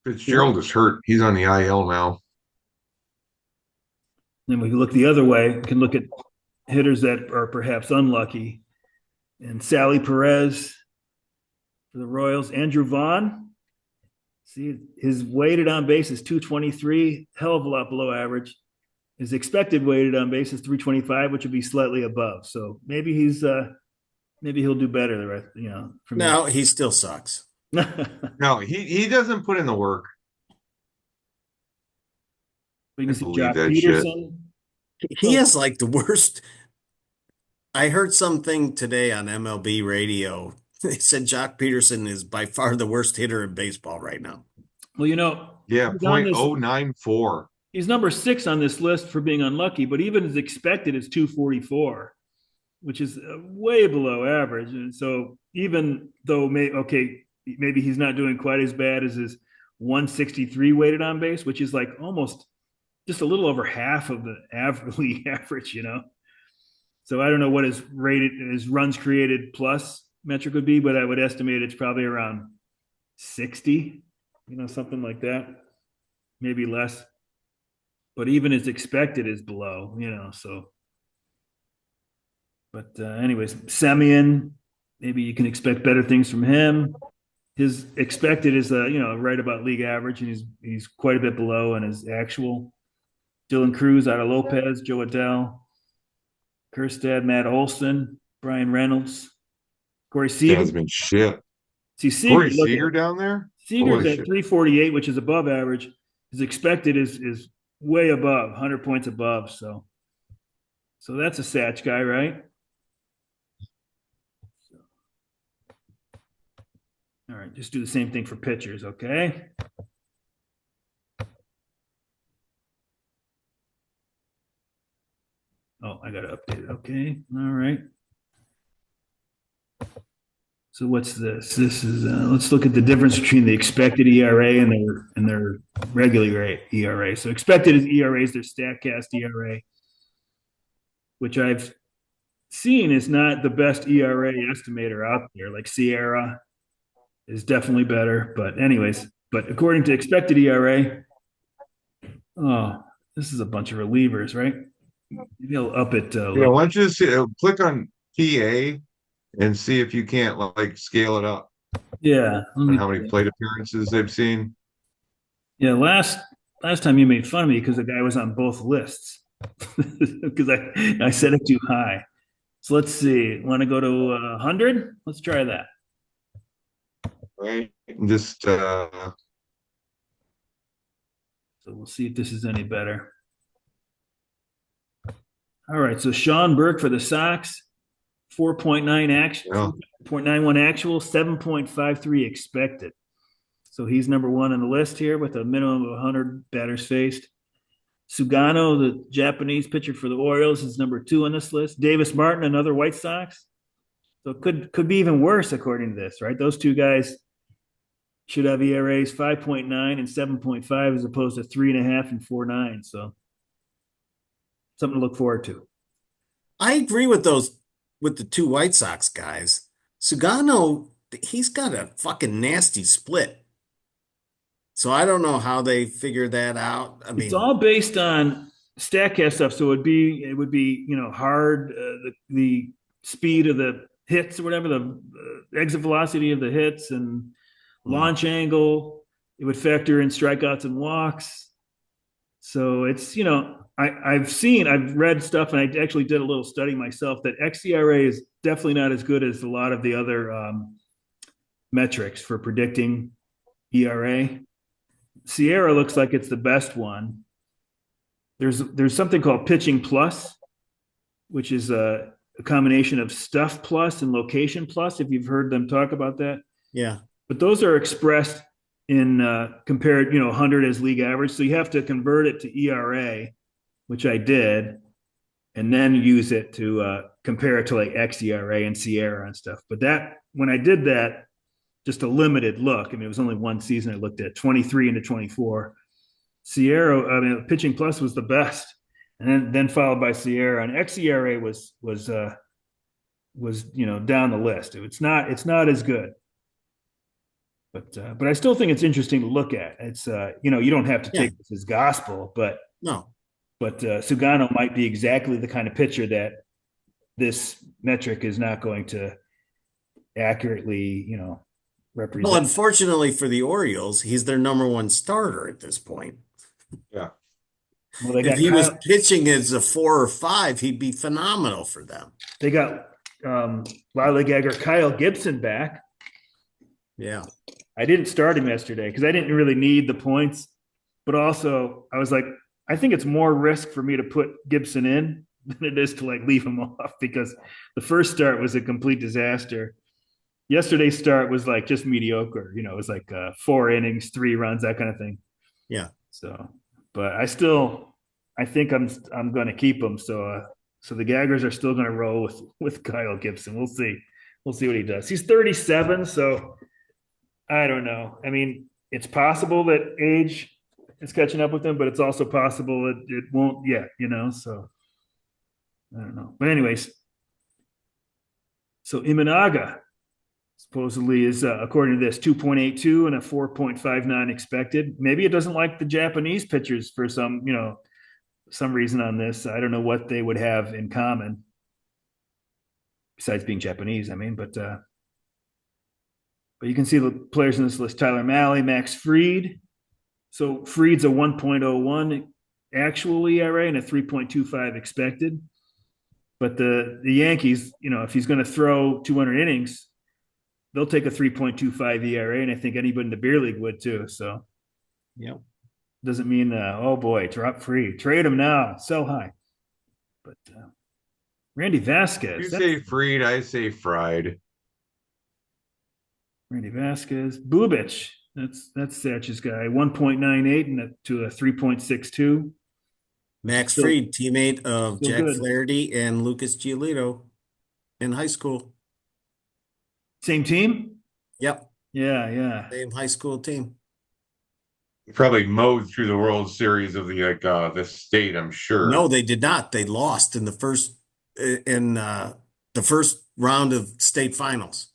S3: Fitzgerald is hurt. He's on the IL now.
S1: Then we can look the other way. We can look at hitters that are perhaps unlucky. And Sally Perez for the Royals. Andrew Vaughn. See, his weighted on base is 223, hell of a lot below average. His expected weighted on base is 325, which would be slightly above. So maybe he'll do better the rest, from
S2: No, he still sucks.
S3: No, he doesn't put in the work.
S1: We
S3: I
S1: can see
S3: believe
S1: Josh
S3: that shit.
S1: Peterson.
S2: He has like the worst. I heard something today on MLB radio They said Jock Peterson is by far the worst hitter in baseball right now.
S1: Well,
S3: Yeah,
S1: he's on
S3: point
S1: this.
S3: oh nine four.
S1: He's number 6 on this list for being unlucky, but even his expected is 244, which is way below average. And so even though maybe he's not doing quite as bad as his 163 weighted on base, which is like almost just a little over half of the league average. So I don't know what his runs created plus metric would be, but I would estimate it's probably around 60, something like that, maybe less. But even his expected is below. So. But anyways, Semien, maybe you can expect better things from him. His expected is right about league average, and he's quite a bit below on his actual. Dylan Cruz, out of Lopez, Joe Adell, Kerstad, Matt Olson, Brian Reynolds, Corey Seager.
S3: Has been shit.
S1: See Seager,
S3: Corey Seager down there?
S1: Seager's
S3: Holy
S1: at
S3: shit.
S1: 348, which is above average. His expected is way above, 100 points above. So that's a Satch guy, right? All right, just do the same thing for pitchers, okay? Oh, I got to update it. Okay, all right. So what's this? This is let's look at the difference between the expected ERA and their regular ERA. So expected ERA is their Statcast ERA, which I've seen is not the best ERA estimator out there. Like Sierra is definitely better, but according to expected ERA, oh, this is a bunch of relievers, right? Maybe I'll up it.
S3: Yeah, why don't you just click on PA and see if you can't like scale it up
S1: Yeah.
S3: and how many plate appearances they've seen.
S1: Yeah. Last time you made fun of me because the guy was on both lists because I set it too high. So let's see. Want to go to 100? Let's try that.
S3: Right. Just
S1: So we'll see if this is any better. All right. So Sean Burke for the Sox, 4.9 actual,
S3: yeah.
S1: 0.91 actual, 7.53 expected. So he's number 1 on the list here with a minimum of 100 batters faced. Sugano, the Japanese pitcher for the Orioles, is number 2 on this list. Davis Martin, another White Sox. So it could be even worse according to this, right? Those two guys should have ERAs 5.9 and 7.5 as opposed to 3.5 and 4.9. So something to look forward to.
S2: I agree with the 2 White Sox guys. Sugano, he's got a fucking nasty split. So I don't know how they figured that out. I mean,
S1: it's all based on Statcast stuff. So it would be hard the speed of the hits or whatever, the exit velocity of the hits and launch angle. It would factor in strikeouts and walks. So it's I've read stuff, and I actually did a little study myself that xERA is definitely not as good as a lot of the other metrics for predicting ERA. Sierra looks like it's the best one. There's something called pitching plus, which is a combination of stuff plus and location plus, if you've heard them talk about that.
S2: Yeah.
S1: But those are expressed in compared, 100 as league average. So you have to convert it to ERA, which I did, and then use it to compare it to like xERA and Sierra and stuff. But when I did that, just a limited look. I mean, it was only one season I looked at, 23 into 24. Sierra, pitching plus was the best, and then followed by Sierra, and xERA was down the list. It's not as good, but I still think it's interesting to look at. It's you don't have to take this as gospel, but
S2: no.
S1: But Sugano might be exactly the kind of pitcher that this metric is not going to accurately, represent.
S2: Well, unfortunately for the Orioles, he's their number 1 starter at this point.
S3: Yeah.
S1: Well,
S2: if he was pitching as a 4 or 5, he'd be phenomenal for them.
S1: They got Lollygagger Kyle Gibson back.
S2: Yeah.
S1: I didn't start him yesterday because I didn't really need the points, but also I was like, I think it's more risk for me to put Gibson in than it is to like leave him off, because the first start was a complete disaster. Yesterday's start was like just mediocre. It was like 4 innings, 3 runs, that kind of thing.
S2: Yeah.
S1: So, but I think I'm going to keep him. So the Gaggers are still going to roll with Kyle Gibson. We'll see. We'll see what he does. He's 37, so I don't know. I mean, it's possible that age is catching up with him, but it's also possible that it won't yet. So I don't know. But anyways, so Imanaga supposedly is, according to this, 2.82 and a 4.59 expected. Maybe it doesn't like the Japanese pitchers for some reason on this. I don't know what they would have in common besides being Japanese. I mean, but you can see the players in this list: Tyler Mahle, Max Fried. So Fried's a 1.01 actual ERA and a 3.25 expected. But the Yankees, if he's going to throw 200 innings, they'll take a 3.25 ERA, and I think anybody in the beer league would too. So,
S2: Yeah.
S1: doesn't mean, oh boy, drop free, trade him now, sell high. But Randy
S3: You
S1: Vasquez,
S3: say freed, I say fried.
S1: Bubich, that's Satch's guy, 1.98 and to a 3.62.
S2: Max
S1: Still,
S2: Fried, teammate of
S1: still
S2: Jack
S1: good.
S2: Flaherty and Lucas Giolito in high school.
S1: Same team?
S2: Yep.
S1: Yeah, yeah.
S2: Same high school team.
S3: Probably mowed through the World Series of the state, I'm
S2: No,
S3: sure.
S2: they did not. They lost in the first round of state finals.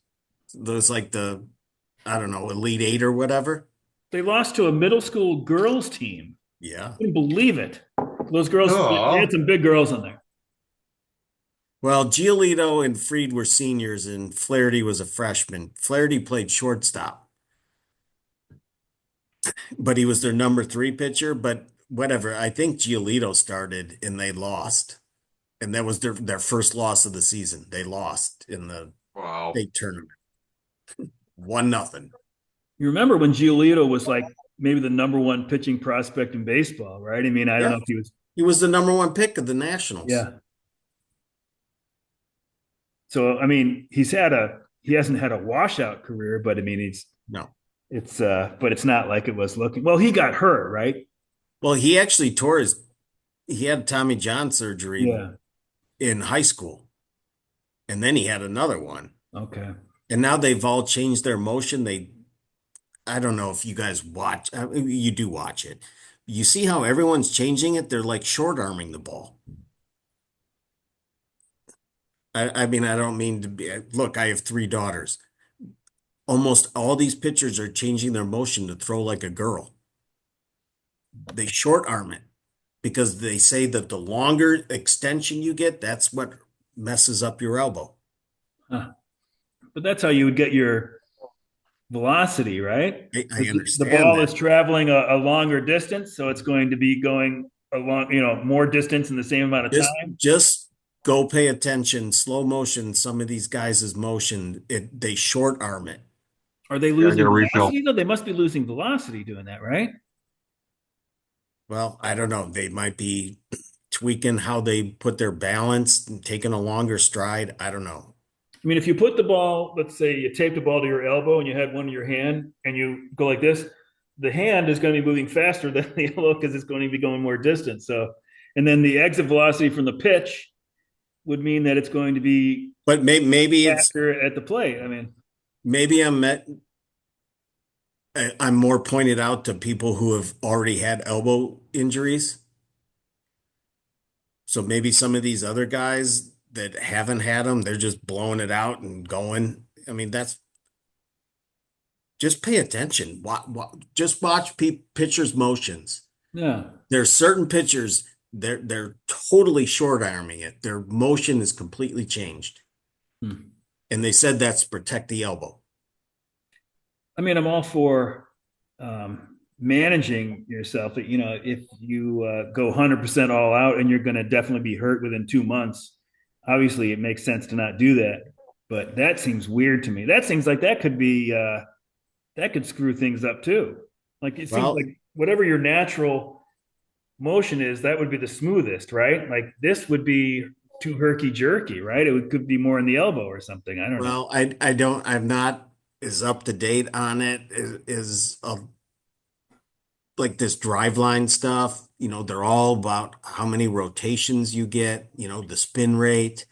S2: Those like the, I don't know, Elite Eight or whatever.
S1: They lost to a middle school girls team.
S2: Yeah.
S1: Couldn't believe it. Those girls, they had
S3: Oh,
S1: some big girls in there.
S2: Well, Giolito and Fried were seniors and Flaherty was a freshman. Flaherty played shortstop, but he was their number three pitcher. But whatever, I think Giolito started and they lost. And that was their first loss of the season. They lost in the
S3: wow.
S2: state tournament. 1-0.
S1: You remember when Giolito was like maybe the number one pitching prospect in baseball, right? I mean, I don't know
S2: Yeah.
S1: if he was.
S2: He was the number one pick of the Nationals.
S1: Yeah. So I mean, he hasn't had a washout career, but I mean,
S2: No.
S1: but it's not like it was looking. Well, he got hurt, right?
S2: Well, he had Tommy John surgery
S1: Yeah.
S2: in high school, and then he had another one.
S1: Okay.
S2: And now they've all changed their motion. I don't know if you guys watch, you do watch it. You see how everyone's changing it? They're like short arming the ball. I mean, I don't mean to be, look, I have 3 daughters. Almost all these pitchers are changing their motion to throw like a girl. They short arm it because they say that the longer extension you get, that's what messes up your elbow.
S1: Huh. But that's how you would get your velocity, right?
S2: I
S1: The
S2: understand
S1: ball
S2: that.
S1: is traveling a longer distance, so it's going to be going along, more distance in the same amount of time.
S2: Just go pay attention. Slow motion, some of these guys' motion, they short arm it.
S1: Are they
S3: Yeah, I got
S1: losing
S3: a refill.
S1: velocity though? They must be losing velocity doing that, right?
S2: Well, I don't know. They might be tweaking how they put their balance and taking a longer stride. I don't know.
S1: I mean, if you put the ball, let's say you tape the ball to your elbow and you had one in your hand and you go like this, the hand is going to be moving faster than the elbow because it's going to be going more distance. So, and then the exit velocity from the pitch would mean that it's going to be
S2: But
S1: faster at the plate. I mean,
S2: maybe I'm more pointed out to people who have already had elbow injuries. So maybe some of these other guys that haven't had them, they're just blowing it out and going. I mean, just pay attention. Just watch pitchers' motions.
S1: yeah.
S2: There's certain pitchers, they're totally short arming it. Their motion is completely changed.
S1: Hmm.
S2: And they said that's to protect the elbow.
S1: I mean, I'm all for managing yourself. That if you go 100% all out and you're going to definitely be hurt within 2 months, obviously it makes sense to not do that. But that seems weird to me. That seems like that could be that could screw things up too. Like it seems
S2: Well,
S1: like whatever your natural motion is, that would be the smoothest, right? Like this would be too herky jerky, right? Could be more in the elbow or something. I don't know.
S2: Well, I don't, I'm not as up to date on it as like this driveline stuff. They're all about how many rotations you get, the spin rate.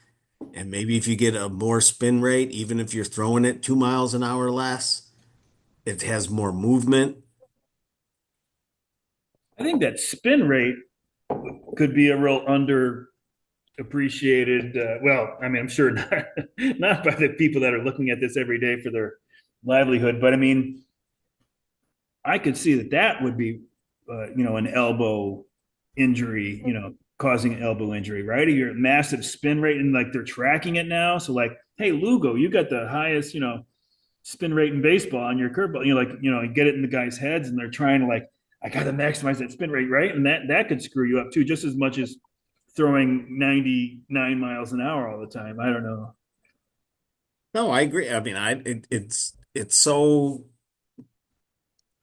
S2: And maybe if you get a more spin rate, even if you're throwing it 2 miles an hour less, it has more movement.
S1: I think that spin rate could be a real underappreciated. Well, I mean, I'm sure not, not by the people that are looking at this every day for their livelihood, but I mean, I could see that that would be, an elbow injury, causing an elbow injury, right? Or your massive spin rate, and like they're tracking it now. So like, hey, Lugo, you got the highest, spin rate in baseball on your curveball. You get it in the guys' heads, and they're trying to like, I got to maximize that spin rate, right? And that could screw you up too, just as much as throwing 99 miles an hour all the time. I don't know.
S2: No, I agree. I mean, it's so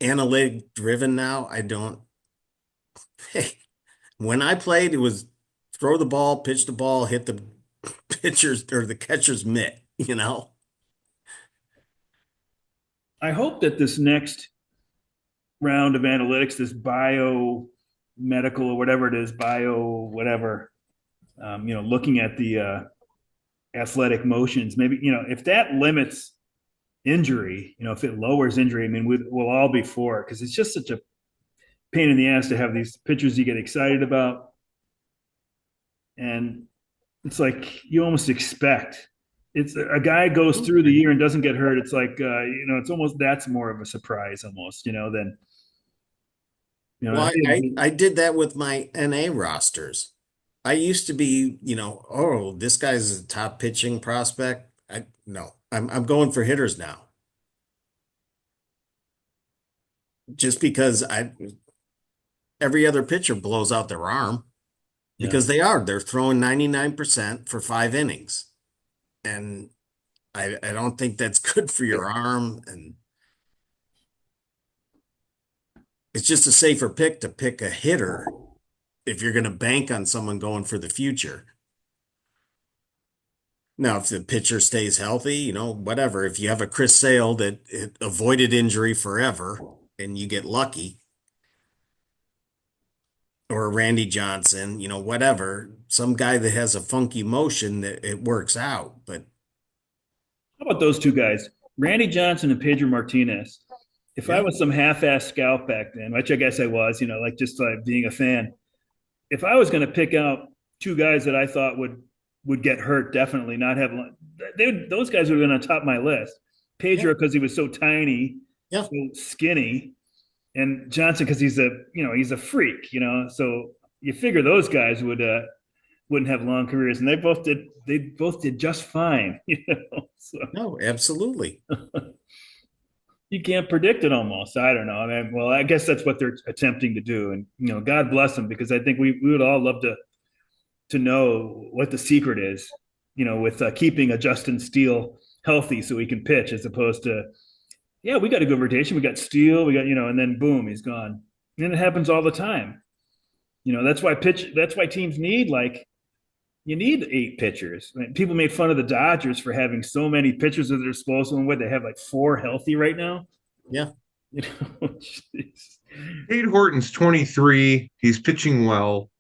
S2: analytic driven now. I don't. Hey, when I played, it was throw the ball, pitch the ball, hit the pitcher's or the catcher's mitt.
S1: I hope that this next round of analytics, this bio medical or whatever it is, bio whatever, looking at the athletic motions, maybe, if that limits injury, if it lowers injury, I mean, we'll all be for it because it's just such a pain in the ass to have these pitchers you get excited about. And it's like you almost expect it's a guy goes through the year and doesn't get hurt. It's like, it's almost that's more of a surprise almost, than,
S2: Well, I did that with my NA rosters. I used to be, oh, this guy's a top pitching prospect. I no, I'm going for hitters now. Just because every other pitcher blows out their arm
S1: yeah.
S2: because they're throwing 99% for 5 innings. And I don't think that's good for your arm. And it's just a safer pick to pick a hitter if you're going to bank on someone going for the future. Now, if the pitcher stays healthy, whatever. If you have a Chris Sale that it avoided injury forever and you get lucky, or a Randy Johnson, whatever, some guy that has a funky motion that it works out. But
S1: How about those two guys, Randy Johnson and Pedro Martinez? If I
S2: yeah,
S1: was some half-ass scout back then, which I guess I was, like just like being a fan, if I was going to pick out two guys that I thought would get hurt, definitely not have those guys would have been on top of my list.
S2: yeah,
S1: Pedro because he was so tiny,
S2: yeah.
S1: so skinny, and Johnson because he's a freak, So you figure those guys wouldn't have long careers, and they both did just fine, So
S2: No, absolutely.
S1: you can't predict it almost. I don't know. I mean, well, I guess that's what they're attempting to do, and God bless them because I think we would all love to know what the secret is, with keeping a Justin Steele healthy so he can pitch as opposed to, yeah, we got a good rotation. We got Steele, we got, and then boom, he's gone. And it happens all the time. That's why teams need you need 8 pitchers. I mean, people made fun of the Dodgers for having so many pitchers at their disposal, and what they have like 4 healthy right now.
S2: Yeah.
S1: You know, jeez.
S3: Tate Horton's 23. He's pitching well.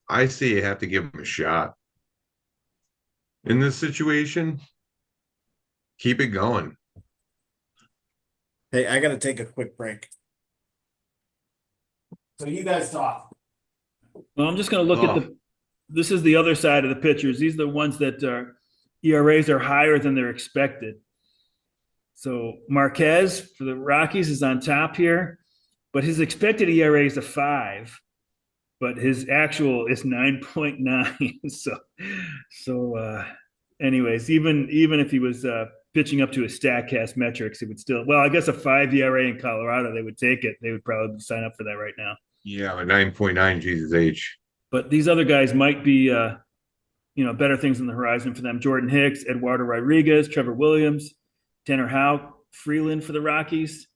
S3: I say you have to give him a shot. In this situation, keep it going.
S2: Hey, I got to take a quick break. So you guys talk.
S1: Well, I'm just going to look at
S3: Oh,
S1: this is the other side of the pitchers. These are the ones that ERAs are higher than they're expected. So Marquez for the Rockies is on top here, but his expected ERA is a 5, but his actual is 9.9. Anyways, even if he was pitching up to his Statcast metrics, it would still. Well, I guess a 5 ERA in Colorado, they would take it. They would probably sign up for that right now.
S3: yeah, a 9.9 Jesus H.
S1: But these other guys might be, better things on the horizon for them. Jordan Hicks, Eduardo Rodriguez, Trevor Williams, Tanner Houck, Freeland for the Rockies,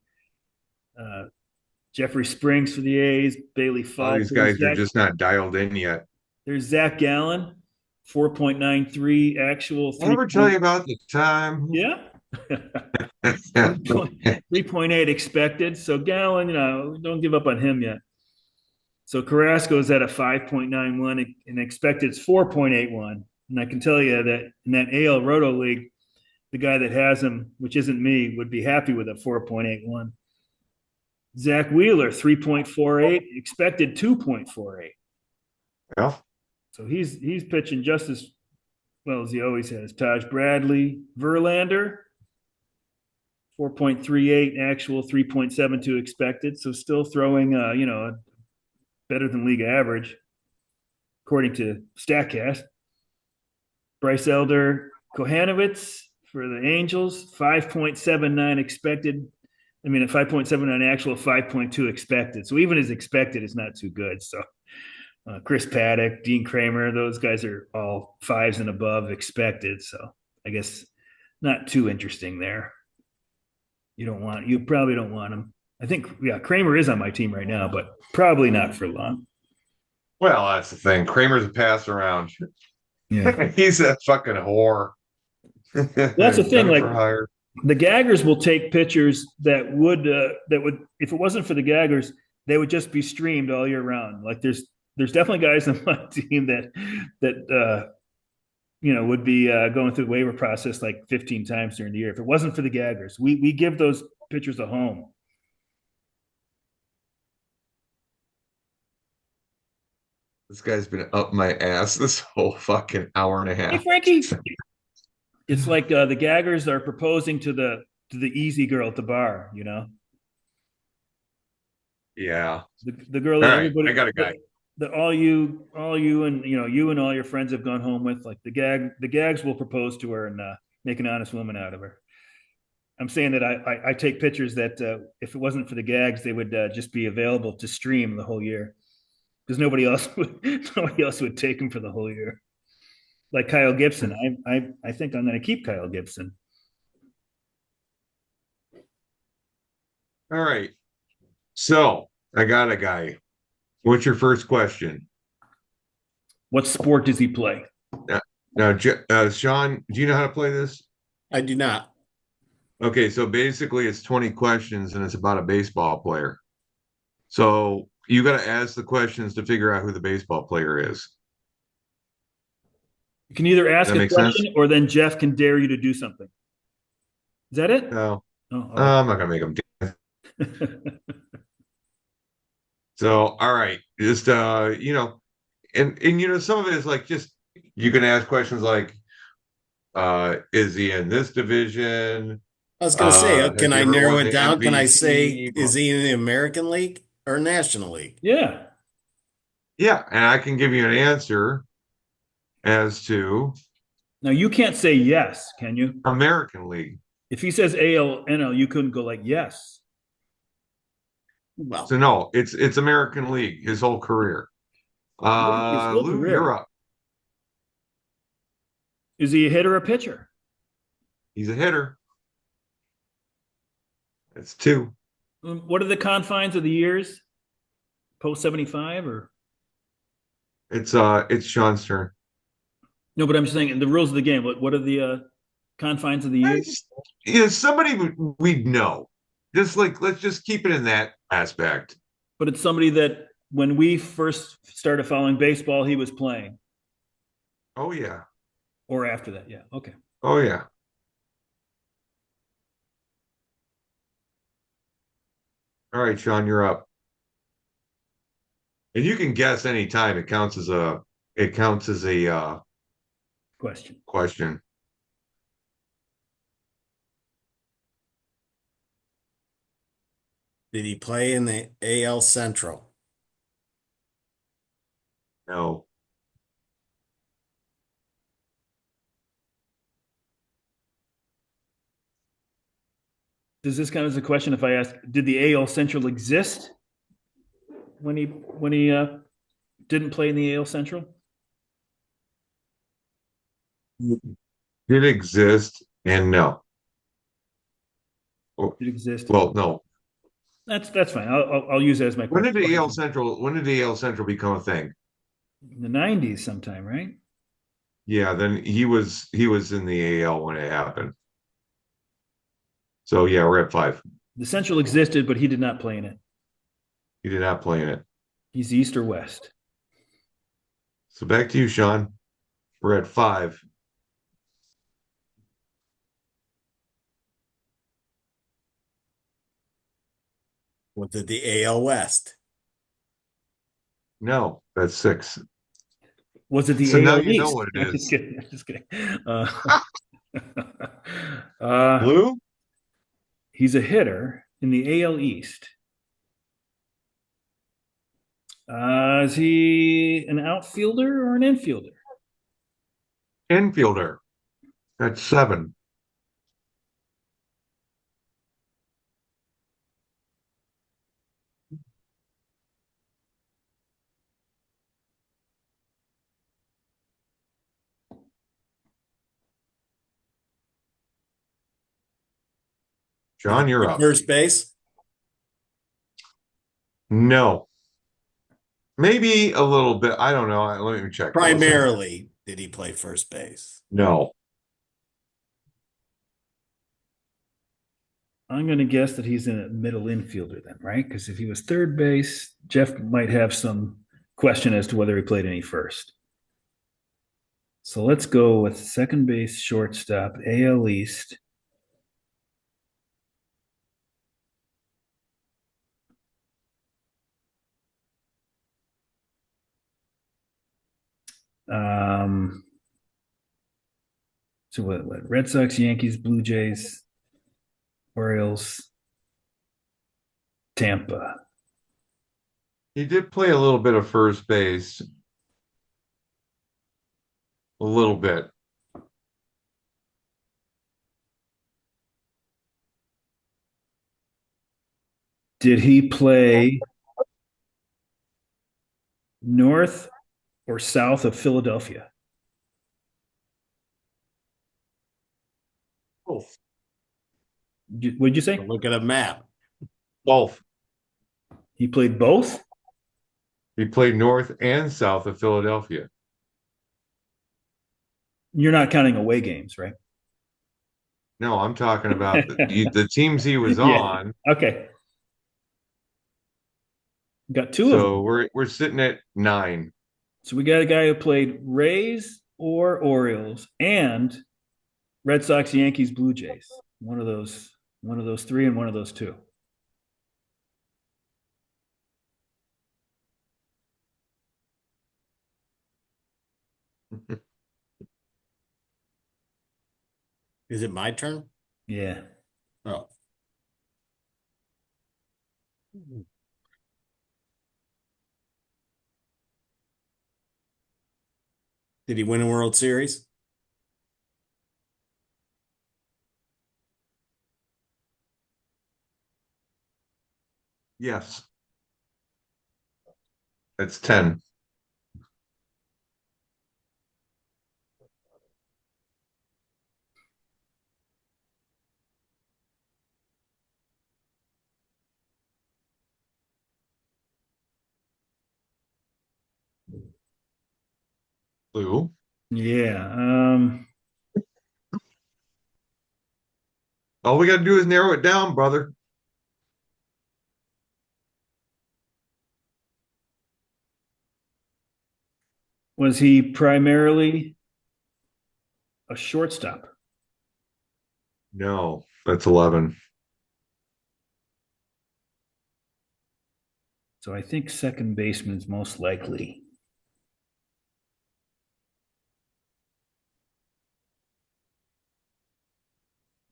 S1: uh, Jeffrey Springs for the A's, Bailey
S3: All
S1: Falk.
S3: these guys are just not dialed in yet.
S1: There's Zach Gallen. 4.93 actual,
S3: I ever tell you about the time?
S1: yeah. 3.8 expected. So Gallon, don't give up on him yet. So Carrasco's at a 5.91 and expected it's 4.81. And I can tell you that in that AL Roto League, the guy that has him, which isn't me, would be happy with a 4.81. Zach Wheeler, 3.48, expected 2.48.
S3: Yeah.
S1: So he's pitching just as well as he always has. Taj Bradley, Verlander, 4.38 actual, 3.72 expected. So still throwing, better than league average, according to StatCast. Bryce Elder, Kohanowitz for the Angels, 5.79 expected. I mean, a 5.79 actual, 5.2 expected. So even as expected is not too good. So Chris Paddock, Dean Kramer, those guys are all fives and above expected. So I guess not too interesting there. You probably don't want him. I think, yeah, Kramer is on my team right now, but probably not for long.
S3: Well, that's the thing. Kramer's a pass around.
S1: Yeah.
S3: He's a fucking whore.
S1: That's the thing.
S3: Done
S1: Like
S3: for hire.
S1: the gaggers will take pitchers that would if it wasn't for the gaggers, they would just be streamed all year round. Like there's definitely guys on my team that would be going through the waiver process like 15 times during the year. If it wasn't for the gaggers, we give those pitchers a home.
S3: This guy's been up my ass this whole fucking hour and a
S1: Hey
S3: half.
S1: Frankie, it's like the gaggers are proposing to the easy girl at the bar.
S3: Yeah.
S1: The girl
S3: All
S1: that
S3: right.
S1: everybody
S3: I got a guy.
S1: that all you and you and all your friends have gone home with, like the gags will propose to her and make an honest woman out of her. I'm saying that I take pictures that if it wasn't for the gags, they would just be available to stream the whole year because nobody else would take them for the whole year. Like Kyle Gibson, I think I'm going to keep Kyle Gibson.
S3: All right. So I got a guy. What's your first question?
S1: What sport does he play?
S3: Now, Sean, do you know how to play this?
S2: I do not.
S3: Okay, so basically it's 20 questions and it's about a baseball player. So you got to ask the questions to figure out who the baseball player is.
S1: You can either
S3: Does
S1: ask
S3: that
S1: a
S3: make
S1: question
S3: sense?
S1: or then Jeff can dare you to do something. Is that it?
S3: No,
S1: Oh,
S3: I'm not gonna make him.
S1: okay.
S3: So, all right, just and some of it is like just you can ask questions like, is he in this division?
S2: I was going to say,
S3: Has
S2: can
S3: he
S2: I
S3: ever
S2: narrow
S3: won
S2: it
S3: the
S2: down? Can I say,
S3: MVP?
S2: is he in the American League or National League?
S1: Yeah.
S3: Yeah, and I can give you an answer as to
S1: Now you can't say yes, can you?
S3: American League.
S1: If he says AL, NL, you couldn't go like yes.
S2: Well,
S3: So no, it's American League his whole career.
S1: His whole
S3: Lou, you're
S1: career.
S3: up.
S1: Is he a hitter or a pitcher?
S3: He's a hitter. It's two.
S1: What are the confines of the years? Post 75 or
S3: It's Sean's turn.
S1: no? But I'm just saying the rules of the game. What are the confines of the
S3: I
S1: years?
S3: just, somebody we'd know. Just like let's just keep it in that aspect.
S1: But it's somebody that when we first started following baseball, he was playing,
S3: Oh yeah.
S1: or after that. Yeah. Okay.
S3: Oh yeah. All right, Sean, you're up. And you can guess any time. It counts as a
S1: Question.
S3: question.
S2: did he play in the AL Central?
S3: No.
S1: Does this count as a question if I ask, did the AL Central exist when he didn't play in the AL Central?
S3: Did exist and no. Oh,
S1: It existed.
S3: well, no.
S1: That's fine. I'll use it as my
S3: When
S1: question.
S3: did the AL Central become a thing?
S1: In the 90s sometime, right?
S3: Yeah, then he was in the AL when it happened. So yeah, we're at five.
S1: The Central existed, but he did not play in it.
S3: He did not play in it.
S1: He's East or West.
S3: So back to you, Sean. We're at five.
S2: Was it the AL West?
S3: No, that's six.
S1: Was it
S3: So
S1: the
S3: now
S1: AL
S3: you know
S1: East?
S3: what it
S1: I'm just
S3: is.
S1: kidding. I'm just kidding. Uh,
S3: Blue?
S1: he's a hitter in the AL East. Is he an outfielder or an infielder?
S3: Infielder. That's seven.
S2: Did he
S3: John, you're
S2: play
S3: up.
S2: first base?
S3: No. Maybe a little bit. I don't know. Let me check. Melissa.
S2: Primarily, did he play first base?
S3: No.
S1: I'm going to guess that he's a middle infielder then, right? Because if he was third base, Jeff might have some question as to whether he played any first. So let's go with second base, shortstop, AL East. Um, so what? Red Sox, Yankees, Blue Jays, Orioles, Tampa.
S3: He did play a little bit of first base. A little bit.
S1: Did he play north or south of Philadelphia?
S2: Both.
S1: What did you say?
S2: Look at a map.
S3: Both.
S1: He played both?
S3: He played north and south of Philadelphia.
S1: You're not counting away games, right?
S3: No, I'm talking about the teams he was
S1: Yeah.
S3: on.
S1: Okay. Got two of
S3: So
S1: them.
S3: we're sitting at nine.
S1: So we got a guy who played Rays or Orioles and Red Sox, Yankees, Blue Jays. One of those three and one of those two.
S2: Is it my turn?
S1: Yeah.
S2: Oh. Did he win a World Series?
S3: Yes, that's 10. Blue.
S1: Yeah.
S3: All we got to do is narrow it down, brother.
S1: Was he primarily a shortstop?
S3: No, that's 11.
S1: So I think second baseman's most likely.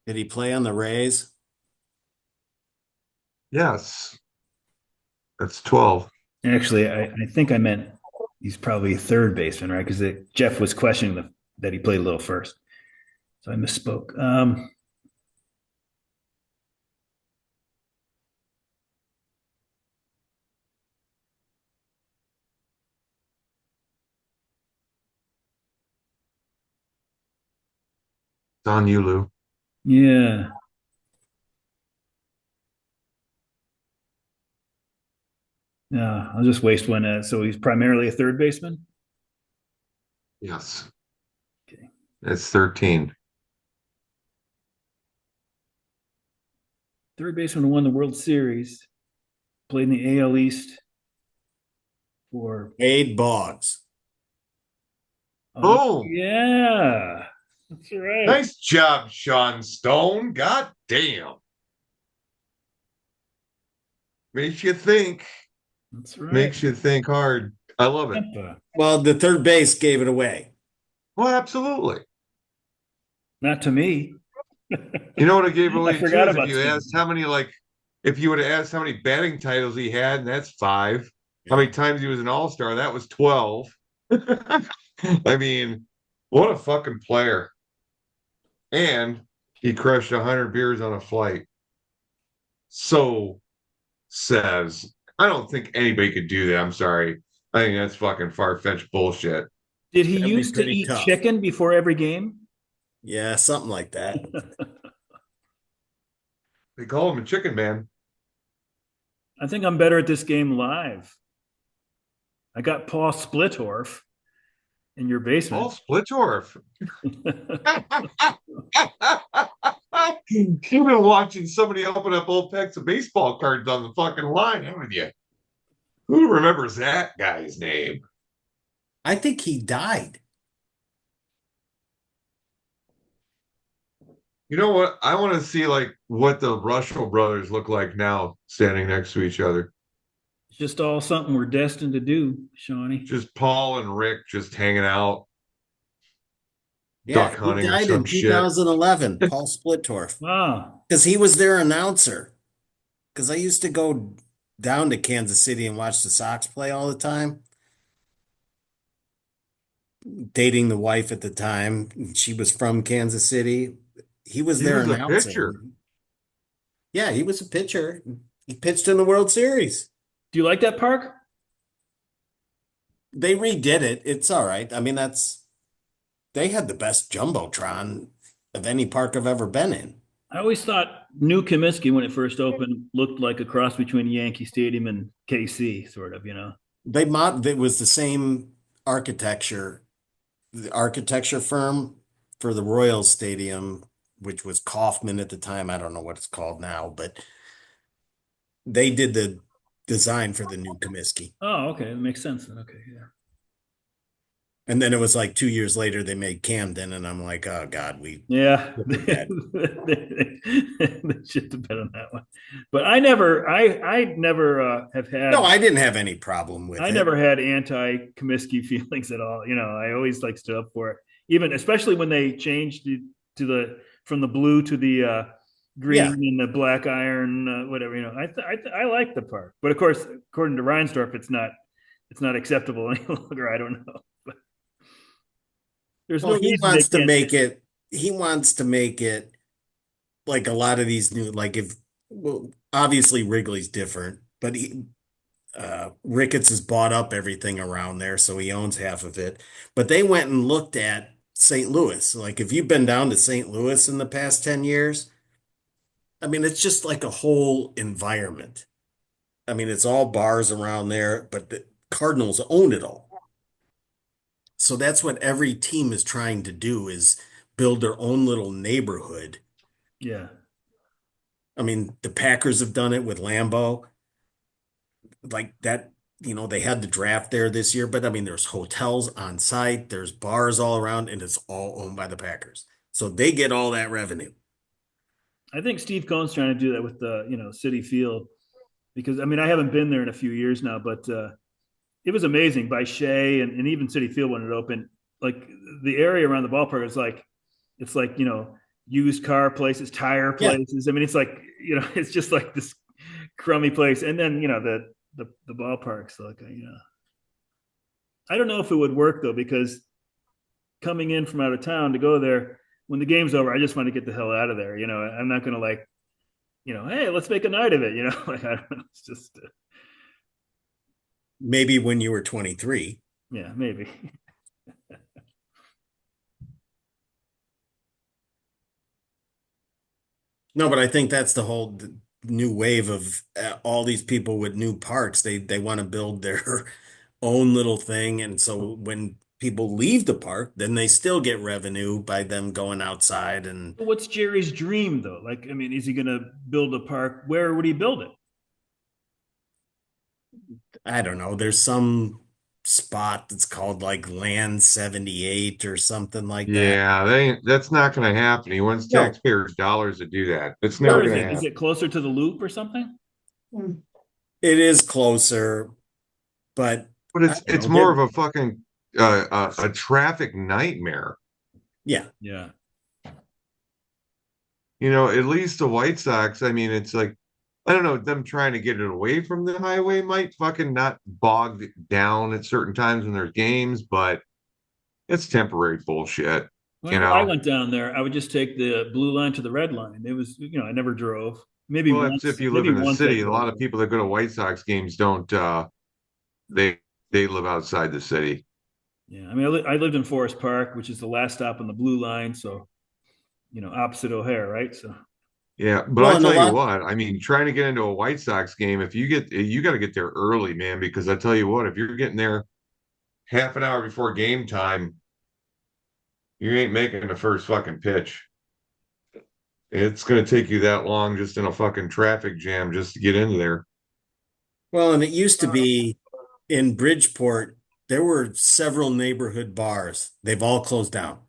S2: Did he play on the Rays?
S3: Yes, that's 12.
S1: Actually, I think I meant he's probably a third baseman, right? Because Jeff was questioning that he played a little first. So I misspoke.
S3: It's on you, Lou.
S1: Yeah. Yeah. I'll just waste one. So he's primarily a third baseman.
S3: Yes. It's 13.
S1: Third baseman who won the World Series, played in the AL East for.
S2: Wade Boggs.
S1: Oh
S3: Boom.
S1: yeah, that's right.
S3: Nice job, Sean Stone. God damn. Makes you think.
S1: That's right.
S3: Makes you think hard. I love it.
S1: Tampa.
S2: Well, the third base gave it away.
S3: Well, absolutely.
S1: Not to me.
S3: You know what I gave
S1: I
S3: away too
S1: forgot
S3: is if
S1: about
S3: you
S1: Steve.
S3: asked how many if you would have asked how many batting titles he had, and that's five. How
S2: Yeah.
S3: many times he was an all-star? That was 12. I mean, what a fucking player. And he crushed 100 beers on a flight. So says. I don't think anybody could do that. I'm sorry. I think that's fucking far-fetched bullshit.
S1: Did he
S2: That'd be
S1: used to
S2: pretty
S1: eat
S2: tough.
S1: chicken before every game?
S2: Yeah, something like that.
S3: They call him a chicken man.
S1: I think I'm better at this game live. I got Paul Splitorf in your
S3: Paul
S1: basement.
S3: Splitorf. You've been watching somebody open up old packs of baseball cards on the fucking line, haven't you? Who remembers that guy's name?
S2: I think he died.
S3: You know what? I want to see what the Russell brothers look like now, standing next to each other.
S1: It's just all something we're destined to do, Shawnee.
S3: Just Paul and Rick just hanging out,
S2: Yeah,
S3: duck
S2: he
S3: hunting or
S2: died
S3: some
S2: in
S3: shit.
S2: 2011, Paul Splitorf,
S1: Wow.
S2: because he was their announcer. Because I used to go down to Kansas City and watch the Sox play all the time, dating the wife at the time. She was from Kansas City. He was
S3: He
S2: their
S3: was a
S2: announcer.
S3: pitcher.
S2: Yeah, he was a pitcher. He pitched in the World Series.
S1: Do you like that park?
S2: They redid it. It's all right. I mean, they had the best jumbotron of any park I've ever been in.
S1: I always thought New Comiskey, when it first opened, looked like a cross between Yankee Stadium and KC, sort of, you know?
S2: It was the same architecture, the architecture firm for the Royals Stadium, which was Kaufman at the time. I don't know what it's called now, but they did the design for the new Comiskey.
S1: Oh, okay. That makes sense then. Okay, yeah.
S2: And then it was like 2 years later they made Camden, and I'm like, oh God,
S1: Yeah,
S2: we're
S1: they
S2: dead.
S1: should have been on that one. But I never have
S2: No,
S1: had
S2: I didn't have any problem with
S1: I
S2: it.
S1: never had anti Comiskey feelings at all. You know, I always like stood up for it, even especially when they changed to the from the blue to the green
S2: Yeah.
S1: and the black iron, whatever. You know, I like the park, but of course, according to Reinsdorf, it's not acceptable any longer. I don't know, but there's
S2: Well,
S1: no reason they can't change.
S2: he wants to make it like a lot of these new, like if, well, obviously Wrigley's different, but Ricketts has bought up everything around there, so he owns half of it. But they went and looked at St. Louis. Like if you've been down to St. Louis in the past 10 years, I mean, it's just like a whole environment. I mean, it's all bars around there, but the Cardinals own it all. So that's what every team is trying to do is build their own little neighborhood.
S1: Yeah,
S2: I mean, the Packers have done it with Lambeau, like that, they had the draft there this year, but I mean, there's hotels on site, there's bars all around, and it's all owned by the Packers. So they get all that revenue.
S1: I think Steve Cohn's trying to do that with the City Field because I mean I haven't been there in a few years now, but it was amazing by Shea and even City Field when it opened. Like the area around the ballpark is like it's like used car places, tire
S2: Yeah.
S1: places. I mean, it's like it's just like this crummy place, and then the ballpark's like I don't know if it would work though because coming in from out of town to go there when the game's over, I just want to get the hell out of there. I'm not gonna like hey, let's make a night of it. Like I don't know, it's just
S2: Maybe when you were 23.
S1: yeah, maybe.
S2: No, but I think that's the whole new wave of all these people with new parks. They want to build their own little thing. And so when people leave the park, then they still get revenue by them going outside. And
S1: What's Jerry's dream though? Like, I mean, is he going to build a park? Where would he build it?
S2: I don't know, there's some spot that's called like Land 78 or something like that.
S3: Yeah, that's not going to happen. He wants
S2: No,
S3: taxpayers' dollars to do that. It's
S1: Where
S3: never
S1: is
S3: going to
S1: it? Is
S3: happen.
S1: it closer to the loop or something?
S2: it is closer, but
S3: But
S2: I don't
S3: it's
S2: know.
S3: more of a fucking a traffic nightmare.
S2: Yeah.
S1: Yeah.
S3: At least the White Sox, I mean, it's like, I don't know, them trying to get it away from the highway might fucking not bog it down at certain times when there's games, but it's temporary bullshit, you
S1: Whenever I
S3: know?
S1: went down there, I would just take the blue line to the red line. It was, I never drove. Maybe
S3: Well, if
S1: once,
S3: you live
S1: maybe
S3: in the
S1: once I
S3: city, a
S1: drove.
S3: lot of people that go to White Sox games don't, they they live outside the city.
S1: Yeah. I mean, I lived in Forest Park, which is the last stop on the blue line. So, opposite O'Hare, right? So,
S3: Yeah, but
S2: Well,
S3: I
S2: and a
S3: tell you
S2: lot,
S3: what, I mean, trying to get into a White Sox game, if you got to get there early, man, because I tell you what, if you're getting there half an hour before game time, you ain't making the first fucking pitch. It's going to take you that long just in a fucking traffic jam just to get into there.
S2: well, and it used to be in Bridgeport, there were several neighborhood bars. They've all closed down.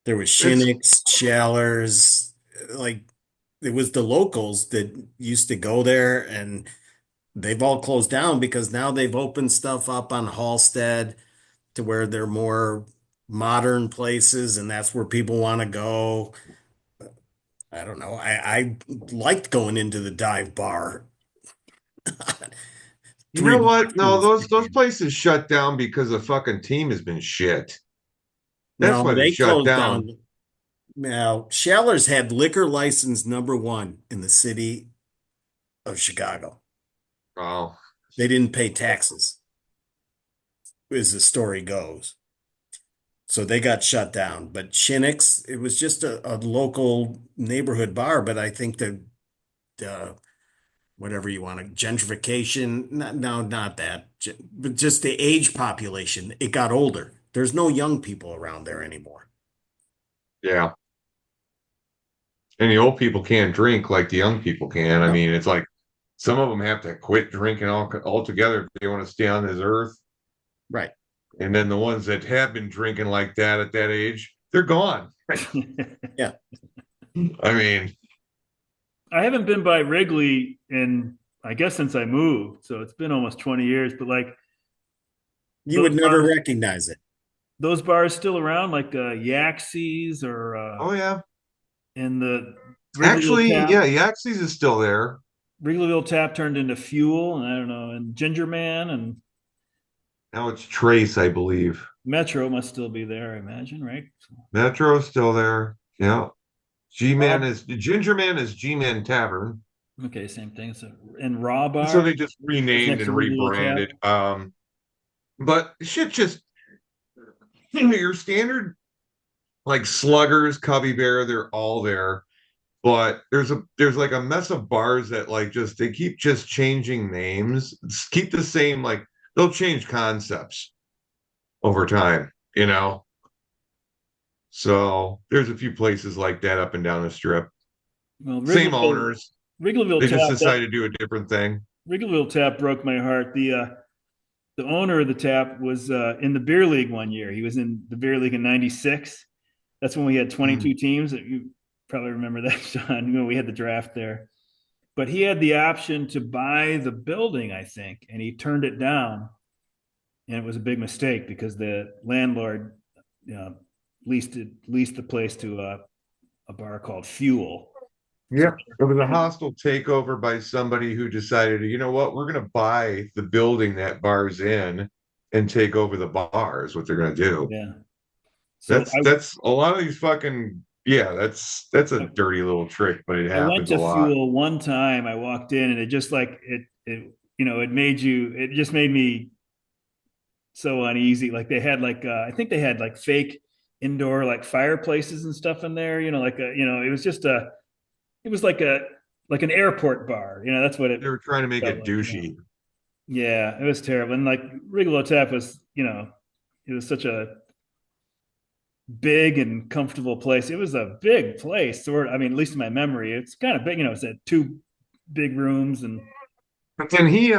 S2: There was
S3: It's
S2: Shinnick's, Shallers, like it was the locals that used to go there, and they've all closed down because now they've opened stuff up on Halsted to where they're more modern places, and that's where people want to go. I don't know. I liked going into the dive bar
S3: You know what?
S2: after
S3: No,
S2: the
S3: those
S2: game.
S3: places shut down because the fucking team has been shit. That's
S2: No,
S3: why they
S2: they
S3: shut
S2: closed
S3: down.
S2: down. Now, Shallers had liquor license number one in the city of Chicago.
S3: Oh,
S2: They didn't pay taxes, as the story goes. So they got shut down. But Shinnick's, it was just a local neighborhood bar. But I think that whatever you want to, gentrification, no, not that, but just the age population, it got older. There's no young people around there anymore.
S3: yeah. And the old people can't drink like the young people can. I
S2: No,
S3: mean, it's like some of them have to quit drinking altogether if they want to stay on this earth.
S2: right.
S3: And then the ones that have been drinking like that at that age, they're gone.
S2: Yeah.
S3: I mean,
S1: I haven't been by Wrigley in, I guess, since I moved. So it's been almost 20 years. But like
S2: You
S1: those
S2: would never
S1: bars,
S2: recognize it.
S1: those bars still around, like Yaxie's or
S3: oh yeah.
S1: in the Wrigleyville
S3: Actually,
S1: Tap.
S3: yeah, Yaxie's is still there.
S1: Wrigleyville Tap turned into Fuel, and I don't know, and Ginger Man and
S3: Now it's Trace, I believe.
S1: Metro must still be there, I imagine, right? So,
S3: Metro's still there. Yeah.
S1: Rob,
S3: Ginger Man is G-Man Tavern.
S1: okay, same thing. So and Raw
S3: So
S1: Bar
S3: they just
S1: is
S3: renamed
S1: next to
S3: and
S1: Wrigleyville Tap.
S3: rebranded. But shit just your standard like Sluggers, Cubby Bear, they're all there. But there's like a mess of bars that like just they keep just changing names. Keep the same like they'll change concepts over time, you know. So there's a few places like that up and down the strip.
S1: Well,
S3: Same
S1: Wrigleyville
S3: owners.
S1: Wrigleyville
S3: They just
S1: Tap that
S3: decided to do a different thing.
S1: Wrigleyville Tap broke my heart. The owner of the tap was in the beer league one year. He was in the beer league in '96. That's when we had
S3: Mm.
S1: 22 teams. You probably remember that, Sean. We had the draft there. But he had the option to buy the building, I think, and he turned it down. And it was a big mistake because the landlord uh, leased the place to a bar called Fuel. So
S3: Yeah, it was a hostile takeover by somebody who decided, you know what, we're going to buy the building that bar's in and take over the bar is what they're going to do.
S1: yeah, so
S3: That's a lot of these fucking yeah, that's a
S1: I
S3: dirty little trick, but it
S1: I went
S3: happens a
S1: to
S3: lot.
S1: Fuel one time. I walked in and it just like it just made me so uneasy. Like they had I think they had like fake indoor like fireplaces and stuff in there. It was just it was like an airport bar. That's what it
S3: They were trying to make
S1: felt
S3: it
S1: like.
S3: douchey.
S1: Yeah, it was terrible. And like Rigolo Tap was, it was such a big and comfortable place. It was a big place. I mean, at least in my memory, it's kind of big. It's at two big rooms and
S3: But then he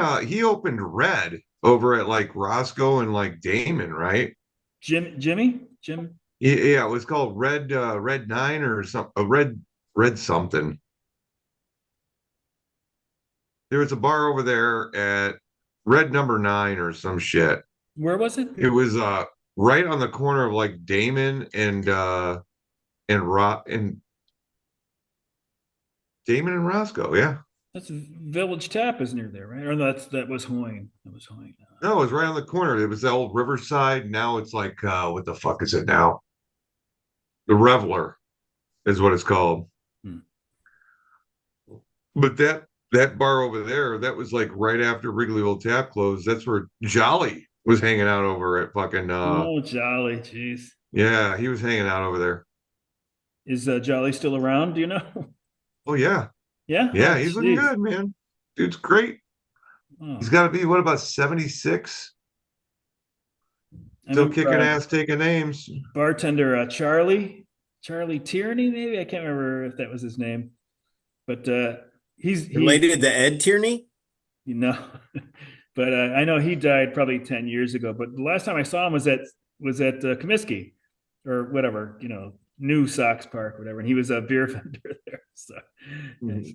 S3: opened Red over at like Roscoe and like Damon, right?
S1: Jim.
S3: Yeah, it was called Red Nine or some a Red something. There was a bar over there at Red Number Nine or some shit.
S1: Where was it?
S3: It was right on the corner of like Damon and Damon and Roscoe. Yeah.
S1: That's Village Tap is near there, right? Or that was Hoyne. That was Hoyne.
S3: No, it was right on the corner. It was the old Riverside. Now it's like what the fuck is it now? The Reveler is what it's called.
S1: Hmm.
S3: But that bar over there, that was like right after Wrigleyville Tap closed. That's where Jolly was hanging out over at fucking
S1: Oh, Jolly, jeez.
S3: yeah, he was hanging out over there.
S1: Is Jolly still around? Do you know?
S3: Oh yeah.
S1: Yeah.
S3: Yeah,
S1: Oh,
S3: he's looking
S1: jeez.
S3: good, man. Dude's great. He's
S1: Oh,
S3: got to be what about 76?
S1: I
S3: Still
S1: remember
S3: kicking ass, taking names.
S1: bartender Charlie Tierney. Maybe I can't remember if that was his name, but he
S2: Related to Ed Tierney?
S1: you know, but I know he died probably 10 years ago. But the last time I saw him was at Comiskey or whatever, New Sox Park, whatever, and he was a beer vendor there. So.
S3: Mhm.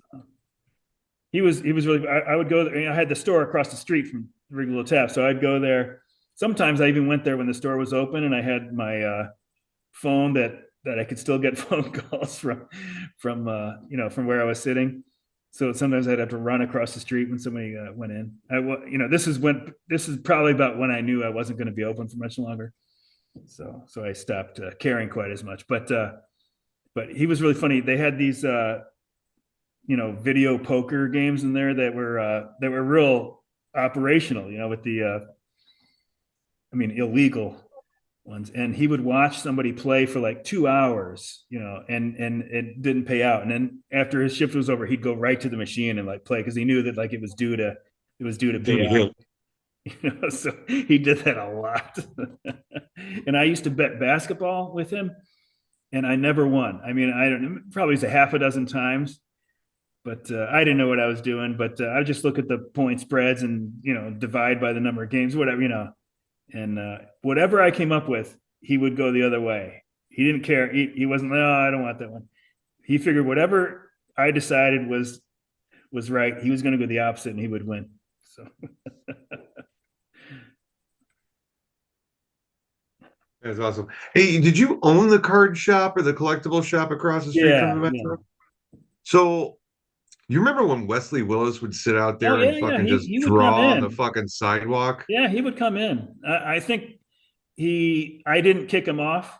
S1: He was really. I would go there. I had the store across the street from Regular Tap, so I'd go there. Sometimes I even went there when the store was open, and I had my phone that I could still get phone calls from where I was sitting. So sometimes I'd have to run across the street when somebody went in. This is probably about when I knew I wasn't going to be open for much longer. So I stopped caring quite as much. But he was really funny. They had these video poker games in there that were real operational, with the I mean illegal ones. And he would watch somebody play for like 2 hours, and it didn't pay out. And then after his shift was over, he'd go right to the machine and like play because he knew that like it was due to pay out. So he did that a lot. And I used to bet basketball with him, and I never won. I mean, I don't know, probably a half a dozen times, but I didn't know what I was doing. But I just look at the point spreads and divide by the number of games, whatever, and whatever I came up with, he would go the other way. He didn't care. He wasn't. No, I don't want that one. He figured whatever I decided was right. He was going to go the opposite, and he would win. So
S3: That's awesome. Hey, did you own the card shop or the collectible shop across the street from the
S1: yeah, yeah.
S3: Metro? So you remember when Wesley Willis would sit out
S1: Oh
S3: there
S1: yeah,
S3: and
S1: yeah.
S3: fucking
S1: He
S3: just
S1: he would come
S3: draw on the
S1: in.
S3: fucking sidewalk?
S1: Yeah, he would come in. I think I didn't kick him off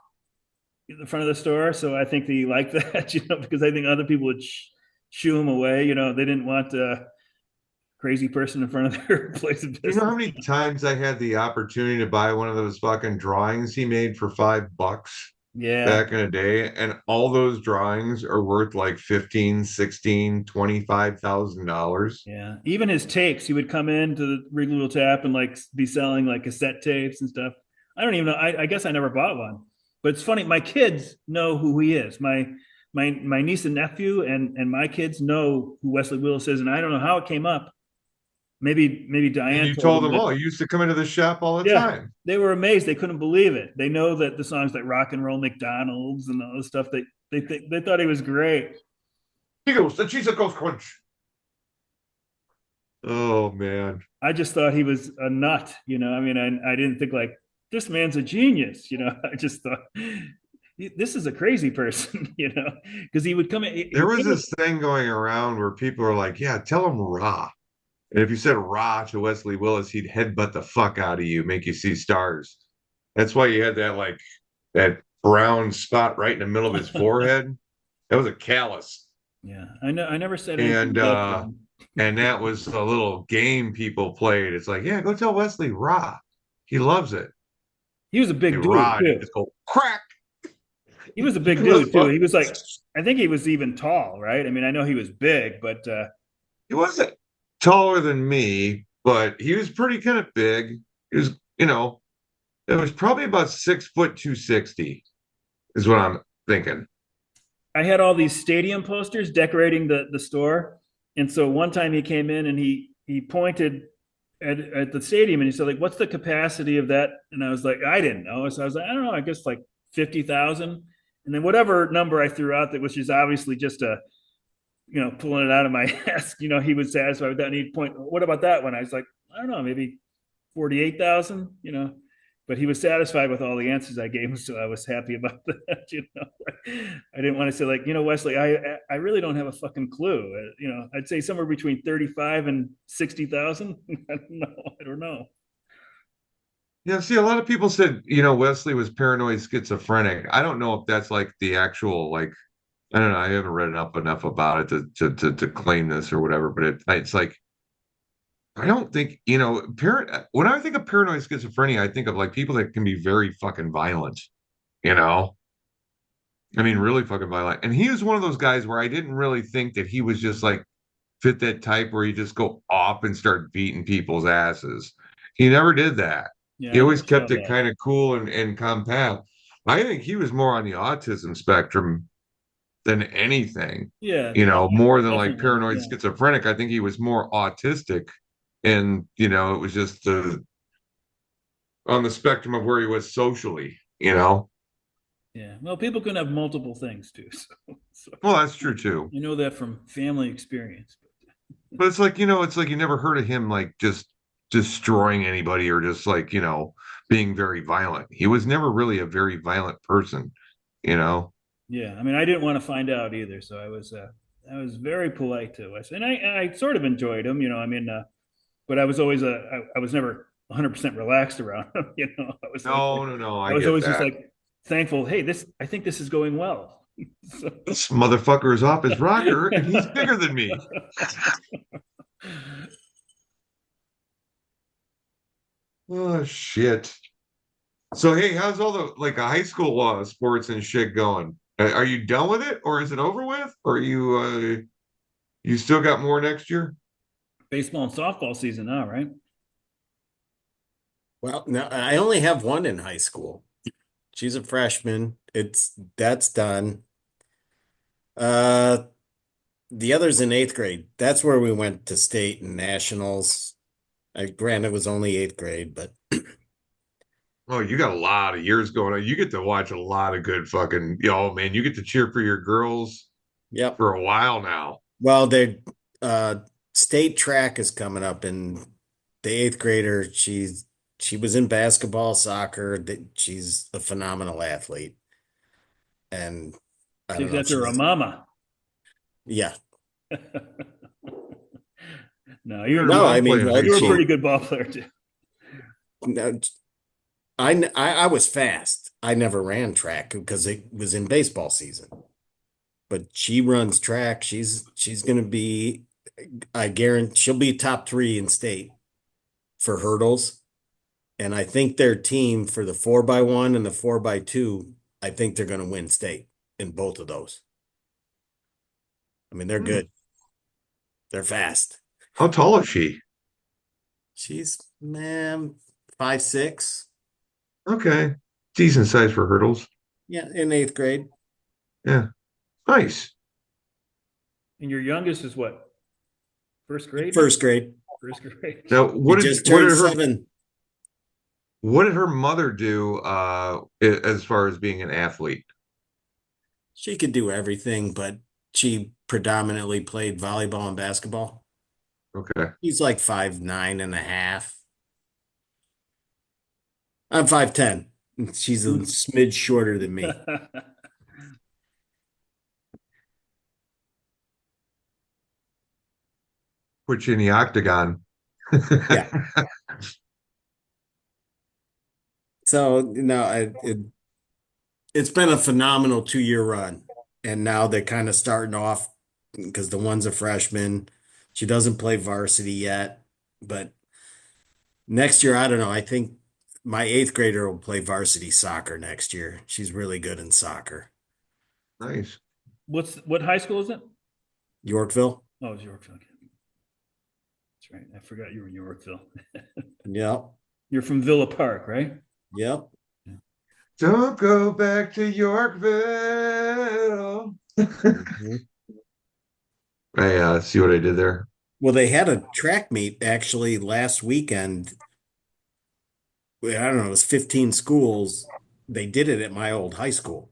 S1: in the front of the store, so I think he liked that, because I think other people would shoo him away. They didn't want a crazy person in front of their place of
S3: You know how
S1: business.
S3: many times I had the opportunity to buy one of those fucking drawings he made for $5
S1: Yeah,
S3: back in the day, and all those drawings are worth like 15, 16, 25,000 dollars.
S1: yeah. Even his tapes, he would come into the Wrigley Tap and like be selling like cassette tapes and stuff. I don't even know. I guess I never bought one, but it's funny. My kids know who he is. My niece and nephew and my kids know who Wesley Willis is, and I don't know how it came up. Maybe
S3: And
S1: Diane
S3: you
S1: told
S3: told
S1: them
S3: them,
S1: that.
S3: oh, you used to come into the shop all the
S1: Yeah,
S3: time.
S1: they were amazed. They couldn't believe it. They know that the songs like "Rock and Roll McDonald's" and all this stuff. They thought he was great.
S3: He goes, the cheese goes crunch. Oh man.
S1: I just thought he was a nut. I mean, I didn't think like this man's a genius. I just thought this is a crazy person. Because he would come in.
S3: There was this thing going around where people are like, yeah, tell him rah. And if you said rah to Wesley Willis, he'd headbutt the fuck out of you, make you see stars. That's why you had that brown spot right in the middle of his forehead. That was a callus.
S1: Yeah, I know. I never said anything
S3: And
S1: bad to him.
S3: and that was a little game people played. It's like, yeah, go tell Wesley rah. He loves it.
S1: He was a
S3: Hey,
S1: big dude
S3: rah, and you
S1: too.
S3: just go crack.
S1: He was a
S3: You
S1: big
S3: know,
S1: dude too. He was like, I think he was even tall, right? I mean, I know he was big, but
S3: he wasn't taller than me, but he was pretty kind of big. He was, it was probably about 6 foot 260 is what I'm thinking.
S1: I had all these stadium posters decorating the store, and so one time he came in and he pointed at the stadium and he said like, "What's the capacity of that?" And I was like, "I didn't know." So I was like, "I don't know. I guess like 50,000." And then whatever number I threw out that, which is obviously just a pulling it out of my ass, he was satisfied with that. And he'd point, "What about that one?" I was like, "I don't know, maybe 48,000." But he was satisfied with all the answers I gave him, so I was happy about that. I didn't want to say like, Wesley, I really don't have a fucking clue. I'd say somewhere between 35 and 60,000. I don't know.
S3: Yeah, see, a lot of people said, Wesley was paranoid schizophrenic. I don't know if that's like the actual, like, I don't know. I haven't read up enough about it to claim this or whatever, but it's like, I don't think, when I think of paranoid schizophrenia, I think of like people that can be very fucking violent, you know? I mean, really fucking violent. And he was one of those guys where I didn't really think that he was just like fit that type where you just go off and start beating people's asses. He never did that.
S1: Yeah,
S3: He
S1: I
S3: always
S1: never saw
S3: kept it
S1: that.
S3: kind of cool and compact. I think he was more on the autism spectrum than anything,
S1: Yeah,
S3: more than like
S1: definitely.
S3: paranoid
S1: Yeah,
S3: schizophrenic. I think he was more autistic. And, it was just on the spectrum of where he was socially.
S1: yeah. Well, people can have multiple things too. So
S3: Well, that's true too.
S1: I know that from family experience.
S3: But it's like you never heard of him like just destroying anybody or just like, being very violent. He was never really a very violent person, you know?
S1: Yeah, I mean, I didn't want to find out either, so I was very polite to us, and I sort of enjoyed him. I mean, but I was always I was never 100% relaxed around him. I was always like,
S3: No, no, no,
S1: I
S3: I
S1: was
S3: get
S1: always just
S3: that.
S1: like thankful. Hey, I think this is going well. So,
S3: This motherfucker is off his rocker and he's bigger than me. Oh shit. So hey, how's all the like high school sports and shit going? Are you done with it or is it over with? Or you still got more next year?
S1: Baseball and softball season now, right?
S2: Well, no, I only have one in high school. She's a freshman. That's done. Uh, the other's in eighth grade. That's where we went to state and nationals. Granted, it was only eighth grade, but
S3: Oh, you got a lot of years going on. You get to watch a lot of good fucking, man, you get to cheer for your girls
S2: yep.
S3: for a while now.
S2: Well, uh state track is coming up, and the eighth grader, she was in basketball, soccer. She's a phenomenal athlete, and I don't
S1: Takes
S2: know if
S1: after a
S2: she's
S1: mama.
S2: yeah.
S1: No,
S3: Who got her
S2: No, I
S3: mom
S2: mean,
S3: playing high
S1: you were a pretty
S3: school?
S1: good ball player too.
S2: no, I was fast. I never ran track because it was in baseball season. But she runs track. She's gonna be, I guarantee she'll be top three in state for hurdles. And I think their team for the 4x1 and the 4x2, I think they're gonna win state in both of those. I mean, they're
S3: Hmm.
S2: good. They're fast.
S3: How tall is she?
S2: She's, man, 5'6".
S3: Okay. Decent size for hurdles.
S2: Yeah, in eighth grade.
S3: Yeah. Nice.
S1: And your youngest is what? First grade now?
S2: First grade.
S1: First grade.
S3: Now,
S2: He just turned 7.
S3: what did her mother do as far as being an athlete?
S2: She could do everything, but she predominantly played volleyball and basketball.
S3: Okay.
S2: He's like 5'9.5". I'm 5'10". She's a smidge shorter than me.
S3: Put you in the octagon.
S2: Yeah. So no, it's been a phenomenal 2-year run, and now they're kind of starting off because the one's a freshman. She doesn't play varsity yet, but next year, I don't know. I think my eighth grader will play varsity soccer next year. She's really good in soccer.
S3: Nice.
S1: What high school is it?
S2: Yorkville.
S1: Oh, it's Yorkville. Okay. right. I forgot you were in Yorkville.
S2: Yep.
S1: You're from Villa Park, right?
S2: Yep.
S3: Don't go back to Yorkville.
S2: Mhm.
S3: I see what I did there.
S2: Well, they had a track meet actually last weekend. I don't know, it was 15 schools. They did it at my old high school.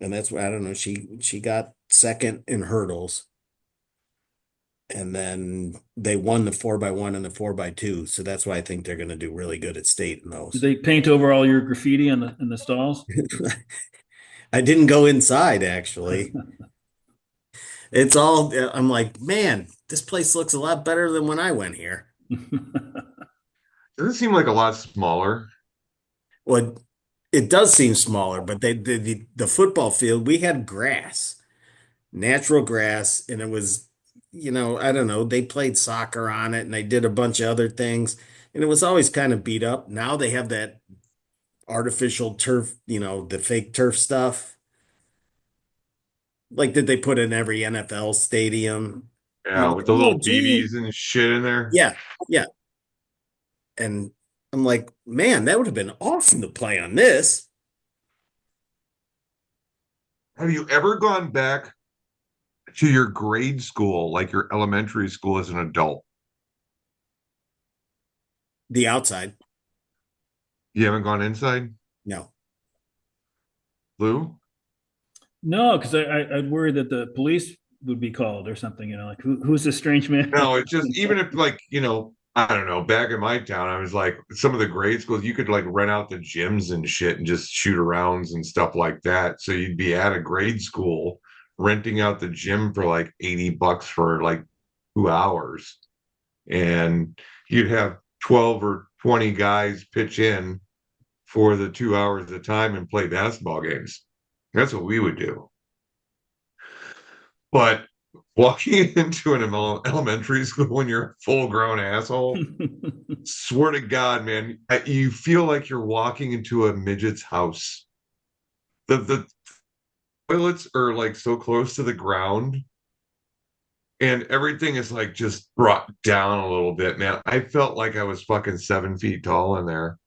S2: And that's why I don't know, she got second in hurdles. And then they won the 4x1 and the 4x2. So that's why I think they're going to do really good at state in
S1: Did
S2: those.
S1: they paint over all your graffiti in the stalls?
S2: I didn't go inside actually. It's all, I'm like, man, this place looks a lot better than when I went here.
S3: Doesn't seem like a lot smaller.
S2: Well, it does seem smaller, but the football field, we had grass, natural grass, and it was, I don't know, they played soccer on it and they did a bunch of other things, and it was always kind of beat up. Now they have that artificial turf, the fake turf stuff, like that they put in every NFL stadium. I'm
S3: Yeah,
S2: like,
S3: with the
S2: oh,
S3: little
S2: gee.
S3: BBs and shit in there.
S2: Yeah, yeah. And I'm like, man, that would have been awesome to play on this.
S3: Have you ever gone back to your grade school, like your elementary school as an adult?
S2: The outside,
S3: You haven't gone inside,
S2: no.
S3: Lou?
S1: No, because I'd worry that the police would be called or something. Like who's this strange man?
S3: No, it's just even if like, I don't know, back in my town, I was like some of the grade schools, you could like rent out the gyms and shit and just shoot arounds and stuff like that. So you'd be at a grade school renting out the gym for like $80 for like 2 hours. And you'd have 12 or 20 guys pitch in for the 2 hours at a time and play basketball games. That's what we would do. But walking into an elementary school when you're a full grown asshole, swear to God, man, you feel like you're walking into a midget's house. The toilets are like so close to the ground and everything is like just brought down a little bit, man. I felt like I was fucking 7 feet tall in there.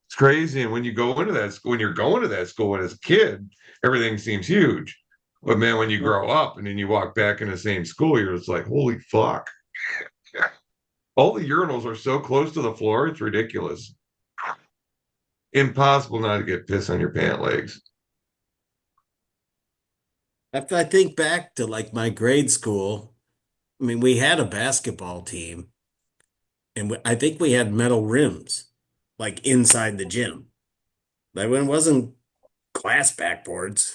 S3: It's crazy. And when you go into that school, when you're going to that school as a kid, everything seems huge. But man, when you grow up and then you walk back in the same school, you're just like, holy fuck. All the urinals are so close to the floor, it's ridiculous. Impossible not to get piss on your pant legs.
S2: If I think back to like my grade school, I mean, we had a basketball team and I think we had metal rims like inside the gym. Like when it wasn't glass backboards.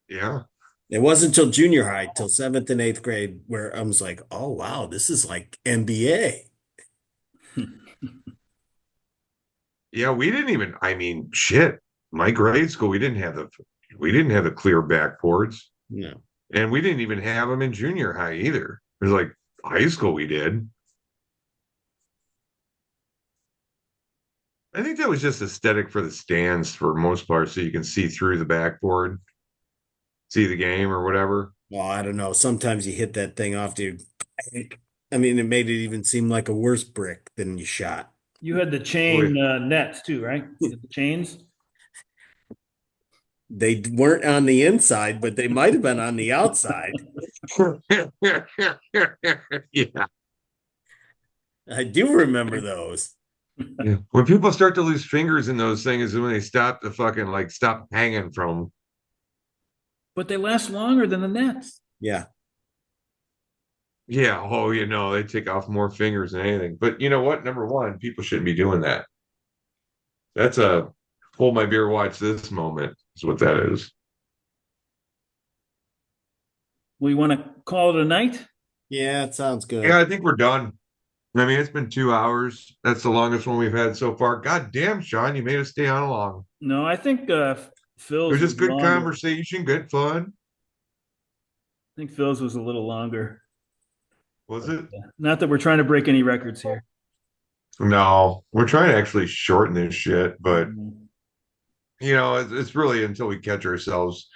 S3: Yeah.
S2: It wasn't until junior high, till seventh and eighth grade, where I was like, oh, wow, this is like NBA.
S3: Yeah, we didn't even, I mean, shit. My grade school, we didn't have the clear backboards.
S2: No.
S3: And we didn't even have them in junior high either. It was like high school we did. I think that was just aesthetic for the stands for most part, so you can see through the backboard, see the game or whatever.
S2: Well, I don't know. Sometimes you hit that thing off, dude. I mean, it made it even seem like a worse brick than you shot.
S1: You had the
S3: Boy.
S1: chain nets too, right? You had the chains.
S2: They weren't on the inside, but they might have been on the outside.
S3: Yeah.
S2: I do remember those.
S3: Yeah. When people start to lose fingers in those things is when they stop to fucking like stop hanging from them.
S1: But they last longer than the nets.
S2: Yeah.
S3: Yeah. Oh, they take off more fingers than anything. But you know what? Number one, people shouldn't be doing that. That's a hold my beer, watch this moment, is what that is.
S1: We want to call it a night.
S2: Yeah, it sounds
S3: Yeah,
S2: good.
S3: I think we're done. I mean, it's been 2 hours. That's the longest one we've had so far. God damn, Sean, you made us stay on long.
S1: No, I think
S3: It was
S1: Phil's was
S3: just good
S1: longer.
S3: conversation, good fun.
S1: I think Phil's was a little longer.
S3: Was it?
S1: Not that we're trying to break any records here.
S3: No, we're trying to actually shorten this shit, but
S1: Mm.
S3: it's really until we catch ourselves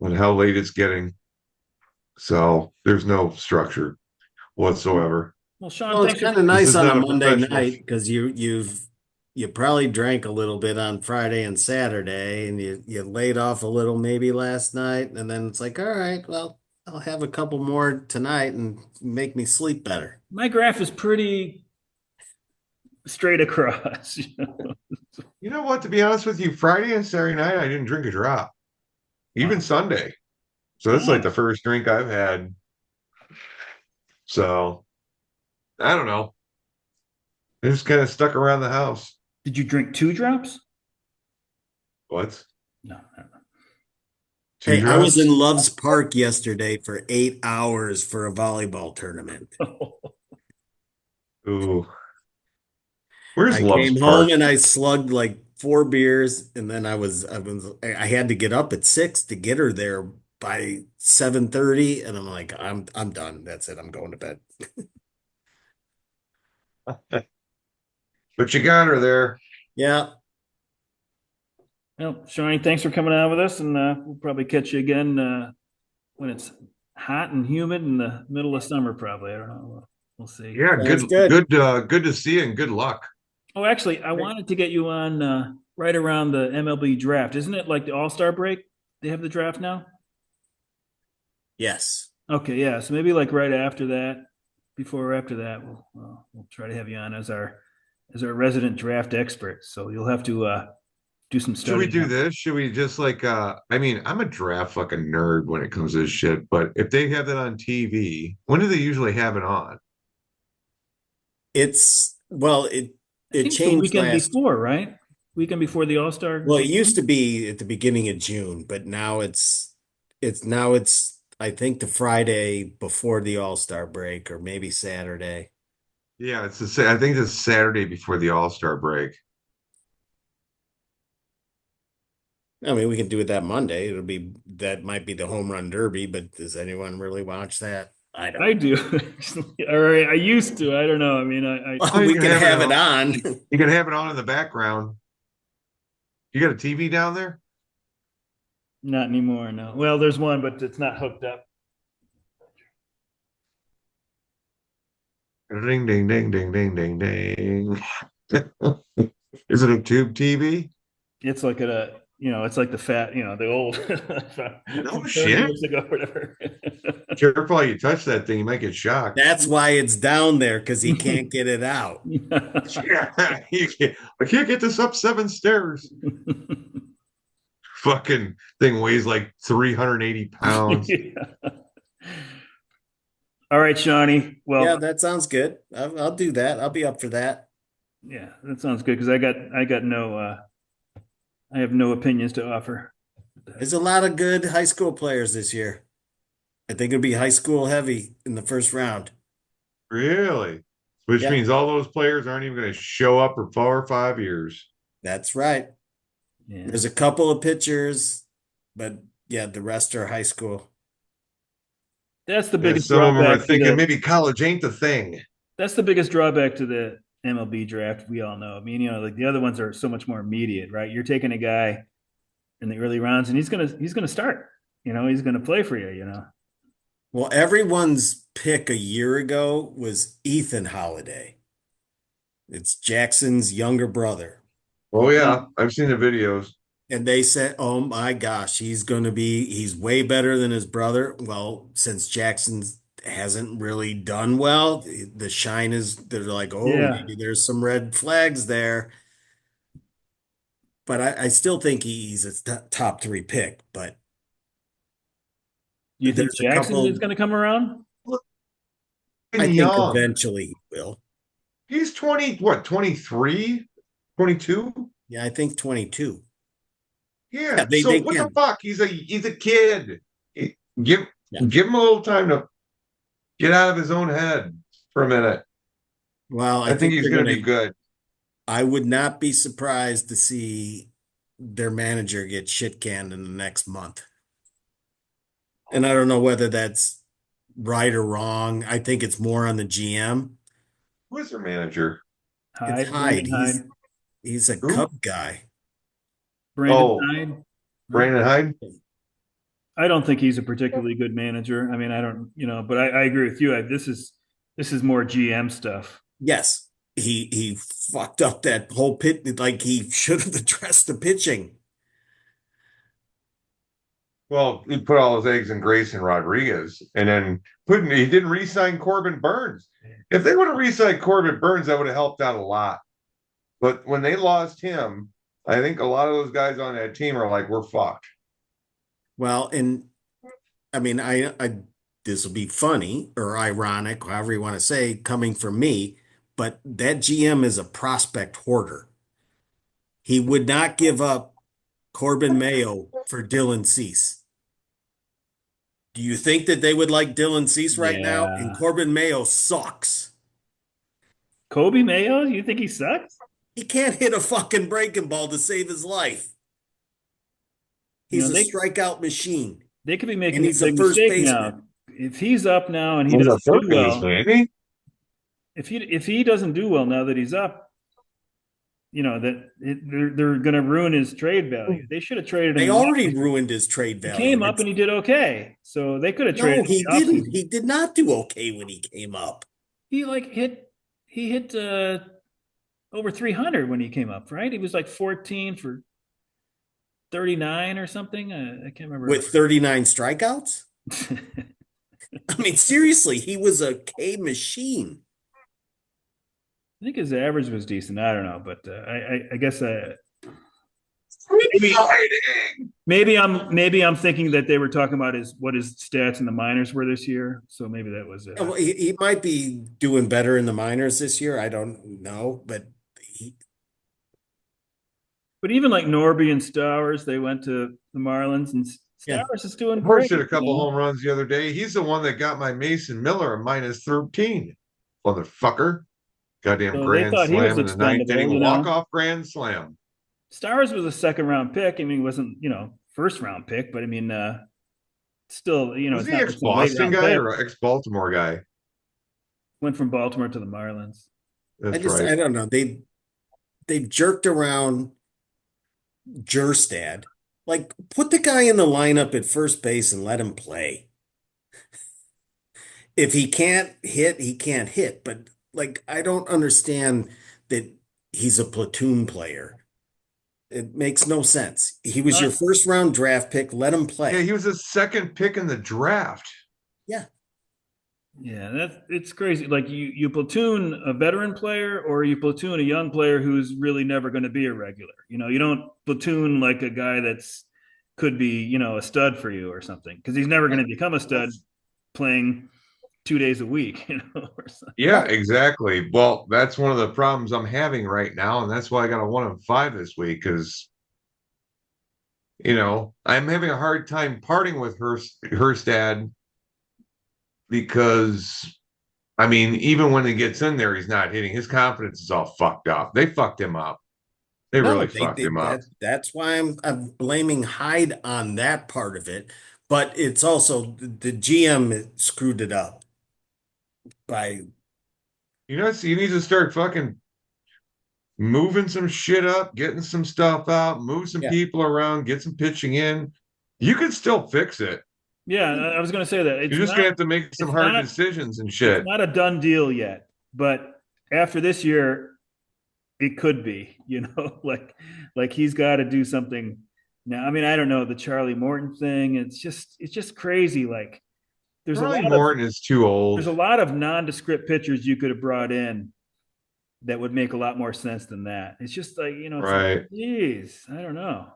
S3: on how late it's getting. So there's no structure whatsoever.
S1: Well, Sean,
S2: Well, it's
S1: thanks for
S2: kind of
S3: This
S2: nice
S3: is
S2: on a
S3: not a
S2: Monday
S3: professional.
S2: night because you probably drank a little bit on Friday and Saturday, and you laid off a little maybe last night, and then it's like, all right, well, I'll have a couple more tonight and make me sleep better.
S1: my graph is pretty straight across.
S3: You know what? To be honest with you, Friday and Saturday night, I didn't drink a drop, even
S1: Wow.
S3: Sunday. So that's like
S1: Oh,
S3: the first drink I've had. So I don't know. I just kind of stuck around the house.
S1: did you drink two drops?
S3: What?
S1: No, no.
S3: Two
S2: Hey, I was in
S3: drops?
S2: Love's Park yesterday for 8 hours for a volleyball tournament.
S1: No.
S3: Ooh. Where's
S2: I
S3: Love's
S2: came home
S3: Park?
S2: and I slugged like 4 beers, and then I had to get up at 6 to get her there by 7:30, and I'm like, I'm done. That's it. I'm going to bed.
S3: But you got her there.
S2: Yeah.
S1: Well, Shawnee, thanks for coming on with us, and we'll probably catch you again when it's hot and humid in the middle of summer. Probably, I don't know. We'll see.
S3: Yeah,
S2: Sounds good.
S3: good to see you and good luck.
S1: Oh, actually, I wanted to get you on right around the MLB draft. Isn't it like the All Star break? They have the draft now.
S2: Yes.
S1: Okay, yeah. So maybe like right after that, before or after that, we'll try to have you on as our resident draft expert. So you'll have to do some
S3: Should we
S1: studying.
S3: do this? Should we just like I mean, I'm a draft fucking nerd when it comes to this shit, but if they have that on TV, when do they usually have it on?
S2: It's well,
S1: I
S2: it
S1: think it's the
S2: changed
S1: weekend
S2: last.
S1: before, right? Weekend before the All Star
S2: Well, it used
S1: game.
S2: to be at the beginning of June, but now it's I think the Friday before the All-Star break or maybe Saturday.
S3: Yeah, I think it's Saturday before the All-Star break.
S2: I mean, we can do it that Monday. That might be the home run derby, but does anyone really watch that? I
S1: I
S2: don't.
S1: do. All right, I used to. I don't know. I mean,
S3: Oh,
S2: Well,
S3: you
S2: we
S3: can
S2: can
S3: have it
S2: have it
S3: on.
S2: on.
S3: You can have it on in the background. You got a TV down there?
S1: not anymore. No. Well, there's one, but it's not hooked up.
S3: Ding ding ding ding ding ding ding. Is it a tube TV?
S1: It's like it's like the fat, the old
S3: No
S1: from 30
S3: shit.
S1: years ago, whatever.
S3: Careful how you touch that thing, you might get shocked.
S2: That's why it's down there because he can't get it out.
S3: Yeah, I can't get this up 7 stairs. Fucking thing weighs like 380 pounds.
S1: Yeah. All right, Shawnee.
S2: Yeah,
S1: Well,
S2: that sounds good. I'll do that. I'll be up for that.
S1: yeah, that sounds good because I got no I have no opinions to offer.
S2: There's a lot of good high school players this year. I think it'll be high school heavy in the first round.
S3: Really? Which
S2: Yeah,
S3: means all those players aren't even going to show up for 4 or 5 years.
S2: that's right.
S1: Yeah.
S2: There's a couple of pitchers, but yeah, the rest are high school.
S1: That's the
S3: And
S1: biggest
S3: some of them are
S1: drawback to
S3: thinking
S1: the
S3: maybe college ain't the thing.
S1: that's the biggest drawback to the MLB draft. We all know. I mean, like the other ones are so much more immediate, right? You're taking a guy in the early rounds, and he's gonna start. He's gonna play for you.
S2: Well, everyone's pick a year ago was Ethan Holiday. It's Jackson's younger brother.
S3: Oh
S1: Yeah.
S3: yeah, I've seen the videos.
S2: And they said, oh my gosh, he's way better than his brother. Well, since Jackson hasn't really done well, they're like, oh,
S1: Yeah.
S2: maybe there's some red flags there. But I still think he's a top three pick. But
S1: Do you think
S2: there's a
S1: Jackson is
S2: couple,
S1: going to come around?
S3: Look,
S2: I think
S3: young.
S2: eventually he will.
S3: He's 20, what, 23, 22?
S2: Yeah, I think 22. Yeah,
S3: Yeah.
S2: they
S3: So what the
S2: can.
S3: fuck? He's a kid. Give
S2: Yeah.
S3: give him a little time to get out of his own head for a minute.
S2: Well, I
S3: I think
S2: think
S3: he's
S2: they're
S3: going
S2: going
S3: to be
S2: to,
S3: good.
S2: I would not be surprised to see their manager get shit canned in the next month. And I don't know whether that's right or wrong. I think it's more on the GM.
S3: Who is their manager?
S2: It's
S1: Hyde,
S2: Hyde.
S1: Brandon
S2: He's
S1: Hyde,
S2: he's a
S3: Who?
S2: Cub guy.
S1: Brandon
S3: Oh,
S1: Hyde. Right?
S3: Brandon Hyde.
S1: I don't think he's a particularly good manager. I mean, I don't, but I agree with you. This is more GM stuff.
S2: Yes, he fucked up that whole pit. Like he should have addressed the pitching.
S3: Well, he put all his eggs in Grayson Rodriguez, and then he didn't re-sign Corbin Burns. If they would have re-signed Corbin Burns, that would have helped out a lot. But when they lost him, I think a lot of those guys on that team are like, we're fucked.
S2: Well, and I mean, I this will be funny or ironic, however you want to say, coming from me, but that GM is a prospect hoarder. He would not give up Corbin Mayo for Dylan Cease. Do you think that they would like Dylan Cease right now? And
S1: Yeah.
S2: Corbin Mayo sucks.
S1: Kobe Mayo, you think he sucks?
S2: He can't hit a fucking breaking ball to save his life.
S1: You know,
S2: He's a
S1: they
S2: strikeout machine,
S1: they could be
S2: and
S1: making a
S2: he's a
S1: big
S2: first
S1: mistake
S2: baseman.
S1: now. If he's up now and he
S3: He's a
S1: doesn't
S3: third
S1: do
S3: baseman,
S1: well,
S3: isn't he?
S1: if he doesn't do well now that he's up, they're going to ruin his trade value. They should have traded
S2: They
S1: him.
S2: already ruined his trade
S1: He
S2: value.
S1: came up and he did okay, so they could have traded
S2: No,
S1: him in
S2: he
S1: the
S2: didn't.
S1: offseason.
S2: He did not do okay when he came up.
S1: He like hit over 300 when he came up, right? He was like 14 for 39 or something. I can't remember.
S2: With 39 strikeouts? I mean, seriously, he was a K machine.
S1: I think his average was decent. I don't know, but I guess maybe maybe I'm thinking that they were talking about what his stats in the minors were this year. So maybe that was it.
S2: Well, he might be doing better in the minors this year. I don't know, but
S1: But even like Norby and Stowers, they went to the Marlins, and
S2: yeah.
S1: Stowers is doing
S3: Horse
S1: great.
S3: hit a couple home runs the other day. He's the one that got my Mason Miller a minus 13. Motherfucker. Goddamn
S1: So they
S3: grand
S1: thought he was
S3: slam in the ninth
S1: expendable.
S3: inning, walk-off grand slam.
S1: Stowers was a second round pick. I mean, he wasn't first round pick, but I mean, still
S3: Was
S1: it's
S3: he
S1: not like some late
S3: ex-Boston
S1: round
S3: guy
S1: pick.
S3: or ex-Baltimore guy?
S1: Went from Baltimore to the Marlins.
S3: That's right.
S2: I don't know. They've jerked around Jerstad. Like, put the guy in the lineup at first base and let him play. If he can't hit, he can't hit. But like, I don't understand that he's a platoon player. It makes no sense. He was your
S1: Not
S2: first round draft pick. Let him
S3: Yeah,
S2: play.
S3: he was a second pick in the draft.
S2: Yeah.
S1: Yeah, it's crazy. Like you platoon a veteran player or you platoon a young player who's really never going to be a regular. You don't platoon like a guy that's could be, a stud for you or something because he's never going to become a stud playing 2 days a week, or something.
S3: Yeah, exactly. Well, that's one of the problems I'm having right now, and that's why I got a 1-5 this week because I'm having a hard time parting with Herstad because I mean, even when he gets in there, he's not hitting. His confidence is all fucked up. They fucked him up. They really
S2: No,
S3: fucked
S2: they
S3: him up.
S2: that's why I'm blaming Hyde on that part of it. But it's also the GM screwed it up by
S3: You need to start fucking moving some shit up, getting some stuff out, move some
S2: yeah.
S3: people around, get some pitching in. You can still fix it.
S1: Yeah, I was going to say that
S3: You're just gonna have to make some
S1: it's
S3: hard
S1: not
S3: decisions and
S1: it's
S3: shit.
S1: not a done deal yet, but after this year, it could be, like he's got to do something now. I mean, I don't know the Charlie Morton thing. It's just crazy. Like there's a
S3: Charlie
S1: lot of
S3: Morton is too
S1: there's
S3: old.
S1: a lot of nondescript pitchers you could have brought in that would make a lot more sense than that. It's just like, it's like,
S3: Right.
S1: geez, I don't know.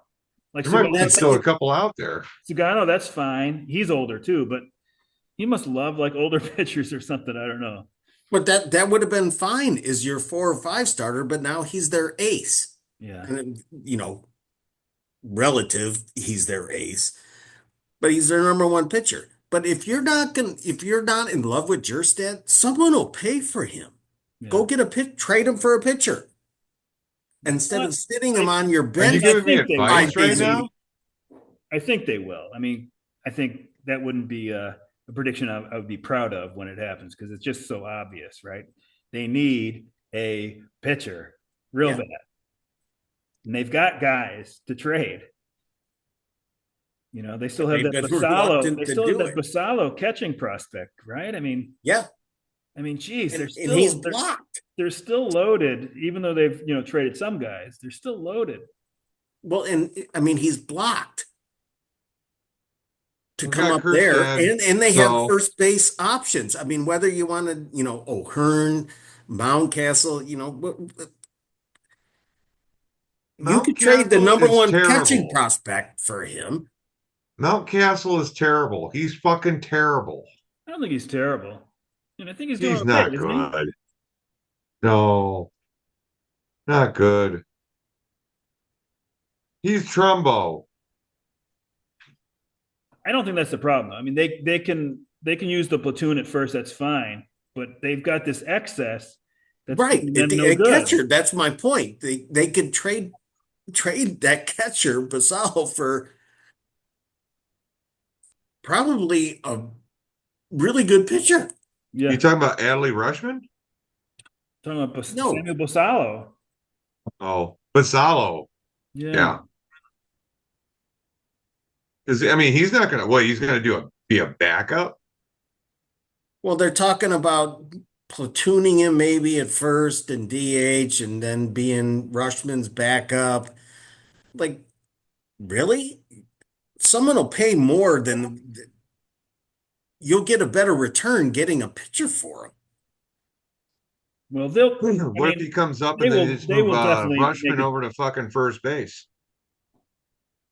S1: Like
S3: There might be
S2: That's
S3: still a couple out there.
S1: Sugano, that's fine. He's older too, but he must love like older pitchers or something. I don't know.
S2: but that would have been fine as your 4 or 5 starter, but now he's their ace.
S1: Yeah.
S2: And relative, he's their ace, but he's their number one pitcher. But if you're not in love with Jerstad, someone will pay for him.
S1: Yeah.
S2: Go get a trade him for a pitcher instead
S1: Well,
S2: of sitting him on your
S3: Are you
S2: bench
S3: giving me
S1: think they will.
S3: advice
S2: 5
S3: right
S2: days a
S3: now?
S2: week.
S1: I think they will. I mean, I think that wouldn't be a prediction I would be proud of when it happens because it's just so obvious, right? They need a pitcher real
S2: Yeah.
S1: bad. And they've got guys to trade. They still have that
S2: been
S1: Basallo.
S2: reluctant
S1: They
S2: to
S1: still have
S2: do
S1: that
S2: it.
S1: Basallo catching prospect, right?
S2: Yeah,
S1: Geez,
S2: and he's blocked.
S1: they're still loaded, even though they've traded some guys. They're still loaded.
S2: Well, and I mean, he's blocked to
S3: We
S2: come
S3: got
S2: up there,
S3: Kirstead.
S2: and they have
S3: So
S2: first base options. I mean, whether you want to, O'Hearn, Mountcastle, you could trade the
S3: Mountcastle
S2: number
S3: is
S2: one catching
S3: terrible.
S2: prospect for him.
S3: Mountcastle is terrible. He's fucking terrible.
S1: I don't think he's terrible. And I think he's doing
S3: He's
S1: okay,
S3: not
S1: isn't he?
S3: good. No, not good. He's Trumbo.
S1: I don't think that's the problem. I mean, they can use the platoon at first. That's fine, but they've got this excess that's
S2: Right.
S1: doing
S2: At
S1: them
S2: the
S1: no
S2: at
S1: good.
S2: catcher, that's my point. They could trade that catcher Basal for probably a really good pitcher.
S3: You
S1: Yeah,
S3: talking about Adley Rushman?
S1: talking about
S2: No.
S1: Samuel Basallo.
S3: Oh, Basalo.
S1: Yeah,
S3: Yeah. Because I mean, he's not gonna what he's gonna be a backup.
S2: Well, they're talking about platooning him maybe at first and DH and then being Rushman's backup. Like, really? Someone will pay more than you'll get a better return getting a pitcher for him.
S1: well, they'll. I
S3: What if he
S1: mean,
S3: comes up
S1: they
S3: and they
S1: will.
S3: just
S1: They
S3: move
S1: will definitely make
S3: Rushman
S1: it.
S3: over to fucking first base?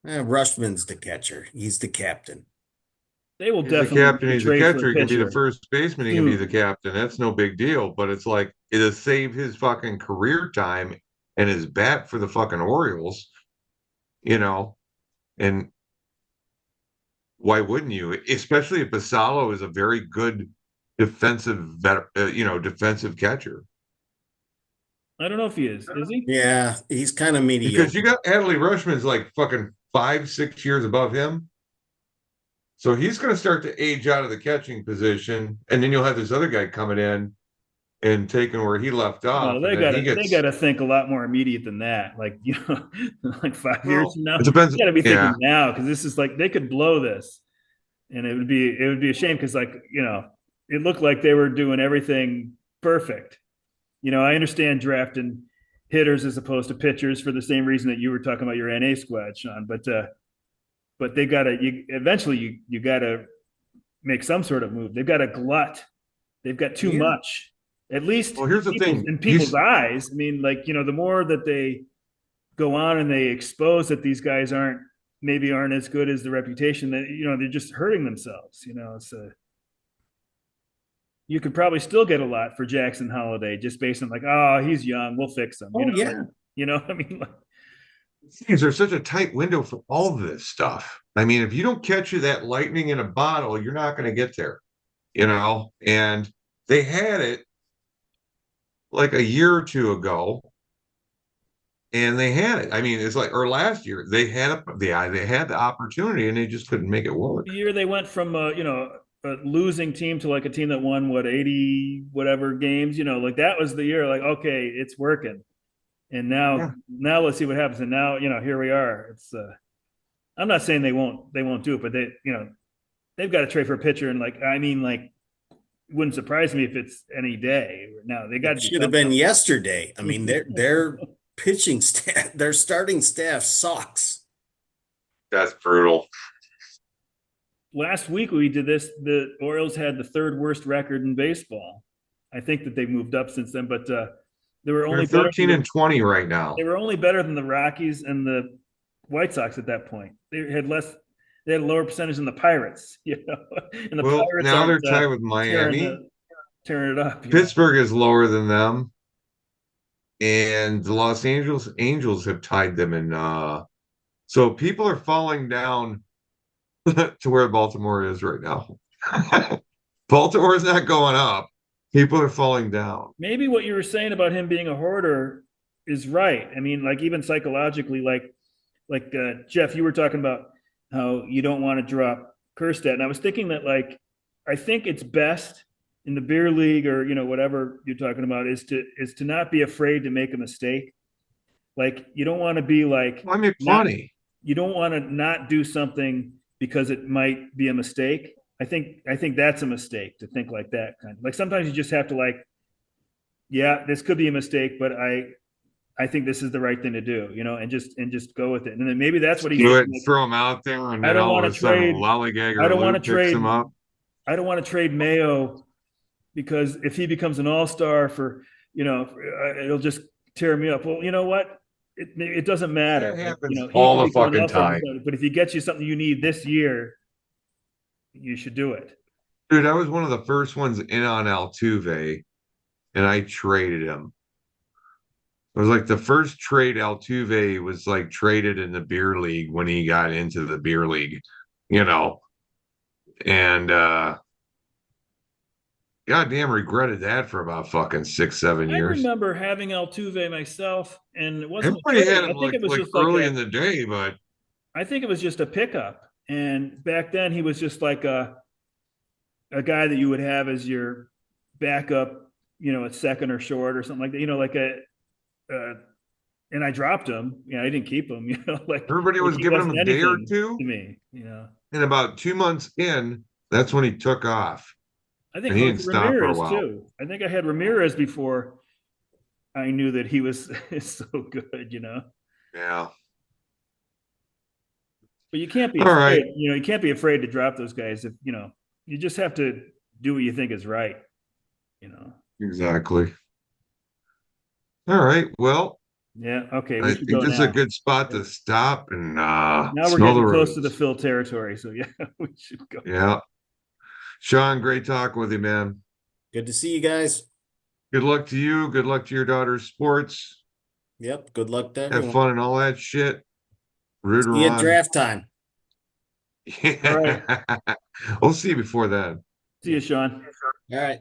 S2: Rushman's the catcher. He's the captain.
S1: They will
S3: He's the
S1: definitely
S3: captain,
S1: make a
S3: he's the
S1: trade for a
S3: catcher, he can be the
S1: pitcher
S3: first baseman, he can be the
S1: soon.
S3: captain. That's no big deal. But it's like it'll save his fucking career time and his bat for the fucking Orioles, you know. And why wouldn't you? Especially if Basalo is a very good defensive catcher.
S1: I don't know if he is. Is he?
S2: Yeah, he's kind of
S3: Because you
S2: mediocre.
S3: got Adley Rushman's like fucking 5, 6 years above him. So he's going to start to age out of the catching position, and then you'll have this other guy coming in and taking where he left
S1: Well,
S3: off, and then he
S1: they
S3: gets
S1: gotta think a lot more immediate than that. Like like 5 years
S3: well.
S1: from now,
S3: It depends.
S1: you got to be
S3: Yeah,
S1: thinking now because this is like they could blow this, and it would be a shame because it looked like they were doing everything perfect. I understand drafting hitters as opposed to pitchers for the same reason that you were talking about your NA squad, Sean. But they gotta eventually you gotta make some sort of move. They've got a glut. They've got too
S2: Yeah.
S1: much, at least
S3: well, here's the thing.
S1: in people's eyes. I mean, the more that they go on and they expose that these guys aren't as good as the reputation that they're just hurting themselves. It's you could probably still get a lot for Jackson Holiday just based on like, oh, he's young, we'll fix him.
S2: Oh, yeah.
S1: I mean, like,
S3: There's such a tight window for all of this stuff. I mean, if you don't catch you that lightning in a bottle, you're not going to get there, And they had it like a year or two ago, and they had it. I mean, it's like or last year they had the opportunity and they just couldn't make it work.
S1: the year they went from a losing team to like a team that won 80 whatever games, like that was the year like, okay, it's working. And
S3: Yeah.
S1: now let's see what happens. And now, here we are. It's I'm not saying they won't do it, but they've got to trade for a pitcher. And like, I mean, like, it wouldn't surprise me if it's any day. Now they got
S2: It
S1: to do
S2: should have
S1: something.
S2: been yesterday. I mean, their pitching staff, their starting staff sucks.
S3: That's brutal.
S1: Last week we did this. The Orioles had the third worst record in baseball. I think that they've moved up since then, but they were
S3: They're
S1: only better
S3: 13 and 20 right now.
S1: they were only better than the Rockies and the White Sox at that point. They had a lower percentage than the Pirates, and the
S3: Well,
S1: Pirates
S3: now they're
S1: aren't
S3: tied with
S1: tearing
S3: Miami.
S1: tearing it up.
S3: Pittsburgh is lower than them, and the Los Angeles Angels have tied them in. So people are falling down to where Baltimore is right now. Baltimore is not going up. People are falling down.
S1: Maybe what you were saying about him being a hoarder is right. I mean, like even psychologically, like Jeff, you were talking about how you don't want to drop Kerstead, and I was thinking that like I think it's best in the beer league or whatever you're talking about is to not be afraid to make a mistake. Like you don't want to be like
S3: Well, I made
S1: not
S3: plenty.
S1: you don't want to not do something because it might be a mistake. I think that's a mistake to think like that kind of like sometimes you just have to like, yeah, this could be a mistake, but I think this is the right thing to do, and just go with it. And then maybe that's what he's
S3: Do it
S1: thinking.
S3: and
S1: Like,
S3: throw him out there, and
S1: I
S3: then
S1: don't
S3: all
S1: want
S3: of
S1: to
S3: a sudden,
S1: trade. I
S3: Lollygagger
S1: don't want to
S3: Lou picks him
S1: trade.
S3: up.
S1: I don't want to trade Mayo because if he becomes an all-star for, it'll just tear me up. Well, you know what? It doesn't matter.
S3: That
S1: Like,
S3: happens
S1: he
S3: all
S1: could
S3: the
S1: become an
S3: fucking
S1: all-star,
S3: time.
S1: but if he gets you something you need this year, you should do it.
S3: Dude, I was one of the first ones in on Altuve, and I traded him. It was like the first trade Altuve was like traded in the beer league when he got into the beer league, you know, and goddamn regretted that for about fucking 6, 7 years.
S1: remember having Altuve myself, and it wasn't a
S3: Everybody
S1: trade.
S3: had
S1: I
S3: him
S1: think
S3: like
S1: it was
S3: like
S1: just like
S3: early
S1: a.
S3: in the day, but
S1: I think it was just a pickup. And back then, he was just like a guy that you would have as your backup, at second or short or something like that. Like uh, and I dropped him. I didn't keep him.
S3: everybody
S1: Like
S3: was
S1: he
S3: giving him
S1: wasn't
S3: a day or
S1: anything
S3: two.
S1: to me.
S3: And about 2 months in, that's when he took off,
S1: I think
S3: and he
S1: Jose
S3: didn't stop for a
S1: Ramirez
S3: while.
S1: too. I think I had Ramirez before I knew that he was so good.
S3: Yeah.
S1: But you can't be
S3: All right.
S1: afraid. You can't be afraid to drop those guys if you just have to do what you think is right. You know.
S3: Exactly. All right. Well,
S1: Yeah. Okay. We
S3: I
S1: should
S3: think
S1: go
S3: this is a
S1: now.
S3: good spot to stop and
S1: Now we're
S3: smell the
S1: getting close to the
S3: roses.
S1: Phil territory. So yeah, we should go.
S3: Yeah. Sean, great talking with you, man.
S2: Good to see you guys.
S3: Good luck to you. Good luck to your daughter's sports.
S2: Yep. Good luck to
S3: Have
S2: everyone.
S3: fun and all that shit. Root her
S2: See you at
S3: on.
S2: draft time.
S1: All right.
S3: We'll see you before then.
S1: See you, Sean.
S2: All right.